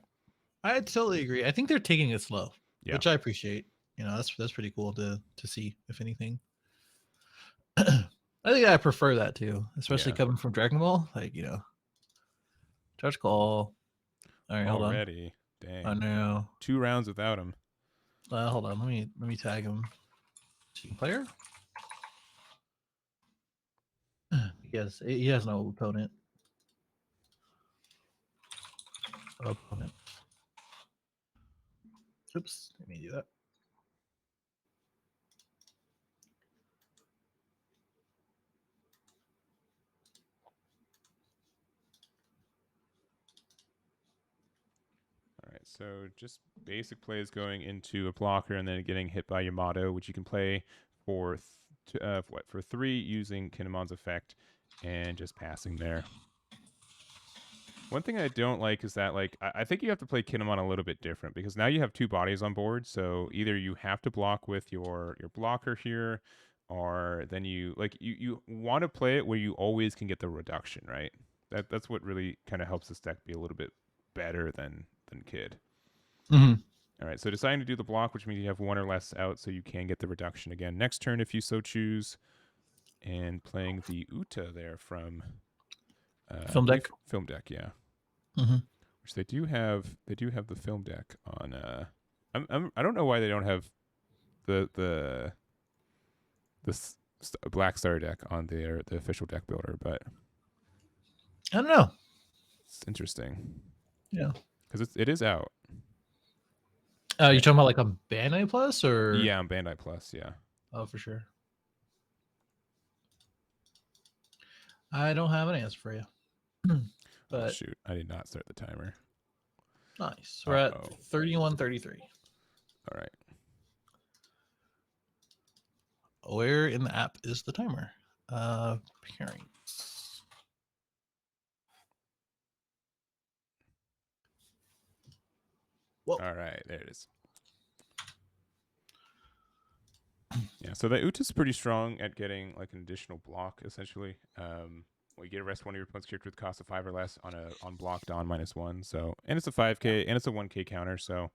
I totally agree. I think they're taking it slow, Yeah. which I appreciate. You know, that's pretty cool to see, if anything. I think I prefer that too, especially Yeah. coming from Dragon Ball. Like, charge call. All right, hold on. Already. Oh Dang. no. 2 rounds without him. Hold on. Let me tag him. Team player. He has no opponent. Opponent. Oops. Let me do that. All right. So just basic plays going into a blocker and then getting hit by Yamato, which you can play for for 3 using Kinemon's effect and just passing there. One thing I don't like is that like I think you have to play Kinemon a little bit different, because now you have 2 bodies on board. So either you have to block with your blocker here, or then you want to play it where you always can get the reduction, right? That's what really kind of helps this deck be a little bit better than Kid. Mm-hmm. All right, so deciding to do the block, which means you have 1 or less out, so you can get the reduction again next turn if you so choose. And playing the Uta there from I Film believe deck. Film Deck, yeah. Mm-hmm. Which they do have. They do have the film deck on. I don't know why they don't have the Black Star deck on the official deck builder, but I don't know. it's interesting Yeah. because it is out. You Eh, talking about like a Bandai Plus or? yeah, on Bandai Plus. Yeah. Oh, for sure. I don't have an answer for you. Oh But shoot! I did not start the timer. nice. We're Uh at oh. 31:33. All right. Where in the app is the timer? Pairing. Whoa. All right. There it is. Yeah, so the Uta's pretty strong at getting like an additional block, essentially. Well, you get arrest one of your opponent's character with cost of 5 or less on block Dawn -1. So, and it's a 5k and it's a 1k counter. So,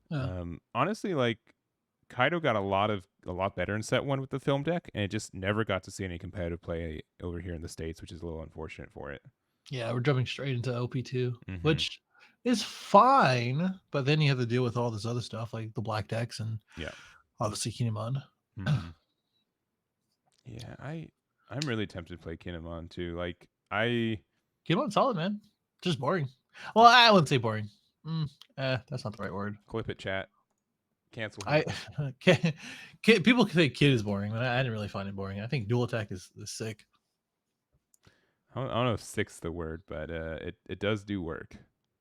Yeah. honestly, like Kaido got a lot better in set 1 with the film deck, and it just never got to see any competitive play over here in the States, which is a little unfortunate for it. Yeah, we're jumping straight into OP2, Mm-hmm. which is fine, but then you have to deal with all this other stuff like the black decks and Yeah. obviously Kinemon. Mm-hmm. Yeah, I'm really tempted to play Kinemon too. Like I Kinemon's solid, man. Just boring. Well, I wouldn't say boring. That's not the right word. clip it, chat. Cancel him. I people say Kid is boring, but I didn't really find it boring. I think Dual Attack is sick. I don't know if sick's the word, but it does do work.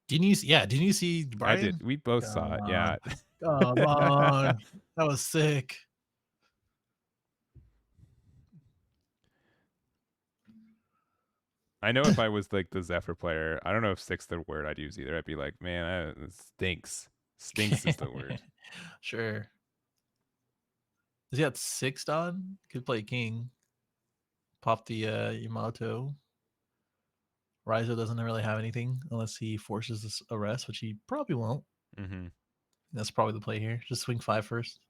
Didn't you? Yeah, didn't you see I did. Brian? We both Come saw it. on, Yeah. come on, that was sick. I know if I was like the Zephyr player, I don't know if sick's the word I'd use either. I'd be like, man, it stinks. Stinks is the word. Sure. Does he got 6 on? Could play King. Pop the Yamato. Raizo doesn't really have anything unless he forces this arrest, which he probably won't. Mm-hmm. That's probably the play here. Just swing 5 first.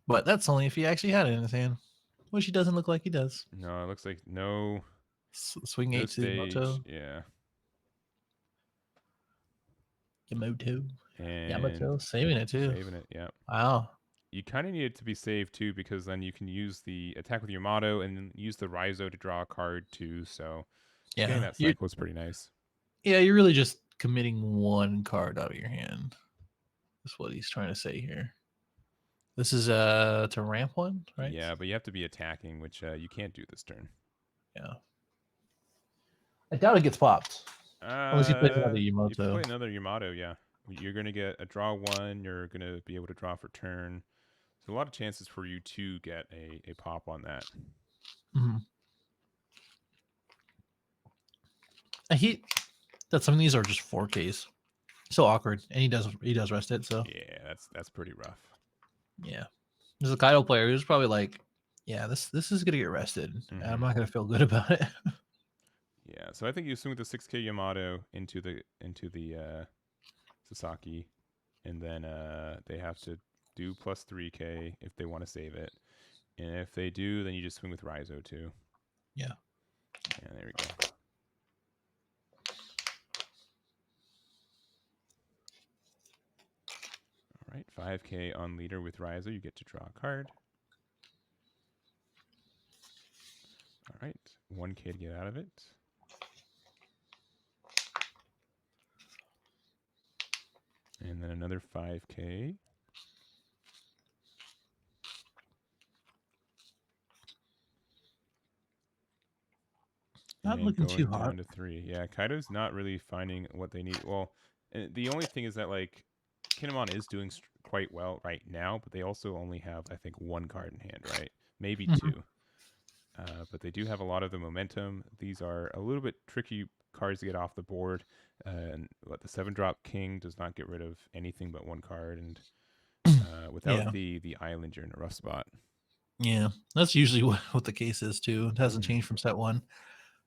But that's only if he actually had it in his hand, which he doesn't look like he does. No, it looks like no Swing no 8 to stage. Yamato. Yeah. Yamato. And Yamato. Saving it too. saving it. Yeah. Wow. You kind of need it to be saved too, because then you can use the attack with your motto and then use the Raizo to draw a card too. So getting Yeah. that cycle is pretty nice. You're really just committing 1 card out of your hand. That's what he's trying to say here. This is to ramp 1, right? Yeah, but you have to be attacking, which you can't do this turn. Yeah. I doubt it gets popped. Unless he plays another If you Yamato. play another Yamato, yeah, you're gonna get a draw 1. You're gonna be able to draw for turn. So a lot of chances for you to get a pop on that. Mm-hmm. He that some of these are just 4Ks. So awkward. And he does rest it, so Yeah, that's pretty rough. yeah. There's a Kaido player who's probably like, yeah, this is gonna get rested. And I'm not gonna feel good about it. Yeah, so I think you swing with the 6k Yamato into the Sasaki, and then they have to do plus 3k if they want to save it, and if they do, then you just swing with Raizo too. Yeah. Yeah, there we go. All right, 5k on leader with Raizo. You get to draw a card. All right, 1k to get out of it. And then another 5k. Not And looking too going hot. down to 3. Yeah, Kaido's not really finding what they need. Well, the only thing is that like Kinemon is doing quite well right now, but they also only have, I think, 1 card in hand, right? Maybe 2. But they do have a lot of the momentum. These are a little bit tricky cards to get off the board. And what the 7-drop King does not get rid of anything but 1 card, and without Yeah. the island, you're in a rough spot. Yeah. That's usually what the case is too. It hasn't Mm-hmm. changed from set 1.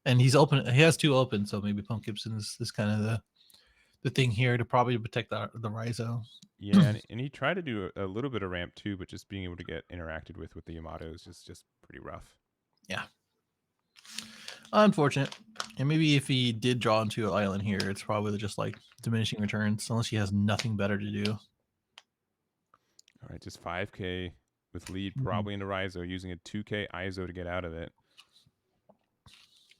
And he's open. He has 2 open, so maybe Pump Gibson is kind of the thing here to probably protect the Raizo. Yeah, and he tried to do a little bit of ramp too, but just being able to get interacted with the Yamato is just pretty rough. Yeah. Unfortunate. And maybe if he did draw into an island here, it's probably just like diminishing returns, unless he has nothing better to do. All right, just 5k with lead probably into Raizo, using a 2k ISO to get out of it.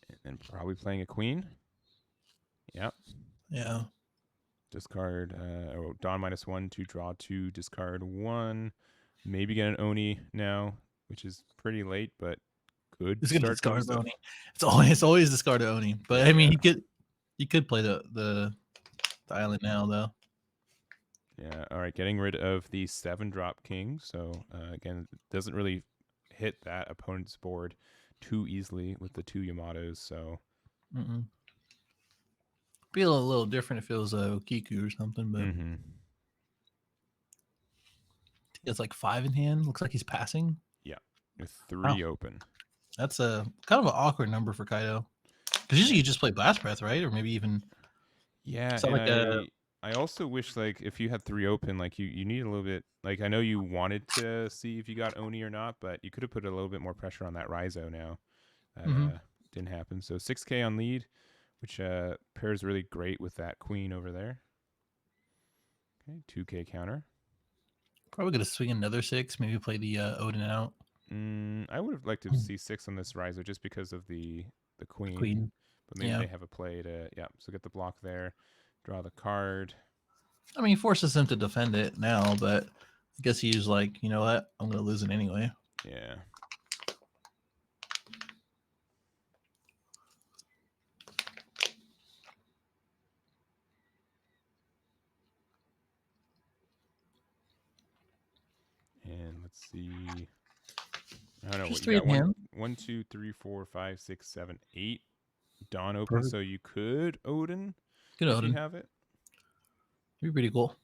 And then probably playing a queen. Yep. Yeah. Discard Dawn -1 to draw 2, discard 1. Maybe get an Oni now, which is pretty late, but good. He's gonna Start doing discard stuff. Oni. It's always discard Oni. But Yeah, I mean yeah. he could play the island now though. Yeah. All right. Getting rid of the 7-drop King. So again, it doesn't really hit that opponent's board too easily with the 2 Yamatos. So Be a little different if it was a Kiku or something, but He has like 5 in hand. Looks like he's passing. Yeah, with Wow. 3 open. That's a kind of an awkward number for Kaido. Because usually Yeah. you just play Blast Breath, right? Or maybe even Yeah, is that and like a I also wish like if you had 3 open, like you need a little bit. Like I know you wanted to see if you got Oni or not, but you could have put a little bit more pressure on that Raizo now. That mhm. didn't happen. So 6K on lead, which pairs really great with that queen over there. Okay, 2K counter. Probably gonna swing another 6. Maybe play the Odin out. I would have liked to see 6 on this Raizo just because of the queen. Queen. But maybe Yeah. they have a play to so get the block there, draw the card. I mean, he forces him to defend it now, but I guess he's like, you know what? I'm gonna lose it anyway. Yeah. And let's see. I don't know what Just you 3 got. in hand. 1, 2, 3, 4, 5, 6, 7, 8. Dawn open, Perfect. so you could Odin Good if you Odin. have it. Be pretty cool.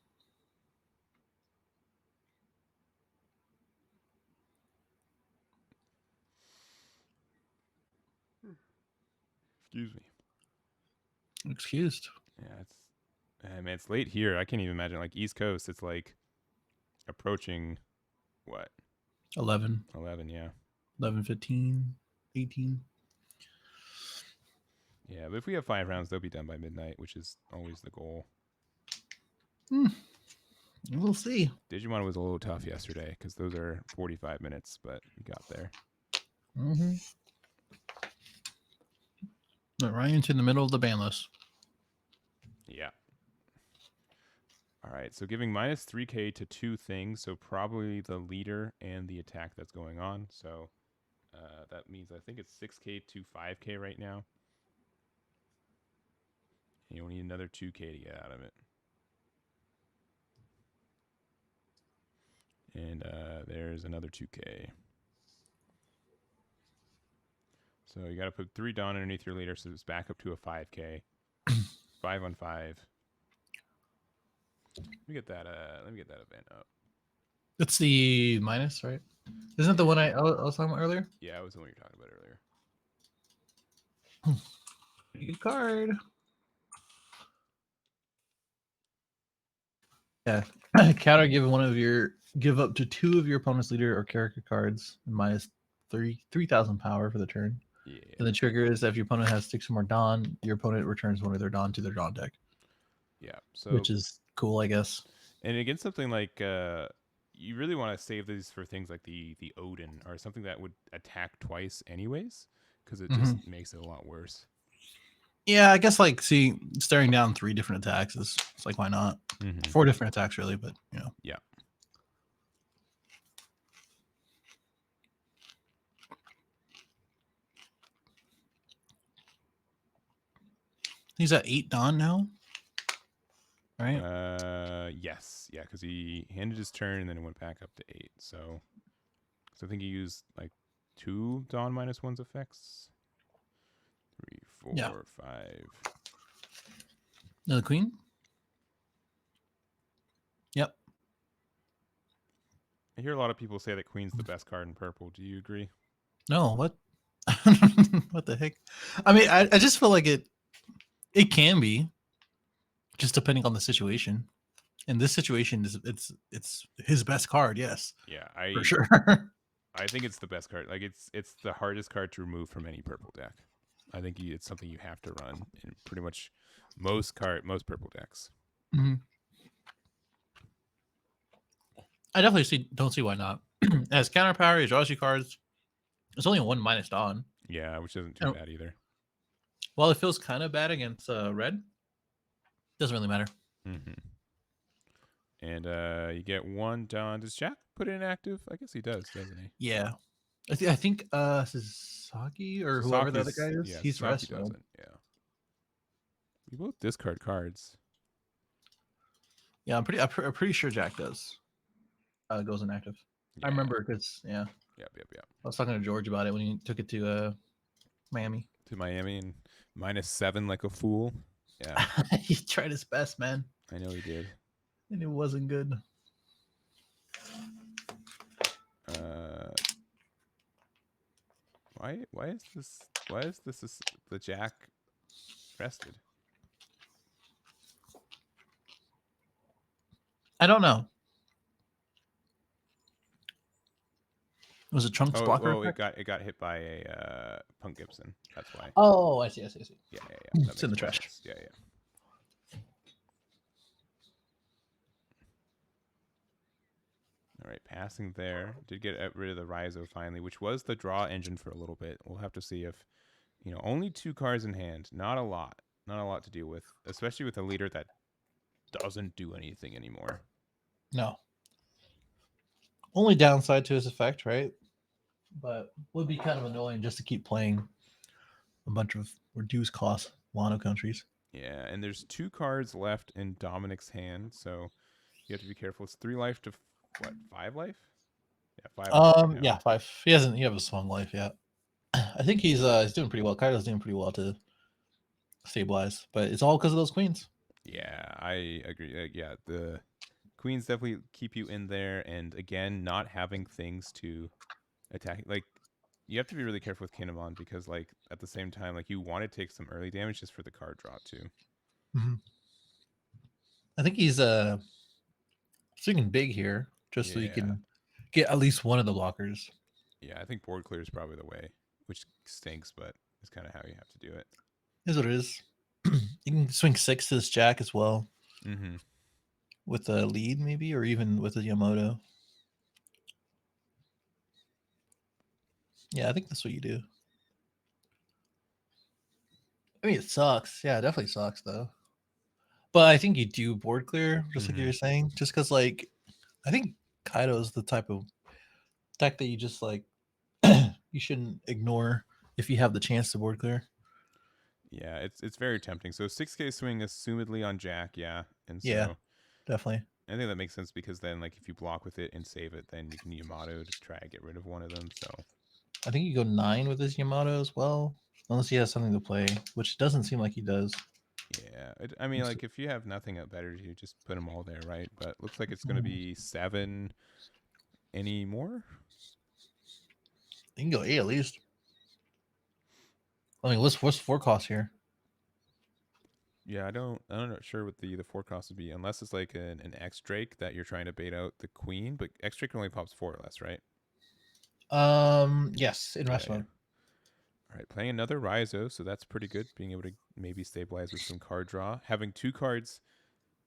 Excuse me. Excused. Yeah, I mean, it's late here. I can't even imagine. Like East Coast, it's like approaching what? 11, 11, yeah. 11, 15, 18. Yeah, but if we have 5 rounds, they'll be done by midnight, which is always the goal. We'll see. Digimon was a little tough yesterday because those are 45 minutes, but we got there. Mm-hmm. Right into the middle of the ban list. Yeah. All right, so giving minus 3K to 2 things, so probably the leader and the attack that's going on. So that means I think it's 6K to 5K right now. And you'll need another 2K to get out of it. And there's another 2K. So you got to put 3 Dawn underneath your leader, so it's back up to a 5K. 5 on 5. Let me get that event up. That's the minus, right? Isn't it the one I was talking about earlier? Yeah, it was the one you were talking about earlier. Good card. Yeah. Counter give up to 2 of your opponent's leader or character cards and minus 3,000 power for the turn. Yeah. And the trigger is that if your opponent has 6 or more Dawn, your opponent returns one of their Dawn to their Dawn deck. Yeah. So which is cool, I guess. And against something like you really want to save these for things like the Odin or something that would attack twice anyways, because it just makes it a lot worse. Yeah, I guess like staring down 3 different attacks is it's like why not? 4 different attacks really, but you know. Yeah. He's at 8 Dawn now. Right? Yes. Yeah, because he ended his turn and then it went back up to 8. So I think he used like 2 Dawn minus 1's effects. 3, 4, 5. Another queen? Yep. I hear a lot of people say that Queen's the best card in purple. Do you agree? No, what? What the heck? I mean, I just feel like it can be, just depending on the situation. In this situation, it's his best card, yes. Yeah, for sure. I think it's the best card. Like it's the hardest card to remove from any purple deck. I think it's something you have to run in pretty much most purple decks. Mm-hmm. I definitely don't see why not. As counter power, he draws you cards. It's only 1 minus Dawn. Yeah, which isn't too bad either. While it feels kind of bad against red, doesn't really matter. Mm-hmm. And you get 1 Dawn. Does Jack put it in active? I guess he does, doesn't he? Yeah. I think Sasaki or whoever the other guy is, yeah, he's rest mode. Doesn't. Yeah. We both discard cards. Yeah, I'm pretty sure Jack does. Goes inactive. Yeah. I remember because Yep. I was talking to George about it when he took it to Miami. To Miami and -7 like a fool. Yeah. He tried his best, man. I know he did. And it wasn't good. Uh, why is this the jack rested? I don't know. Was it Trunks Oh, blocker it effect? got hit by a Punk Gibson. That's why. Oh, I see. I see. I see. Yeah, yeah, yeah. That It's in makes the more trash. sense. Yeah, yeah. All right, passing there. Did get rid of the Rhizo finally, which was the draw engine for a little bit. We'll have to see if, only 2 cards in hand. Not a lot. Not a lot to deal with, especially with a leader that doesn't do anything anymore. No. Only downside to his effect, right? But would be kind of annoying just to keep playing a bunch of reduced cost Wano countries. Yeah, and there's 2 cards left in Dominic's hand, so you have to be careful. It's 3 life to what? 5 life? Yeah, 5 life right now. Yeah, 5. He hasn't. He have a swung life yet. I think he's doing pretty well. Kaido's doing pretty well to stabilize, but it's all because of those queens. Yeah, I agree. Yeah, the queens definitely keep you in there, and again, not having things to attack. Like, you have to be really careful with Kinemon because, like, at the same time, like, you want to take some early damage just for the card draw too. Mm-hmm. I think he's swinging big here, just so he Yeah, can get at least one of the blockers. yeah. I think board clear is probably the way, which stinks, but it's kind of how you have to do it. Is what it is. You can swing 6 to this jack as well Mm-hmm. with a lead, maybe, or even with a Yamato. Yeah, I think that's what you do. I mean, it sucks. Yeah, it definitely sucks though. But I think you do board clear, just like you Mm-hmm. were saying, just because like I think Kaido is the type of deck that you just like you shouldn't ignore if you have the chance to board clear. Yeah, it's very tempting. So 6K swing assumedly on Jack, yeah, and Yeah, so definitely. I think that makes sense because then, like, if you block with it and save it, then you can Yamato to try and get rid of one of them. So I think you go 9 with his Yamato as well, unless he has something to play, which doesn't seem like he does. yeah, I mean, like, if you have nothing better, you just put them all there, right? But looks like it's going to Mm, be 7 anymore. You can go 8 at least. I mean, what's 4 costs here? Yeah, I'm not sure what the forecast would be unless it's like an X Drake that you're trying to bait out the queen, but X Drake only pops 4 or less, right? Yes, in Yeah, rest yeah. mode. All right, playing another Rhizo, so that's pretty good. Being able to maybe stabilize with some card draw. Having 2 cards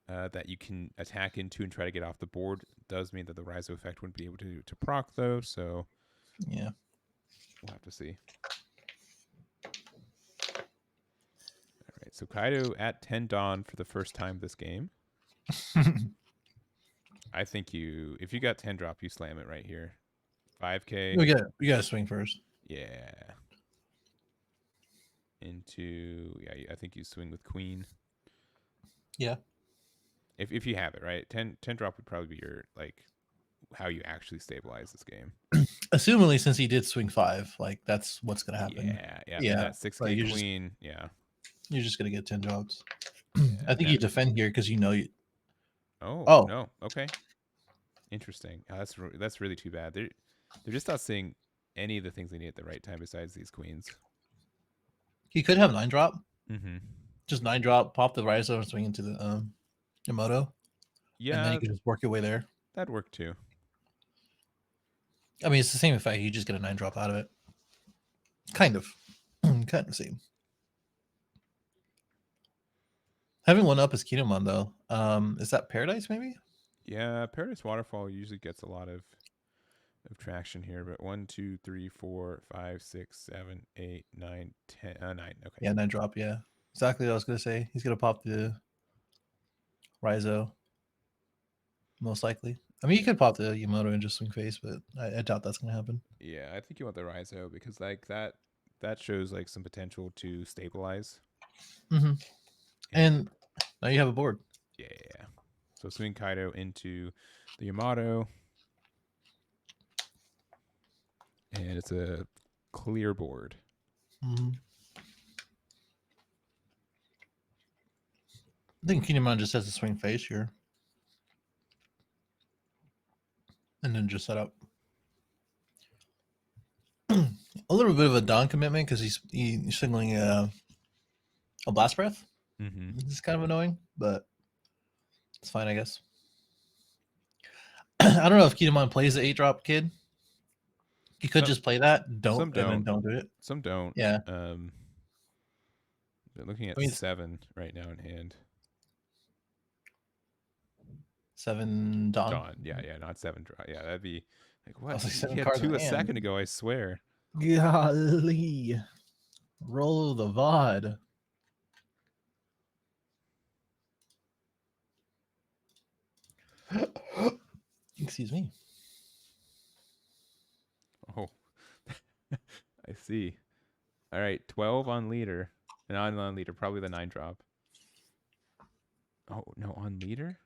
that you can attack into and try to get off the board does mean that the Rhizo effect wouldn't be able to proc though, so Yeah. we'll have to see. All right, so Kaido at 10 Dawn for the first time this game. I think if you got 10 drop, you slam it right here. 5K. We gotta swing first. Yeah. I think you swing with queen. Yeah. If you have it, right? 10 drop would probably be your, like, how you actually stabilize this game. Assumingly, since he did swing 5, like that's what's gonna happen. Yeah. And Yeah. that 6K Like queen, yeah. you're just gonna get 10 drops. Yeah. I think Now, you defend here because you know you. oh, Oh, no. Okay. Interesting. Oh, that's really too bad. They're just not seeing any of the things they need at the right time besides these queens. he could have 9 drop. Mm-hmm. Just 9 drop, pop the Rhizo and swing into the Yamato, and then you Yeah, can just work your way there. that'd work too. I mean, it's the same effect. You just get a 9 drop out of it. Kind of. Kind of same. Having one up is Kinemon though. Is that Paradise maybe? Yeah, Paradise Waterfall usually gets a lot of traction here, but 1, 2, 3, 4, 5, 6, 7, 8, 9, 10, 9. Okay. Yeah, 9 drop. Yeah, exactly what I was gonna say. He's gonna pop the Rhizo most likely. I mean, you could pop the Yamato and just swing face, but I doubt that's gonna happen. Yeah, I think you want the Rhizo because, like, that shows like some potential to stabilize. Mm-hmm. And And now you have a board. yeah. So swing Kaido into the Yamato. And it's a clear board. Mm-hmm. I think Kinemon just has to swing face here, and then just set up. A little bit of a Don commitment because he's signaling a blast breath. Mm-hmm. This is kind of annoying, but it's fine, I guess. I don't know if Kinemon plays the 8-drop kid. He could Some just play that, some and then don't. don't do it. Some don't. Yeah. They're looking I at mean, 7 right now in hand. 7 Don. Dawn. Yeah, yeah, not 7 draw. Yeah, that'd be like I what? was like, He 7 had cards in 2 a hand. second ago, I swear. Golly. Roll the VOD. Excuse me. Oh. I see. All right, 12 on leader. And on leader, probably the 9 drop. Oh, no, on leader?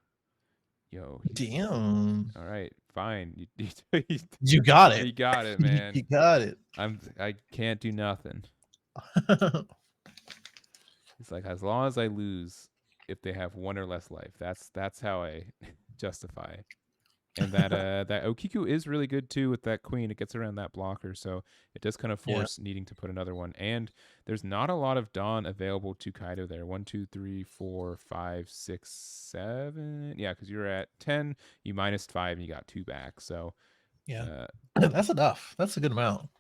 Yo, he's Damn. all right, fine. You got it. You got it, You man. got it. I can't do nothing. It's like as long as I lose if they have 1 or less life. That's how I justify. And that Okiku is really good too with that queen. It gets around that blocker, so it does kind of Yeah. force needing to put another one. And there's not a lot of Dawn available to Kaido there. 1, 2, 3, 4, 5, 6, 7. Yeah, because you're at 10, you -5, and you got 2 back. So Yeah. uh, That's enough. That's a good amount,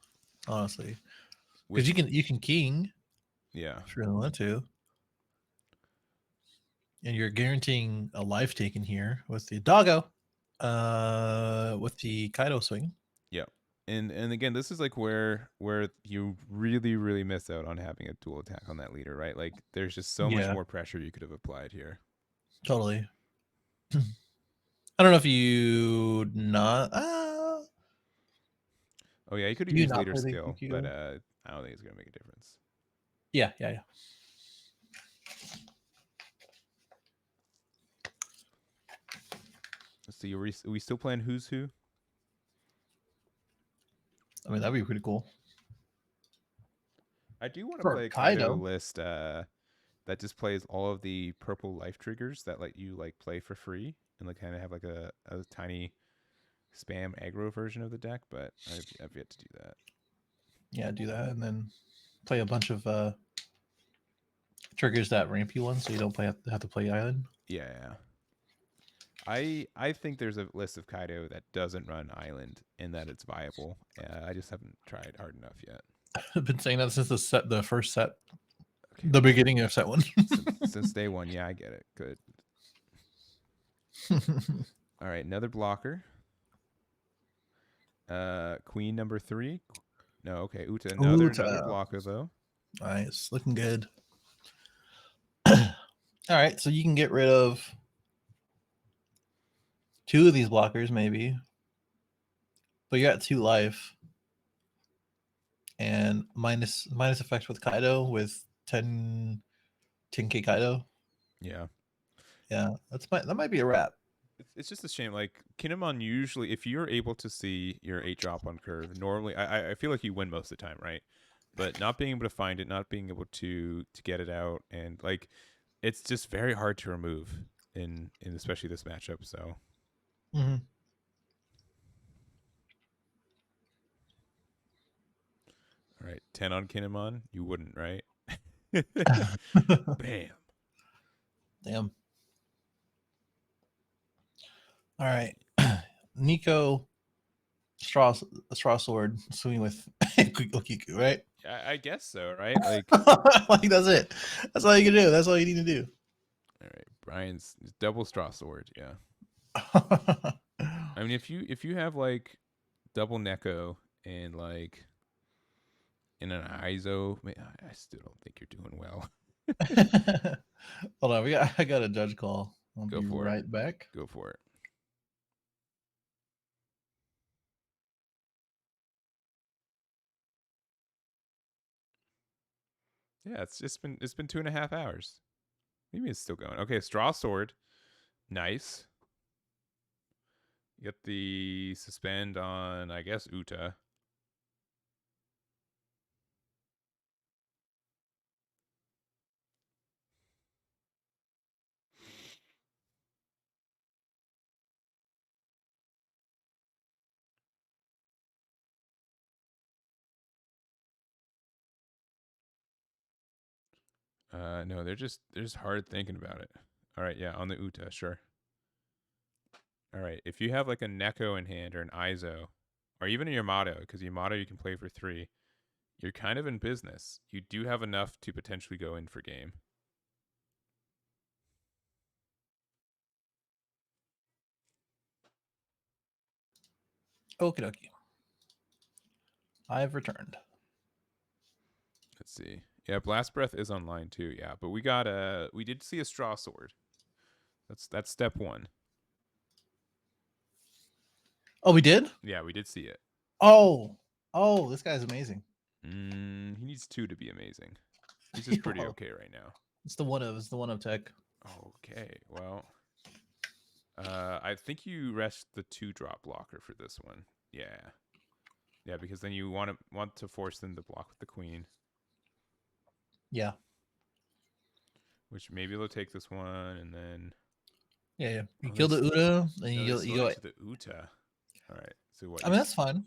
honestly. with Because you can king yeah, if you really want to. And you're guaranteeing a life taken here with the doggo. With the Kaido swing. yeah. And again, this is like where you really miss out on having a dual attack on that leader, right? Like there's just so much Yeah, more pressure you could have applied here. totally. I don't know if you not Oh yeah, you could have do you used not leader play the skill, but QQ? I don't think it's gonna make a difference. Yeah, yeah, yeah. Let's see, are we still playing Who's Who? I mean, that'd be pretty cool I do want to for play a Kaido Kaido. list that just plays all of the purple life triggers that let you like play for free and like kind of have like a tiny spam aggro version of the deck, but I've yet to do that. Yeah, do that, and then play a bunch of triggers that ramp you one, so you don't have to play island. Yeah, yeah. I think there's a list of Kaido that doesn't run Island and that it's viable. I just haven't tried hard enough yet. I've been saying that since the first set, Okay, the well, beginning of set one. since day one, yeah, I get it. Good. All right, another blocker. Queen number 3. No, okay, Uta. Another Uta. blocker though. Nice, looking good. All right, so you can get rid of 2 of these blockers, maybe, but you got 2 life and minus effect with Kaido with 10k Kaido. Yeah. Yeah, that might be a wrap. It's just a shame. Like Kinemon, usually, if you're able to see your 8-drop on curve, normally I feel like you win most of the time, right? But not being able to find it, not being able to get it out, and like it's just very hard to remove in especially this matchup. So Mm-hmm. all right, 10 on Kinemon, you wouldn't, right? Bam. Damn. All right, Nico straw sword swimming with Okiku, right? I guess so, right? Like, Like that's it. That's all you can do. That's all you need to do. all right, Brian's double straw sword. Yeah, I mean, if you have like double Neko and like in an ISO, man, I still don't think you're doing well. Hold on, I got a judge call. I'll Go be for it. right back. Go for it. Yeah, it's been 2.5 hours. Maybe it's still going. Okay, straw sword. Nice. Get the suspend on, I guess, Uta. No, they're just hard thinking about it. All right, yeah, on the Uta, sure. All right, if you have like a Neko in hand or an Izo, or even a Yamato, because Yamato you can play for 3, you're kind of in business. You do have enough to potentially go in for game. Okie dokie. I have returned. Let's see. Yeah, Blast Breath is online too. Yeah, but we did see a Straw Sword. That's step 1. Oh, we did? Yeah, we did see it. Oh, this guy's amazing. He needs 2 to be amazing. He's just pretty Well, okay right now. it's the one of tech. Okay, well, I think you rest the 2-drop blocker for this one. Yeah, because then you want to force them to block with the queen, Yeah. which maybe they'll take this one, and then Yeah. You oh, kill the Uda, and no, they you slowed go. it to the Uta. All right, so what? I mean, that's fine.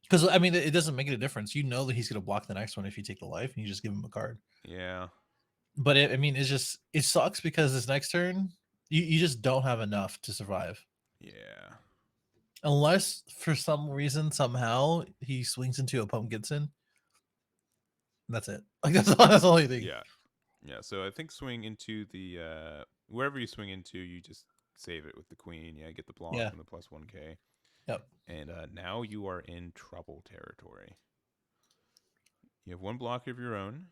Because I mean, it doesn't make it a difference. You know that he's going to block the next one if you take the life, and you just give him a card. Yeah, But I mean, it sucks because this next turn, you just don't have enough to survive. yeah, Unless for some reason somehow he swings into a Pumpkinson. That's it. Like that's the only thing. yeah. So I think swing into the wherever you swing into, you just save it with the queen. Yeah, get the block Yeah. and the +1k. Yep. And now you are in trouble territory. You have 1 block of your own.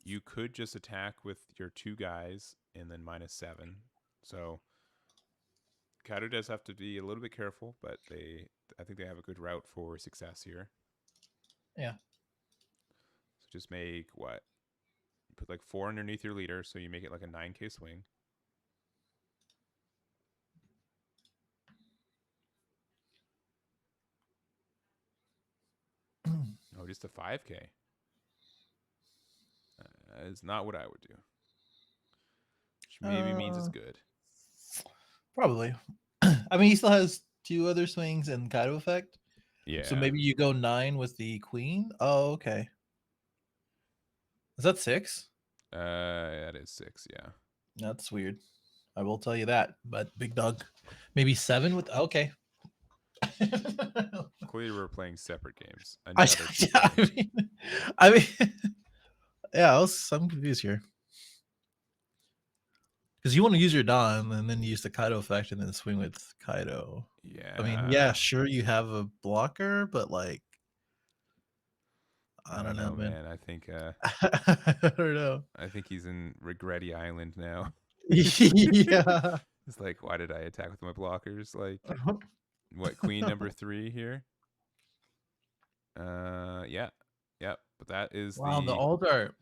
You could just attack with your 2 guys and then -7. So Kaido does have to be a little bit careful, but I think they have a good route for success here. Yeah. So just make what? Put like 4 underneath your leader, so you make it like a 9k swing. Oh, just a 5k. Is not what I would do. Which maybe means it's good. Probably. I mean, he still has 2 other swings and Kaido effect. Yeah. So maybe you go 9 with the queen. Oh, okay. Is that 6? That is 6. Yeah. That's weird. I will tell you that. But big dog, maybe 7 with. Okay. Clearly, we're playing separate games. I, Another yeah, I mean, yeah. I'm confused here because you want to use your Don and then use the Kaido effect and then swing with Kaido. Yeah. I mean, yeah, sure, you have a blocker, but like, I don't know, man. I think I don't know. I think he's in Regretty Island now. Yeah. It's like, why did I attack with my blockers? Like, what, queen number 3 here? Yeah. But that is Wow, the the alt art.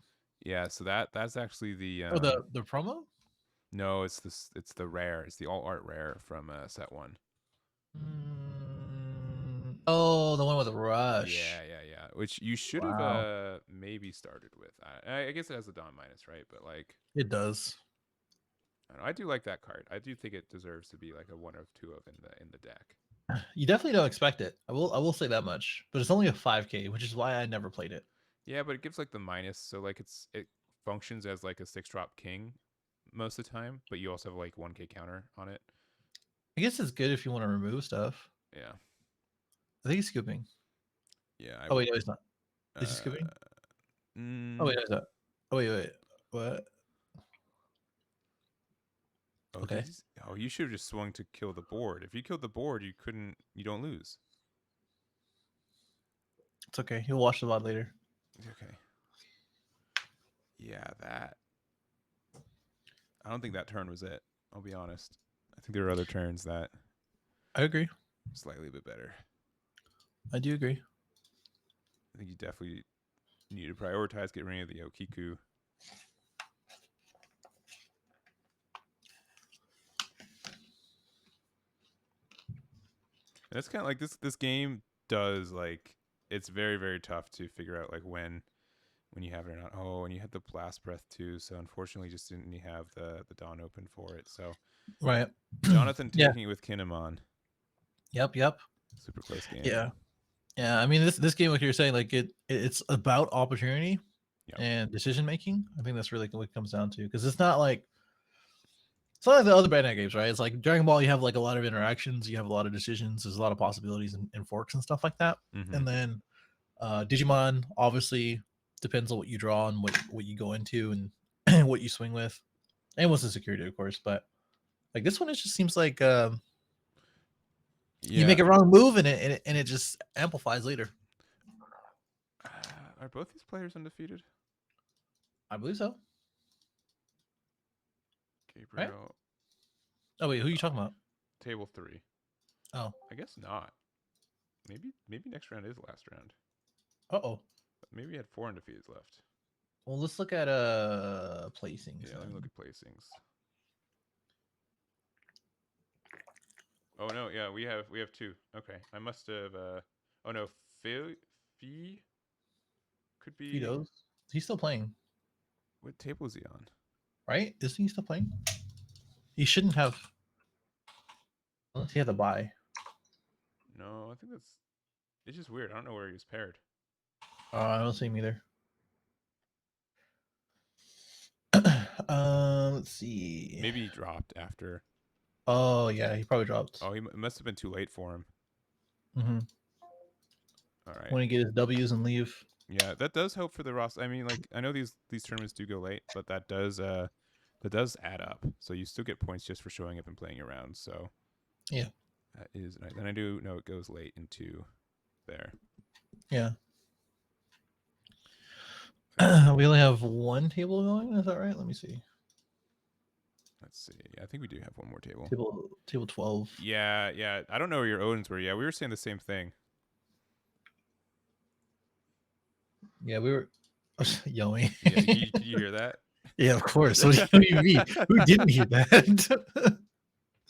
yeah. So that's actually the Oh, the promo. no, it's this. It's the rare. It's the all art rare from set 1. Oh, the one with the rush. Yeah. Which you should have Wow. maybe started with. I guess it has a Dawn minus, right? But like, It does. I don't know, I do like that card. I do think it deserves to be like a 1 of 2 of in the deck. You definitely don't expect it. I will say that much. But it's only a 5k, which is why I never played it. Yeah, but it gives like the minus, so like it functions as like a 6-drop king most of the time, but you also have like 1k counter on it. I guess it's good if you want to remove stuff. Yeah. I think he's scooping. Yeah. Oh wait, no, he's not. Is he scooping? Oh wait, no, he's not. Oh wait. What? Oh, Okay. You should have just swung to kill the board. If you killed the board, you don't lose. It's okay. He'll watch the VOD later. Okay. Yeah, that. I don't think that turn was it. I'll be honest. I think there were other turns that I agree. slightly a bit better. I do agree. I think you definitely need to prioritize getting rid of the Okiku. And it's kind of like this game does like it's very very tough to figure out like when you have it or not. Oh, and you had the blast breath too, so unfortunately just didn't have the Dawn open for it. So Right. Jonathan Yeah. taking it with Kinemon. Yep. Super close game. Yeah. I mean, this game, like you're saying, like it's about opportunity. Yeah. and decision making. I think that's really what it comes down to, because it's not like the other Bandai games, right? It's like Dragon Ball, you have like a lot of interactions, you have a lot of decisions, there's a lot of possibilities and forks and stuff like that. Mm-hmm. And then Digimon obviously depends on what you draw and what you go into and what you swing with, and what's the security, of course. But like this one, it just seems like you make a wrong move and it just amplifies later. Are both these players undefeated? I believe so. Gabriel. Right? Oh wait, who are you talking about? Table 3. Oh, I guess not. Maybe next round is the last round. oh. Maybe we had 4 undefeateds left. Well, let's look at placings. Yeah, let me look at placings. Oh no, yeah, we have 2. Okay, I must have. Oh no, Fee could be. Fido's. He's still playing, What table is he on? right? Isn't he still playing? He shouldn't have. Unless he had to buy. No, I think that's. It's just weird. I don't know where he was paired. I don't see him either. Let's see. Maybe he dropped after. Oh yeah, he probably dropped. Oh, it must have been too late for him. Mm-hmm. All right. Want to get his W's and leave. Yeah, that does help for the roster. I mean, like I know these tournaments do go late, but that does add up. So you still get points just for showing up and playing around. So yeah, that is nice. And I do know it goes late into there. Yeah. We only have one table going. Is that right? Let me see. Let's see. I think we do have one more table. Table 12. Yeah. I don't know where your Odins were. Yeah, we were saying the same thing. Yeah, we were yelling. Yeah, did you hear that? Yeah, of course. What do you mean? Who didn't hear that?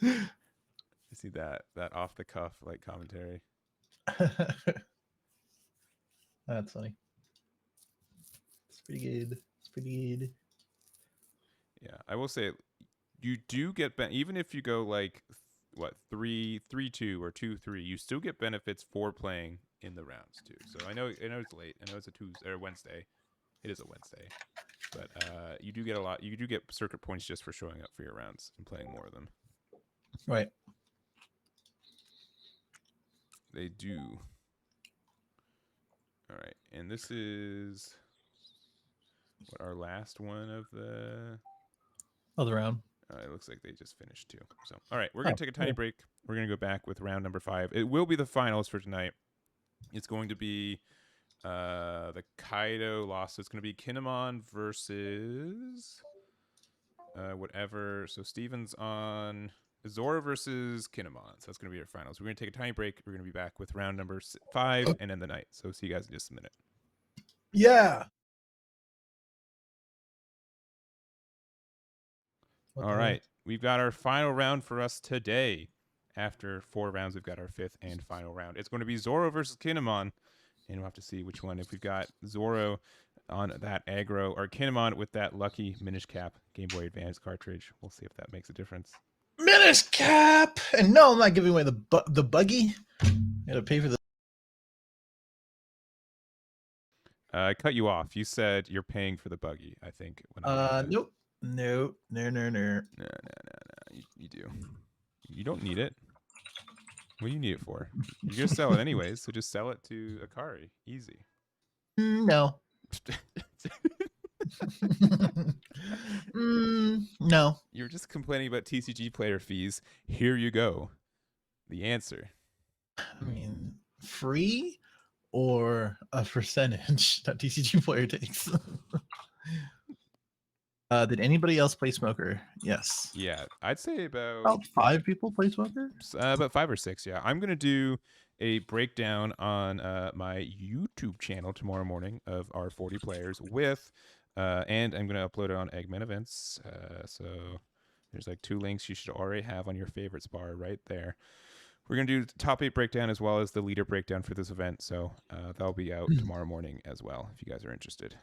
I see that off the cuff like commentary. That's funny. It's pretty good. Yeah, I will say you do get even if you go like what 3-2 or 2-3, you still get benefits for playing in the rounds too. So I know it's late. I know it's a Tuesday or Wednesday. It is a Wednesday, but you do get a lot. You do get circuit points just for showing up for your rounds and playing more of them. Right. They do. All right, and this is what our last one of the round. It looks like they just finished too. So, all right, we're going to take a tiny break. We're going to go back with round number 5. It will be the finals for tonight. It's going to be the Kaido loss. So it's going to be Kinemon versus whatever. So Steven's on Zora versus Kinemon. So that's going to be our finals. We're going to take a tiny break. We're going to be back with round number 5 and end the night. So see you guys in just a minute. Yeah. All right. We've got our final round for us today. After 4 rounds, we've got our 5th and final round. It's going to be Zoro versus Kinemon. And we'll have to see which one. If we've got Zoro on that aggro or Kinemon with that lucky Minish Cap Game Boy Advance cartridge, we'll see if that makes a difference. Minish Cap! And no, I'm not giving away the buggy. I gotta pay for the. I cut you off. You said you're paying for the buggy, I think. Nope. No. No. You do. You don't need it. What do you need it for? You're going to sell it anyways, so just sell it to Akari. Easy. No. No. You're just complaining about TCG player fees. Here you go. The answer. I mean, free or a percentage that TCG player takes. Did anybody else play Smoker? Yes. Yeah, I'd say about 5 people play Smoker. About 5 or 6. Yeah, I'm gonna do a breakdown on my YouTube channel tomorrow morning of our 40 players with, and I'm gonna upload it on Eggman Events. So there's like 2 links you should already have on your favorites bar right there. We're gonna do the top 8 breakdown as well as the leader breakdown for this event. So that'll be out tomorrow morning as well if you guys are interested.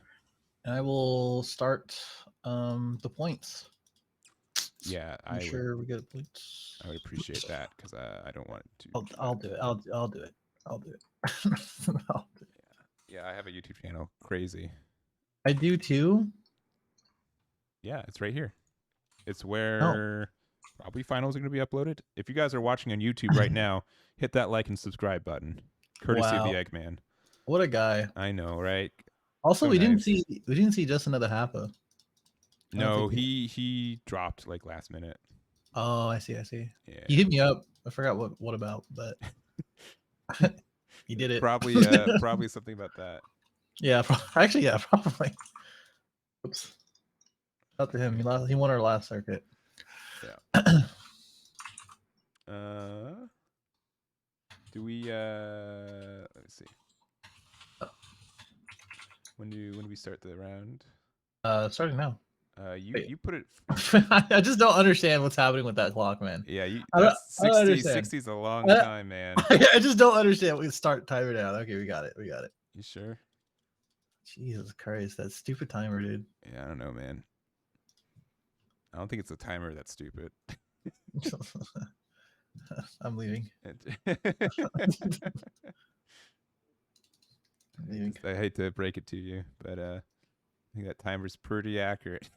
I will start the points. Yeah, I'm sure we get points. I would appreciate that because I don't want to. I'll do it. I'll do it. I'll do it. Yeah, I have a YouTube channel. Crazy. I do too. Yeah, it's right here. It's Oh, where probably finals are going to be uploaded. If you guys are watching on YouTube right now, hit that like and subscribe button, courtesy of the wow, Eggman. what a guy. I know, right? Also, So nice. we didn't see just another Happa. I don't No, think we did. he dropped like last minute. Oh, I see. I see. He Yeah. hit me up. I forgot what about, but he did it. Probably something about that. Yeah, actually, yeah, probably. Oops. Up to him. Okay. He won our last circuit. Yeah. Do we let me see. When do we start the round? Starting now. You Wait. you put it I just don't understand what's happening with that clock, man. yeah, you I don't, that's I don't 60 understand. 60 is a long I, time, man. I just don't understand. We start timer down. Okay, we got it. We got it. You sure? Jesus Christ, that stupid timer, dude. Yeah, I don't know, man. I don't think it's a timer that's stupid. I'm leaving. I'm leaving. I hate to break it to you, but I think that timer's pretty accurate.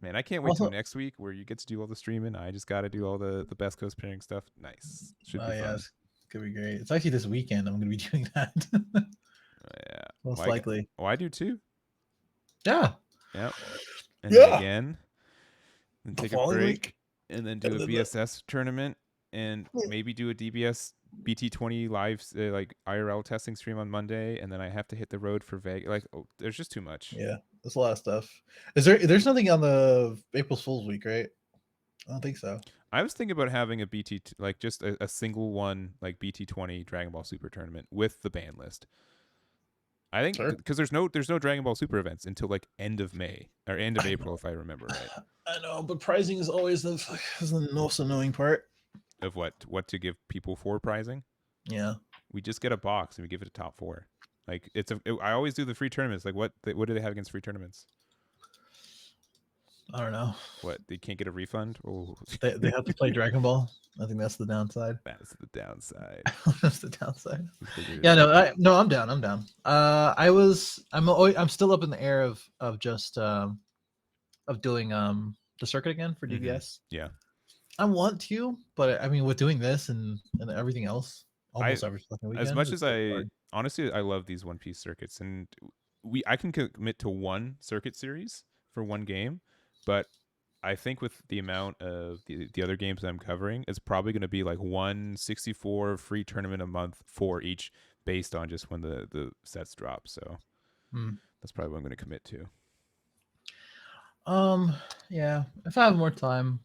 Man, I can't wait till Also, next week where you get to do all the streaming. I just got to do all the best coast pairing stuff. Nice. Should be oh yeah, fun. it's gonna be great. It's actually this weekend. I'm gonna be doing that. Yeah. Most Well, likely. I do too. Yeah. Yep. And then Yeah. again, then The take a following week. break, and then do And a then BSS tournament, and maybe do a DBS BT20 live like IRL testing stream on Monday, and then I have to hit the road for Vegas. Like, oh, there's just too much. yeah, there's a lot of stuff. There's nothing on the April Fool's week, right? I don't think so. I was thinking about having a like just a single one like BT20 Dragon Ball Super tournament with the ban list. I think Sure. because there's no Dragon Ball Super events until like end of May or end of I April know. if I remember right. I know, but pricing is always the most annoying part. Of what to give people for prizing. Yeah. We just get a box and we give it a top four. Like I always do the free tournaments. Like what do they have against free tournaments? I don't know. What, they can't get a refund? Oh, They have to play Dragon Ball. I think that's the downside. that is the downside. That's the downside. We figured it Yeah, out. no, I'm down. I'm down. I'm still up in the air of just of doing the circuit again for Mm-hmm. DBS. Yeah. I want to, but I mean, with doing this and everything else, I almost every fucking as weekend, much as it's like I hard. honestly I love these One Piece circuits, and I can commit to one circuit series for one game, but I think with the amount of the other games I'm covering, it's probably going to be like 164 free tournament a month for each, based on just when the sets drop. So Hmm. that's probably what I'm going to commit to. Yeah. If I have more time,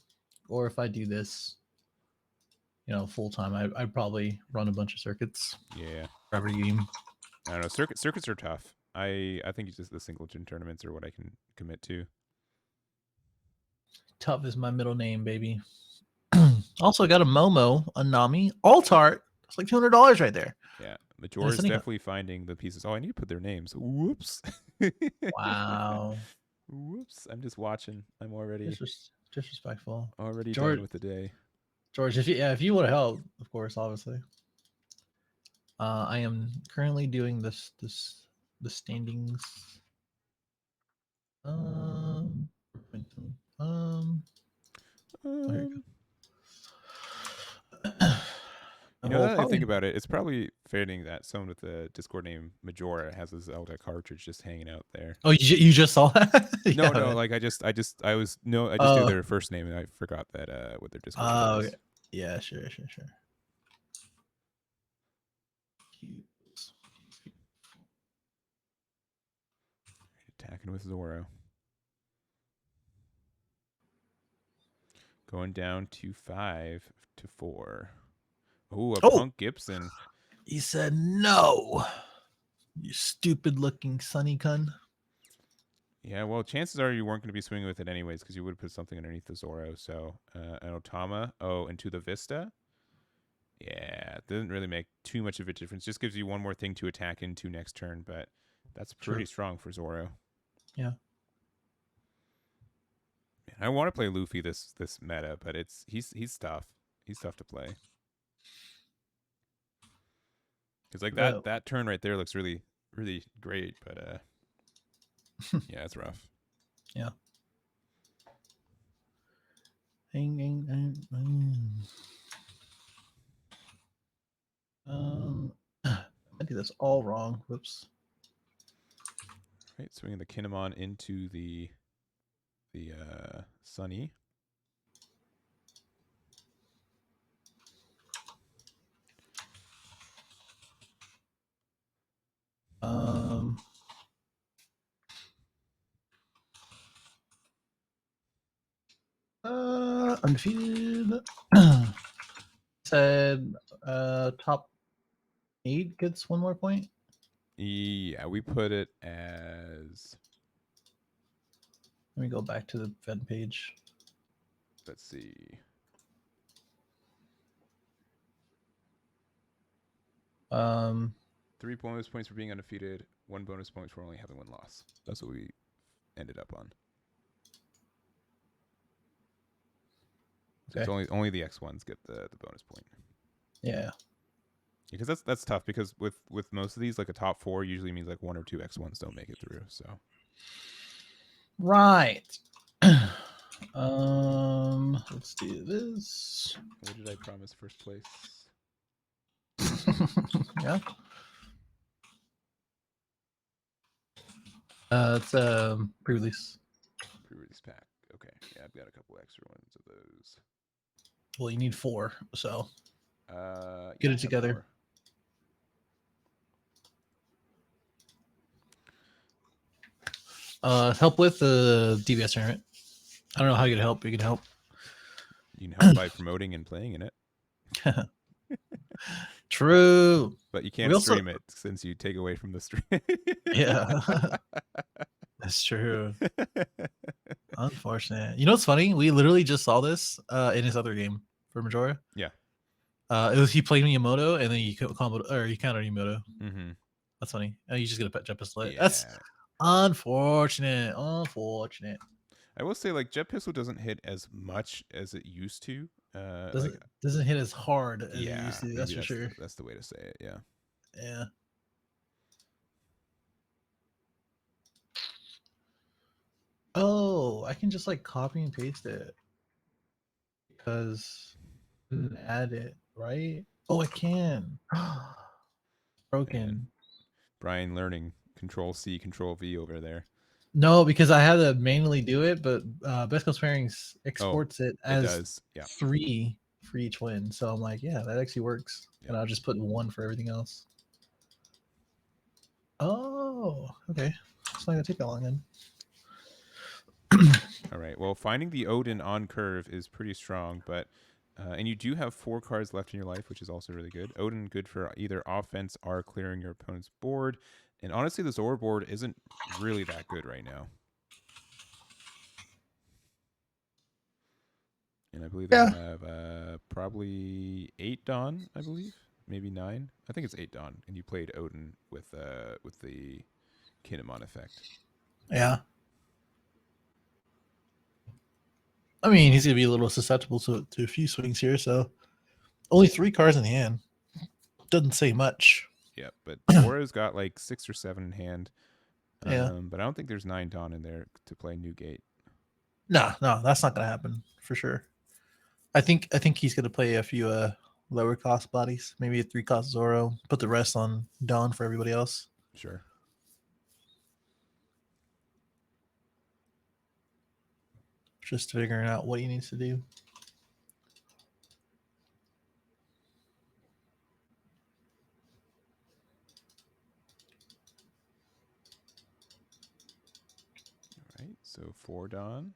or if I do this, full time, I'd probably run a bunch of circuits Yeah, for every game. I don't know. Circuits are tough. I think it's just the singleton tournaments are what I can commit to. Tough is my middle name, baby. Also, got a Momo, a Nami, Altart. It's like $200 right there. Yeah, And Majora it's is anyhow. definitely finding the pieces. Oh, I need to put their names. Whoops. Wow. Whoops. I'm just watching. I'm already Disrespectful. done George, with the day. George, if you want to help, of course, obviously. I am currently doing the standings. Um, um, oh, here Um, you go. you know, Well, that I think probably. about it, it's probably fitting that someone with the Discord name Majora has his Zelda cartridge just hanging out there. Oh, you just saw that? No, Yeah, no, man. like I just knew Uh, their first name and I forgot that what their Discord name oh, was. yeah, sure. Attacking with Zoro. Going down to 5-4. Oh, a Oh, Punk Gibson. he said no. You stupid looking sunny cun. Yeah, well, chances are you weren't going to be swinging with it anyways because you would have put something underneath the Zoro. So, an Otama. Oh, into the Vista. Yeah, it doesn't really make too much of a difference. Just gives you one more thing to attack into next turn, but that's pretty True. strong for Zoro. Yeah. Man, I want to play Luffy this meta, but he's tough. He's tough to play. Because like But that turn right there looks really great, but Yeah, it's rough. Yeah. Ding, ding, ding, ding. I did this all wrong. Whoops. Right, swinging the Kinemon into the Sunny. Um, undefeated. Said top 8 gets 1 more point. Yeah, we put it as, Let me go back to the VOD page. let's see. Um, 3 bonus points for being undefeated, 1 bonus point for only having 1 loss. That's what we ended up on. So okay. it's only the X1s get the bonus point. Yeah. Because that's tough because with most of these, like a top 4 usually means like 1 or 2 X1s don't make it through. So Right. Let's do this. what did I promise first place? Yeah. It's pre-release. Pre-release pack. Okay. Yeah, I've got a couple extra ones of those. Well, you need 4, so Yeah, get I it have together. 4. Help with the DBS tournament. I don't know how you can help. You can help. You can help by promoting and playing in it, True. but you We can't also, stream it since you take away from the stream. yeah, that's true. Unfortunate. You know what's funny? We literally just saw this in his other game for Majora. Yeah. It was he played Miyamoto and then he combo or he countered Miyamoto. Mm-hmm. That's funny. Oh, you just get a jet pistol. That's Yeah. unfortunate. Unfortunate. I will say, like, Jet Pistol doesn't hit as much as it used to. Like, Doesn't hit as hard as it yeah, used to. That's maybe for sure. that's the way to say it. Yeah. Yeah. Oh, I can just like copy and paste it because I didn't add it, right? Oh, I can. Man, Broken. Brian learning Control C, Control V over there. No, because I had to manually do it, but Best Coast Pairings Oh, exports it it as does. Yeah. 3 for each win. So I'm like, yeah, that actually works. Yep. And I'll just put 1 for everything else. Oh, okay. It's not gonna take that long then. All right. Well, finding the Odin on curve is pretty strong, but and you do have 4 cards left in your life, which is also really good. Odin good for either offense or clearing your opponent's board. And honestly, the Zora board isn't really that good right now. And I believe they Yeah. have probably 8 Dawn, I believe. Maybe 9. I think it's 8 Dawn. And you played Odin with the Kinemon effect. Yeah. I mean, he's gonna be a little susceptible to a few swings here, so only 3 cards in hand. Doesn't say much. Yeah, but Zora's got like 6 or 7 in hand. Yeah. But I don't think there's 9 Dawn in there to play Newgate. No, that's not gonna happen for sure. I think he's gonna play a few lower cost bodies, maybe a 3 cost Zoro, put the rest on Dawn for everybody else. Sure. Just figuring out what he needs to do. All right, so 4 Dawn.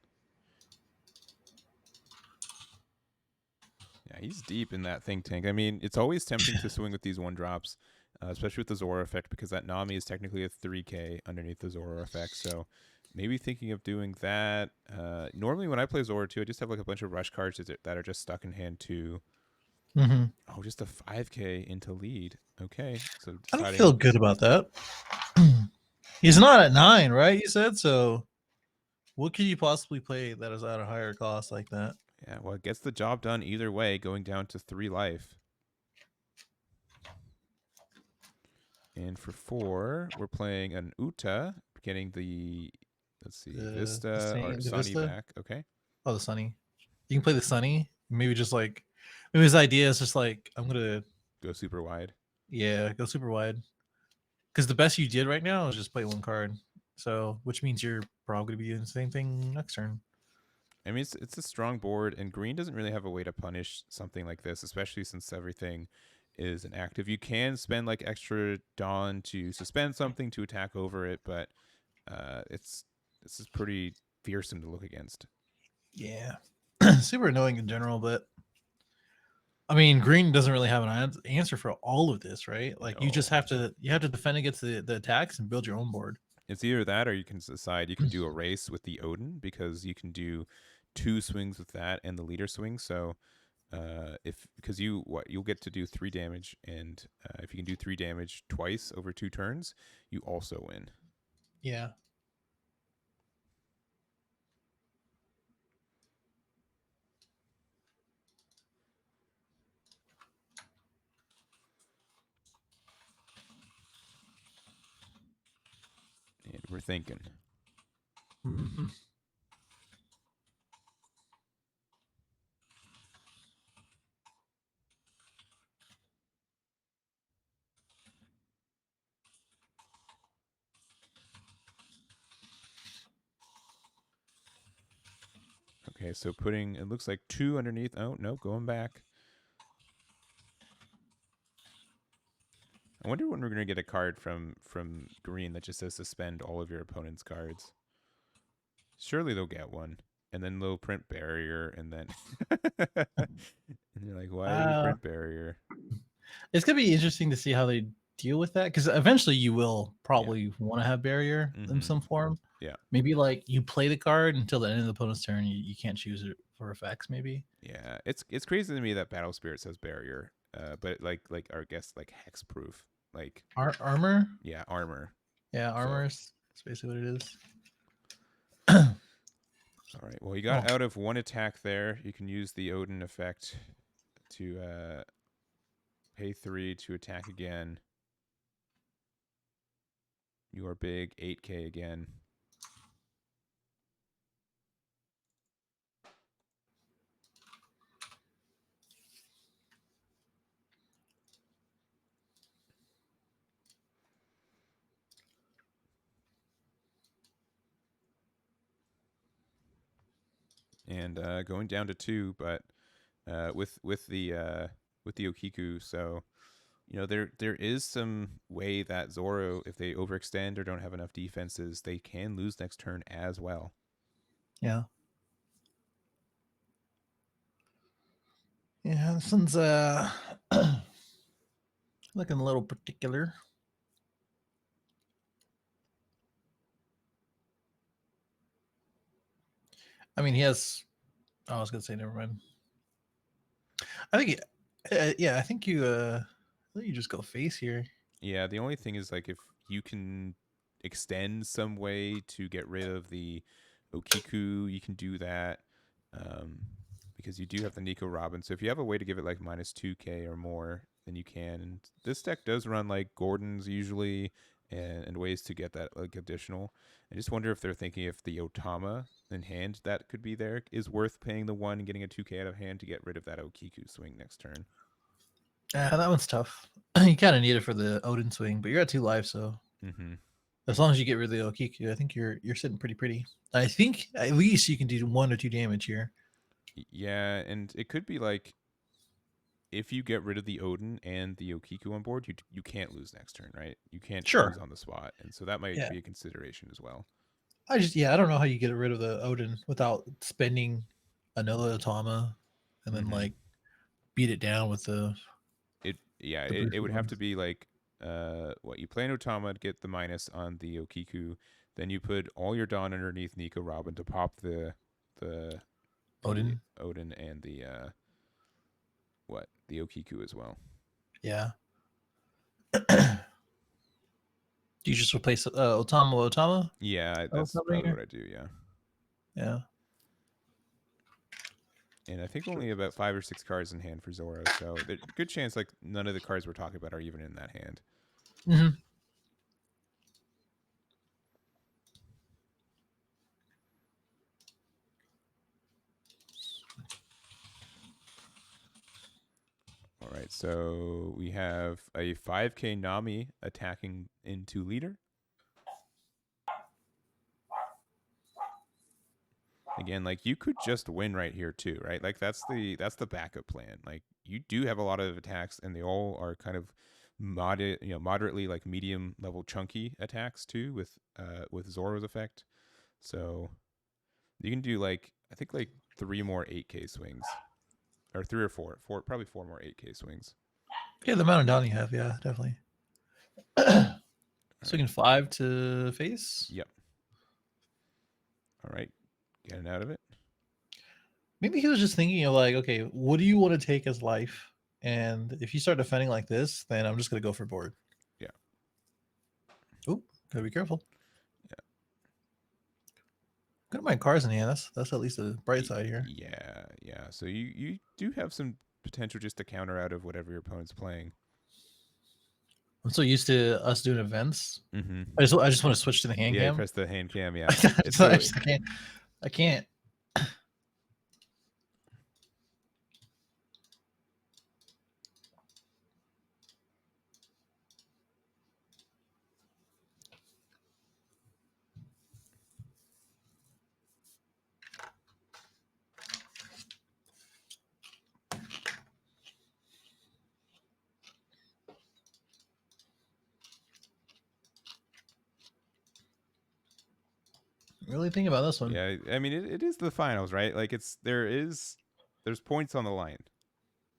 Yeah, he's deep in that think tank. I mean, it's always tempting to swing with these 1-drops, especially with the Zora effect, because that Nami is technically a 3K underneath the Zora effect. So maybe thinking of doing that. Normally, when I play Zora too, I just have like a bunch of rush cards that are just stuck in hand too. Mm-hmm. Oh, just a 5K into lead. Okay, so I don't deciding. feel good about that. He's not at 9, right? You said so. What could you possibly play that is at a higher cost like that? Yeah, well, it gets the job done either way, going down to 3 life. And for 4, we're playing an Uta getting the, let's see, the Vista or Saint, the Sunny Vista. back. Okay. Oh, the Sunny. You can play the Sunny. Maybe just like maybe his idea is just like I'm gonna Go super wide. go super wide because the best you did right now is just play one card. So which means you're probably gonna be doing the same thing next turn. I mean, it's a strong board, and green doesn't really have a way to punish something like this, especially since everything is an active. You can spend like extra Dawn to suspend something to attack over it, but it's this is pretty fearsome to look against. Yeah, super annoying in general, but I mean, green doesn't really have an answer for all of this, right? Like you just No, have to defend against the attacks and build your own board. it's either that or you can decide you can do a race with the Odin because you can do 2 swings with that and the leader swing. So if because you'll get to do 3 damage, and if you can do 3 damage twice over 2 turns, you also win. Yeah. And we're thinking. Mhm. Okay, so putting it looks like 2 underneath. Oh no, going back. I wonder when we're gonna get a card from green that just says suspend all of your opponent's cards. Surely they'll get one, and then they'll print barrier, and then and you're like, why would you Uh, print barrier? it's gonna be interesting to see how they deal with that because eventually you will Yeah. probably want to have barrier in Mm-hmm. some form. Yeah. Maybe like you play the card until the end of the opponent's turn. You can't choose it for effects. Maybe Yeah. It's crazy to me that Battle Spirit says barrier. But like our guess like hex proof. Like Armor. yeah, armor. Yeah, So armors. That's basically what it is. all right. Well, you got Oh, out of one attack there. You can use the Odin effect to pay 3 to attack again. You are big 8K again. And going down to 2, but with the Okiku, so there is some way that Zoro, if they overextend or don't have enough defenses, they can lose next turn as well. yeah. Yeah, this one's looking a little particular. I mean, he has. Oh, I was gonna say, never mind. I think, yeah, I think you just go face here. Yeah, the only thing is like if you can extend some way to get rid of the Okiku, you can do that. Um, because you do have the Nico Robin. So if you have a way to give it like minus 2K or more, then you can. And this deck does run like Gordon's usually, and ways to get that like additional. I just wonder if they're thinking if the Otama in hand that could be there is worth paying the 1 and getting a 2K out of hand to get rid of that Okiku swing next turn. That one's tough. You kind of need it for the Odin swing, but you're at 2 lives, so Mm-hmm. as long as you get rid of the Okiku, I think you're sitting pretty. I think at least you can do 1 or 2 damage here. Yeah, and it could be like if you get rid of the Odin and the Okiku on board, you can't lose next turn, right? You can't lose Sure. on the spot, and so that might Yeah. be a consideration as well. I don't know how you get rid of the Odin without spending another Otama and then Mm-hmm. like beat it down with the It boosted would have to ones. be like what you play an Otama to get the minus on the Okiku, then you put all your Dawn underneath Nico Robin to pop the the Odin. Odin and the the Okiku as well. Yeah. Do you just replace Otama with Otama? Yeah, Oh, that's something probably here? what I do. Yeah. Yeah. And I think only about 5 or 6 cards in hand for Zoro, so there's a good chance like none of the cards we're talking about are even in that hand. Hmm. So we have a 5k Nami attacking into leader. Again, like you could just win right here too, right? Like that's the backup plan. Like you do have a lot of attacks, and they all are kind of moderately like medium level chunky attacks too, with Zoro's effect. So you can do like I think like 3 more 8k swings, or 3 or 4, probably 4 more 8k swings. Yeah, the amount of down you have, yeah, definitely. All Swinging right. 5 to face. Yep. All right. Getting out of it. Maybe he was just thinking of like, okay, what do you want to take as life? And if you start defending like this, then I'm just gonna go for board. Yeah. Oop, gotta be careful. Yeah. Good amount of cars in hand. That's at least a bright side here. Yeah. Yeah. So you do have some potential just to counter out of whatever your opponent's playing. I'm so used to us doing events. Mm-hmm. I just want to switch to the hand Yeah, you cam. press the hand cam. Yeah, it's So so. I can't. Really think about this one. Yeah, I mean it is the finals, right? Like there's points on the line.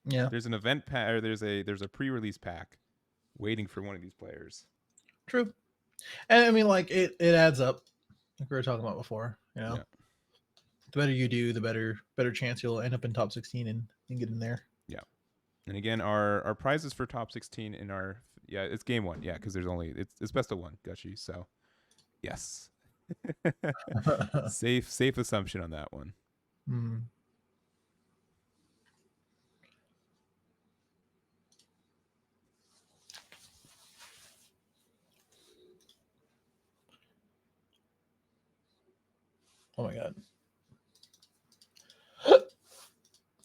Yeah, There's an event pack, or there's a pre-release pack waiting for one of these players. true. And I mean, like it adds up, like we were talking about before. You know, Yeah. the better you do, the better chance you'll end up in top 16 and get in there. Yeah. And again, our prizes for top 16 in our it's game 1. Yeah, because there's only it's best of 1, Gucci. So yes. safe assumption on that one. Hmm. Oh my god.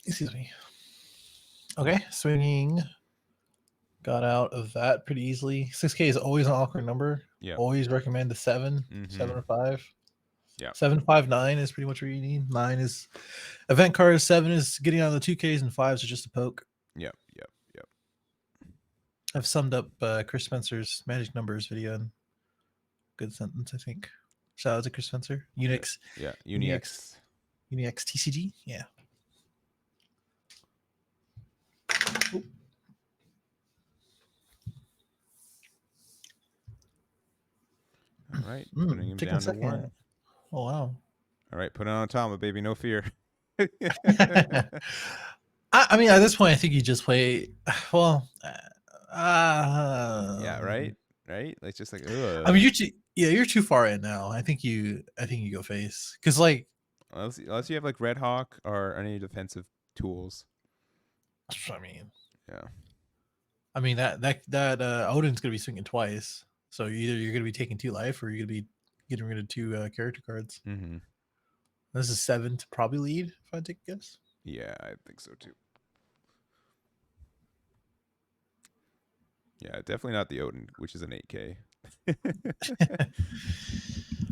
Excuse me. Okay, swinging. Got out of that pretty easily. 6K is always an awkward number. Yeah. Always recommend a 7, Mhm. 7 or 5. Yeah. 7, 5, 9 is pretty much what you need. 9 is event cards. 7 is getting on the 2Ks, and 5s are just a poke. Yep. I've summed up Chris Spencer's Magic Numbers video in good sentence, I think. Shout out to Chris Spencer. Unix. Yeah. Unix TCG. Yeah. Ooh. All right. Putting him down to 1. Oh wow. All right, put it on Tama, baby. No fear. I mean, at this point, I think you just play. Well, Yeah, right. Like just like. Ugh. I mean, you're too far in now. I think you go face because like. Unless you have like Red Hawk or any defensive tools. I mean. Yeah. I mean that Odin's gonna be swinging twice, so either you're gonna be taking 2 life or you're gonna be getting rid of 2 character cards. Mm-hmm. This is 7 to probably lead if I take a guess. Yeah, I think so too. Yeah, definitely not the Odin, which is an 8K.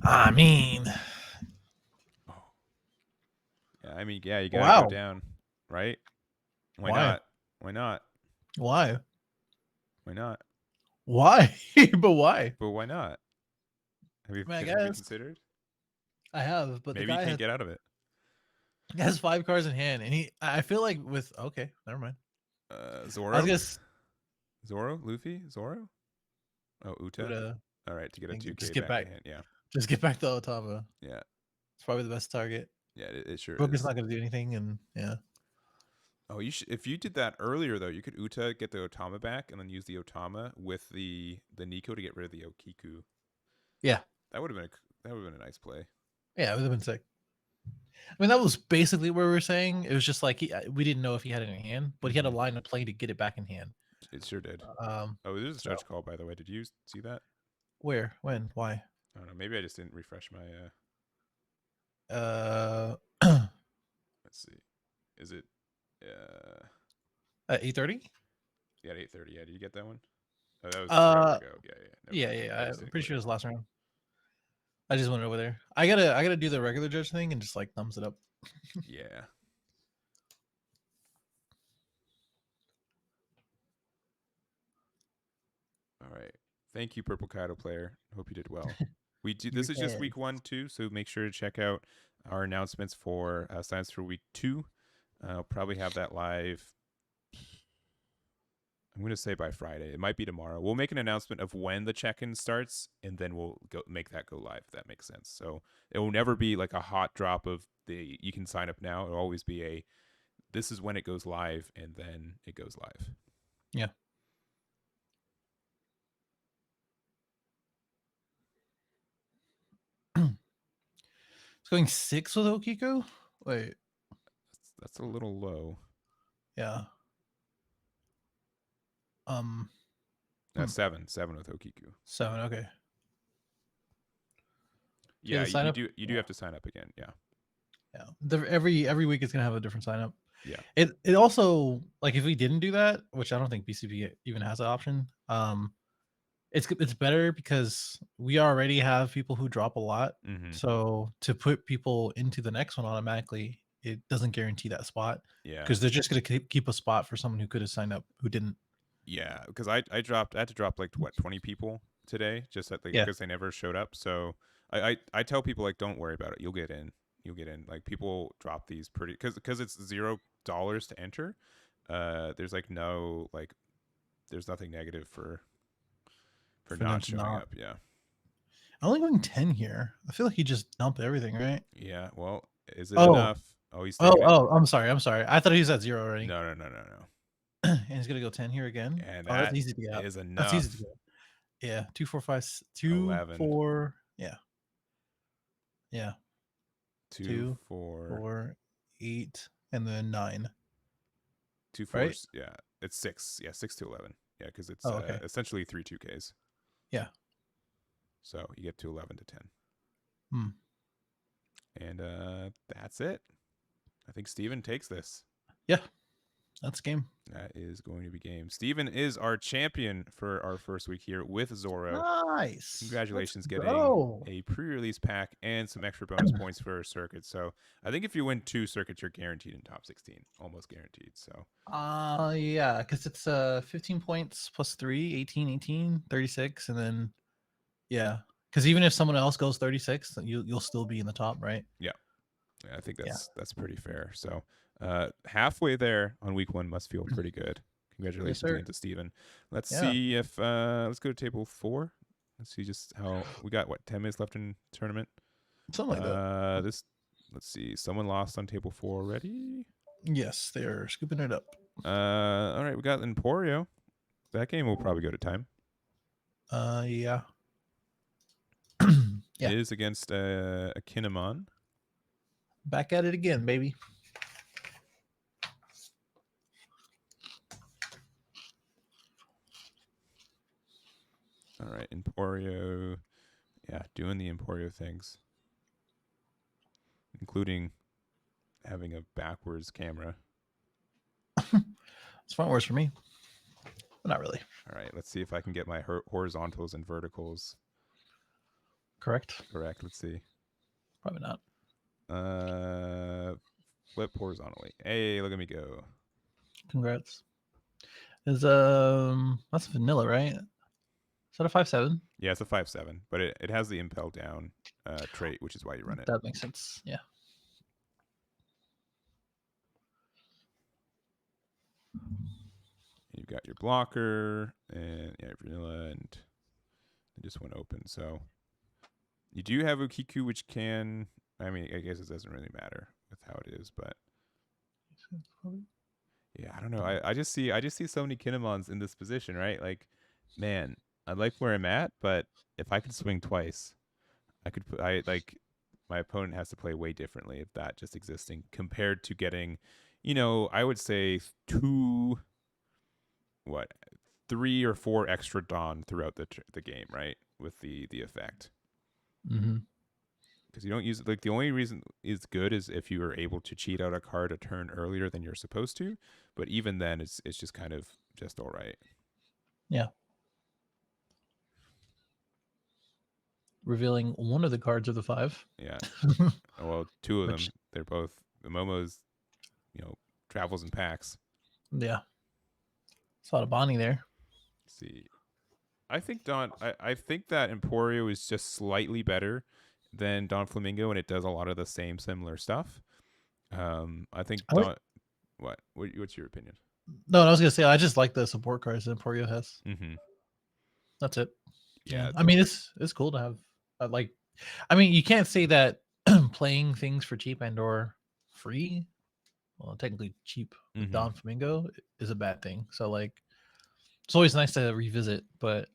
I mean, Yeah, I mean, yeah, you gotta go wow. down, right? Why Why? not? Why not? Why? Why not? Why? But why? But why not? Have you, I mean, I have you guess considered? I have, but Maybe the you guy can't get out of it. has 5 cards in hand, and I feel like with okay, never mind. Zoro? I was guess Zoro? Luffy? Zoro? Oh, Uta? All right, to get a 2K just get back. in hand. Yeah. Just get back to Otama. Yeah. It's probably the best target. Yeah, it sure Book is is. not going to do anything, and yeah. Oh, if you did that earlier though, you could Uta, get the Otama back, and then use the Otama with the Nico to get rid of the Okiku. Yeah. That would have been a nice play. Yeah, it would have been sick. I mean, that was basically what we were saying. It was just like we didn't know if he had it in hand, but he had a line of play to get it back in hand. It sure did. Oh, there's a stretch call, by the way. Did you see that? Where? When? Why? I don't know. Maybe I just didn't refresh my. Uh, Let's see. Is it? at 8:30? Yeah, at 8:30. Yeah, did you get that one? Oh, that was forever Uh, ago. Yeah, yeah. Never yeah, mind. I yeah. just I'm didn't go pretty there sure it was anymore. last round. I just went over there. I gotta do the regular judge thing and just like thumbs it up. Yeah. All right. Thank you, Purple Kaido player. Hope you did well. We do. You're This is just dead. week 1 too, so make sure to check out our announcements for signs for week 2. I'll probably have that live. I'm going to say by Friday. It might be tomorrow. We'll make an announcement of when the check-in starts, and then we'll go make that go live. If that makes sense. So it will never be like a hot drop of the you can sign up now. It'll always be a this is when it goes live, and then it goes live. Yeah. It's going 6 with Okiko. Wait, That's a little low. yeah. Um, hmm, 7 with Okiku. 7. Okay. Do you Yeah, have the sign you up? do have to sign up again. Yeah, Yeah. Every week is gonna have a different sign up. yeah. It also like if we didn't do that, which I don't think BCP even has that option. It's better because we already have people who drop a lot. Mm-hmm. So to put people into the next one automatically, it doesn't guarantee that spot Yeah, because they're just gonna keep a spot for someone who could have signed up who didn't. yeah. Because I had to drop like what 20 people today just at like Yeah. because they never showed up. So I tell people like don't worry about it. You'll get in. You'll get in. Like people drop these pretty because it's $0 to enter. There's like no like there's nothing negative for For them not to showing not. up. Yeah, I'm only going 10 here. I feel like he just dumped everything, right? yeah. Well, is it Oh, enough? Oh, he's taking it. I'm sorry. I'm sorry. I thought he was at 0 already. No, no, no, no, no. And he's gonna go 10 here again. And Oh, that's that easy to get out. is That's easy to enough. get. Yeah, 2, 4, 5, 2, 11, 4. Yeah, yeah, 2, 2, 4, 4, 8, and then 9. 2 Right? fours. Yeah, it's 6. Yeah, 6 to 11. Yeah, because it's Oh, okay. essentially 3 2Ks. Yeah. So you get to 11 to 10. Hmm. And that's it. I think Steven takes this. Yeah, that's game. That is going to be game. Steven is our champion for our first week here with Zoro. Nice. Let's Congratulations, getting go. a pre-release pack and some extra bonus points for circuits. So I think if you win 2 circuits, you're guaranteed in top 16, almost guaranteed. So Yeah, because it's 15 points plus 3, 18, 18, 36, and then yeah. Because even if someone else goes 36, then you'll still be in the top, right? yeah, I think Yeah. that's pretty fair. So halfway there on week 1 must feel pretty good. Yes, Congratulations sir. again to Steven. Let's Yeah. see if let's go to table 4. Let's see just how we got 10 minutes left in tournament. Something like that. This let's see. Someone lost on table 4 already. Yes, they're scooping it up. All right, we got Emporio. That game will probably go to time. Yeah. It Yeah. is against a Kinemon. Back at it again, baby. All right, Emporio. Yeah, doing the Emporio things, including having a backwards camera. It's far worse for me. But not really. All right, let's see if I can get my horizontals and verticals Correct? correct. Let's see. Probably not. Flip horizontally. Hey, look at me go. Congrats. Is that's vanilla, right? Is that a 5/7? Yeah, it's a 5/7, but it has the impel down trait, which is why you run it. That makes sense. Yeah. You've got your blocker and yeah, vanilla, and it just went open. So you do have Ukiku, which can. I mean, I guess it doesn't really matter with how it is, but yeah, I don't know. I just see so many Kinemons in this position, right? Like, man, I like where I'm at, but if I could swing twice, I could put. I like my opponent has to play way differently if that just existing compared to getting, I would say what 3 or 4 extra dawn throughout the game, right? With the effect. Mm-hmm. because you don't use it. Like the only reason it's good is if you are able to cheat out a card a turn earlier than you're supposed to. But even then, it's just kind of just all right. Yeah. Revealing one of the cards of the 5. Yeah. Well, two of Which, them. They're both the Momo's. Travels in packs. yeah, it's a lot of bonding there. Let's see. I think I think that Emporio is just slightly better than Don Flamingo, and it does a lot of the same similar stuff. I think I like. What's your opinion? No, I was gonna say I just like the support cards that Emporio has. Mm-hmm. That's it. Yeah, Yeah. I mean it's cool to have. Like, I mean, you can't say that playing things for cheap and or free, well, technically cheap with Mm-hmm. Don Flamingo is a bad thing. So like, it's always nice to revisit, but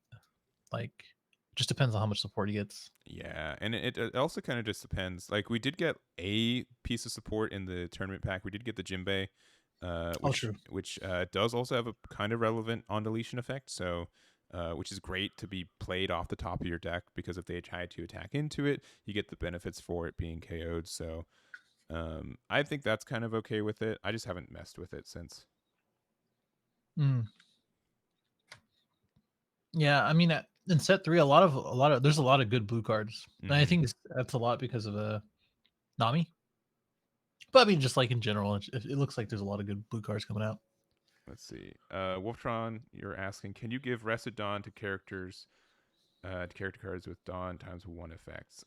like, just depends on how much support he gets. Yeah, and it also kind of just depends. Like we did get a piece of support in the tournament pack. We did get the Jinbei, Oh, which true. does also have a kind of relevant on deletion effect. So, which is great to be played off the top of your deck because if they try to attack into it, you get the benefits for it being KO'd. So, I think that's kind of okay with it. I just haven't messed with it since. Mm. Yeah, I mean, in set 3, there's a lot of good blue cards, and I Mm-hmm. think that's a lot because of Nami. But I mean, just like in general, it looks like there's a lot of good blue cards coming out. Let's see. Wolftron, you're asking, can you give Rested Dawn to character cards with Dawn ×1 effects?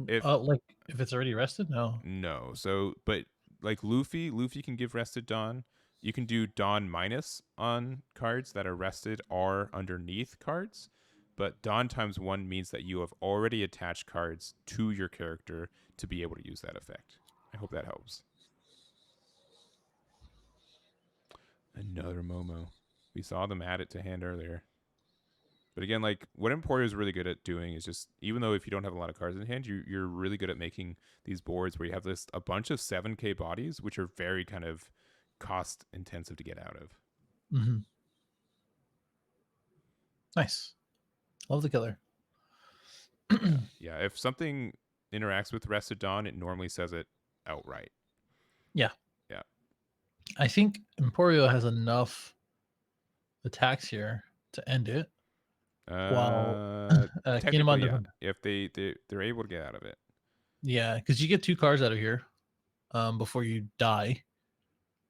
If Like if it's already rested, no. no, so but like Luffy can give Rested Dawn. You can do Dawn minus on cards that are rested or underneath cards, but Dawn ×1 means that you have already attached cards to your character to be able to use that effect. I hope that helps. Another Momo. We saw them add it to hand earlier. But again, like what Emporio is really good at doing is just even though if you don't have a lot of cards in hand, you're really good at making these boards where you have a bunch of 7K bodies, which are very kind of cost intensive to get out of. Mm-hmm. Nice. Love the killer. Yeah. If something interacts with Rested Dawn, it normally says it outright. Yeah. Yeah. I think Emporio has enough attacks here to end it. While Technically, Kinemon yeah. doesn't. If they're able to get out of it. Yeah, because you get 2 cards out of here before you die,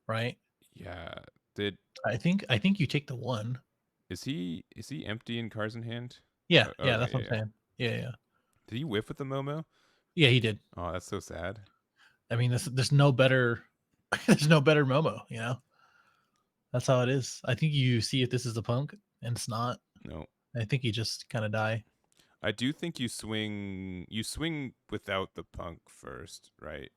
right? Yeah. Did I think you take the 1. is he empty in cards in hand? Yeah, yeah, Okay, that's what yeah, I'm yeah. saying. Yeah, yeah. Did he whiff with the Momo? Yeah, he did. Oh, that's so sad. I mean, there's no better there's no better Momo, you know? That's how it is. I think you see if this is the punk and it's not. No. I think you just kind of die. I do think you swing without the punk first, right?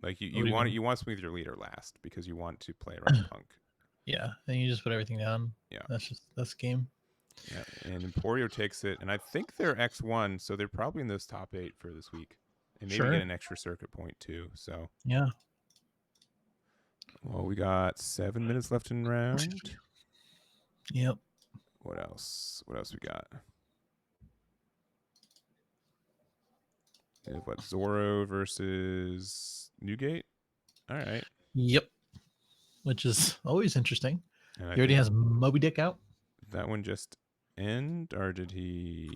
Like What do you mean? you want to swing with your leader last because you want to play around punk. Yeah, then you just put everything down. Yeah. That's game. Yeah. And Emporio takes it, and I think they're X1, so they're probably in this top 8 for this week. And maybe get Sure. an extra circuit point too. So Yeah. well, we got 7 minutes left in round. Yep. What else? What else we got? We have what? Zoro versus Newgate. All right. Yep. Which is always interesting. And I He already think has Moby Dick out. that one just end, or did he?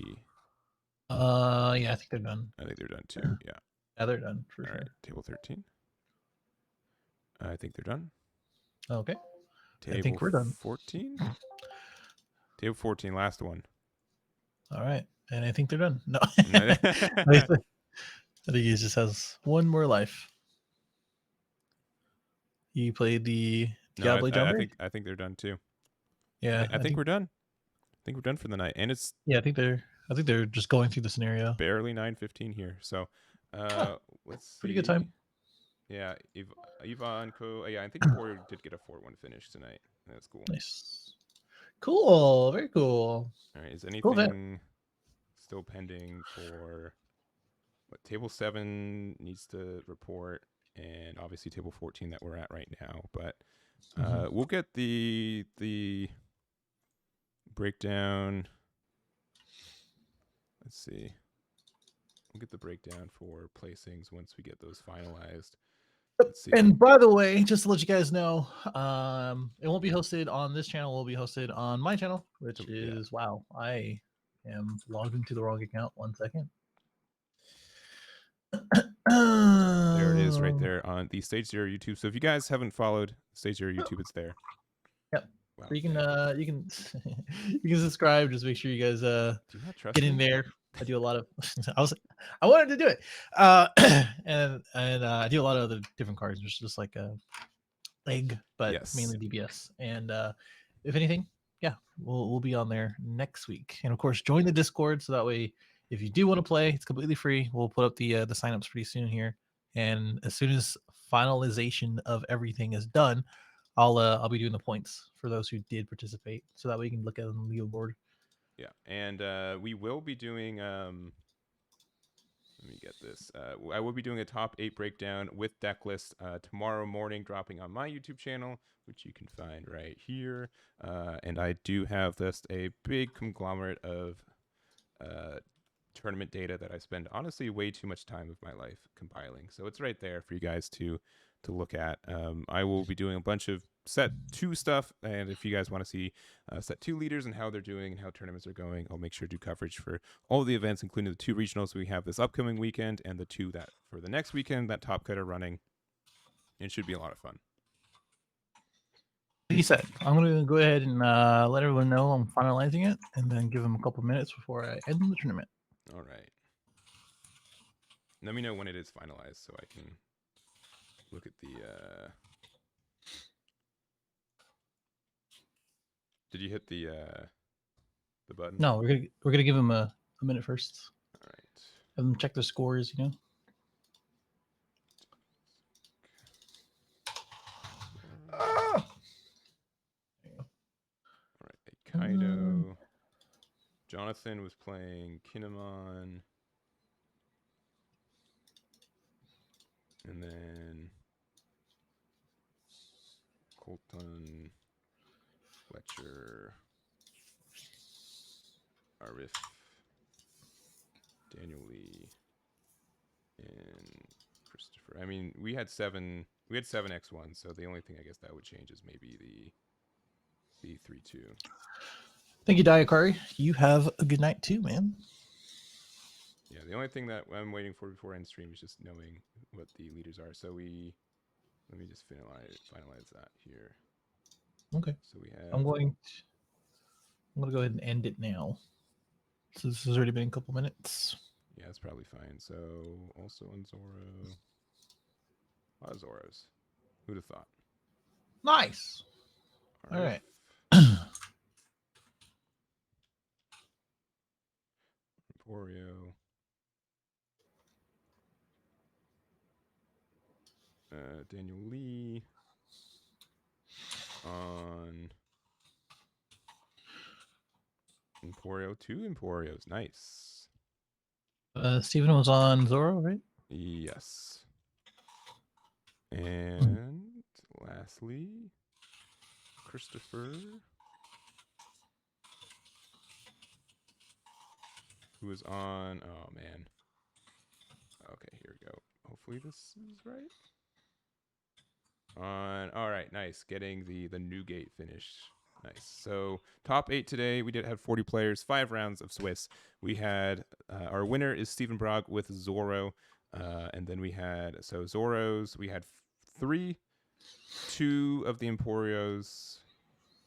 Yeah, I think they're done. I think they're done too. Yeah. Yeah, they're done for All right. sure. Table 13. I think they're done. Okay. I Table think we're done. 14. Table 14, last one. All right. And I think they're done. No. No. I think he just has one more life. He played the No, Diable Jumper. I think they're done too. Yeah, I think we're done. I think we're done for the night, and it's yeah, I think they're just going through the scenario. barely 9:15 here. So, let's see. Pretty good time. Yeah, Ivan Co. Yeah, I think Emporio did get a 4-1 finish tonight. That's cool. Nice. Cool. Very cool. All right, is Cool event. anything still pending for what table 7 needs to report, and obviously table 14 that we're at right now, but we'll get the breakdown. Let's see. We'll get the breakdown for placings once we get those finalized. Let's see. And by the way, just to let you guys know, it won't be hosted on this channel. It will be hosted on my channel, which is wow. I am logged into the wrong account. 1 second. There it is, right there on the Stage Zero YouTube. So if you guys haven't followed Stage Zero YouTube, it's there. Yep. Wow, So you can you can subscribe. Just make sure you guys do you not trust get in me? there. I do a lot of I wanted to do it. And I do a lot of other different cards, just like egg, but Yes. mainly DBS. And if anything, yeah, we'll be on there next week. And of course, join the Discord so that way, if you do want to play, it's completely free. We'll put up the signups pretty soon here, and as soon as finalization of everything is done, I'll be doing the points for those who did participate, so that way you can look at the leaderboard. Yeah, and we will be doing. Let me get this. I will be doing a top 8 breakdown with deck list tomorrow morning, dropping on my YouTube channel, which you can find right here. And I do have this a big conglomerate of tournament data that I spend honestly way too much time of my life compiling. So it's right there for you guys to look at. I will be doing a bunch of set 2 stuff, and if you guys want to see set 2 leaders and how they're doing and how tournaments are going, I'll make sure to do coverage for all the events, including the 2 regionals we have this upcoming weekend and the 2 that for the next weekend that Top Cut are running. It should be a lot of fun. He said, I'm going to go ahead and let everyone know I'm finalizing it, and then give them a couple minutes before I end the tournament. All right. Let me know when it is finalized so I can look at the. Did you hit the button? No, we're gonna give them a minute first. All right. Have them check their scores. You know. All right. Kaido. Jonathan was playing Kinemon. And then Colton, Fletcher, Arif, Daniel Lee, and Christopher. I mean, we had 7 X1, so the only thing I guess that would change is maybe the 3-2. Thank you, Diakari. You have a good night too, man. Yeah, the only thing that I'm waiting for before end stream is just knowing what the leaders are. So let me just finalize that here. Okay. So we have. I'm going to go ahead and end it now. So this has already been a couple minutes. Yeah, it's probably fine. So also on Zoro. A lot of Zoros. Who'd have thought? Nice. All right. Emporio. Daniel Lee. On Emporio. 2 Emporios. Nice. Steven was on Zoro, right? Yes. And lastly, Christopher, who was on. Oh man. Okay, here we go. Hopefully this is right. All right, nice. Getting the new gate finish. Nice. So top 8 today. We did have 40 players, 5 rounds of Swiss. We had our winner is Stephen Brog with Zoro, and then we had Zoros. We had 3, 2 of the Emporios,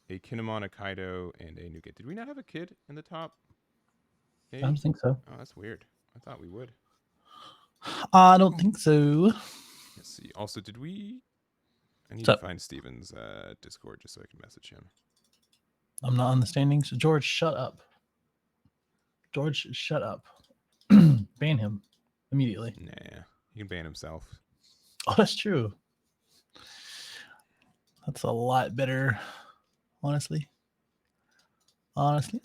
a Kinemon, a Kaido, and a new gate. Did we not have a kid in the top 8? I don't think so. Oh, that's weird. I thought we would. I don't think so. Let's see. Also, did we? I need to find Steven's Discord just so I can message him. I'm not on the standings. George, shut up. George, shut up. Ban him immediately. Nah, he can ban himself. Oh, that's true. That's a lot better, honestly. Honestly.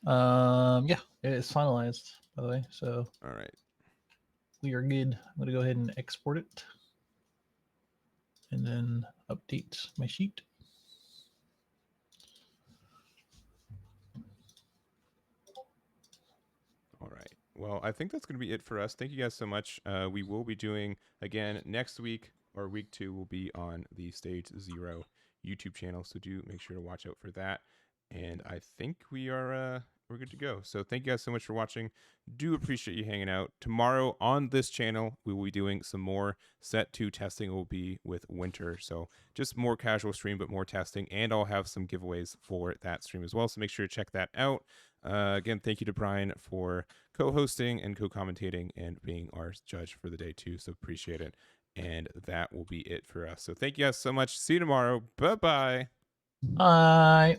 Yeah, it's finalized, by the way. So all right, we are good. I'm gonna go ahead and export it and then update my sheet. Well, I think that's going to be it for us. Thank you guys so much. We will be doing again next week, or week 2 will be on the Stage Zero YouTube channel. So do make sure to watch out for that. And I think we're good to go. So thank you guys so much for watching. Do appreciate you hanging out. Tomorrow on this channel, we will be doing some more set 2 testing. It will be with Winter. So just more casual stream, but more testing. And I'll have some giveaways for that stream as well. So make sure to check that out. Again, thank you to Brian for co-hosting and co-commentating and being our judge for the day too. So appreciate it. And that will be it for us. So thank you guys so much. See you tomorrow. Bye-bye. Bye.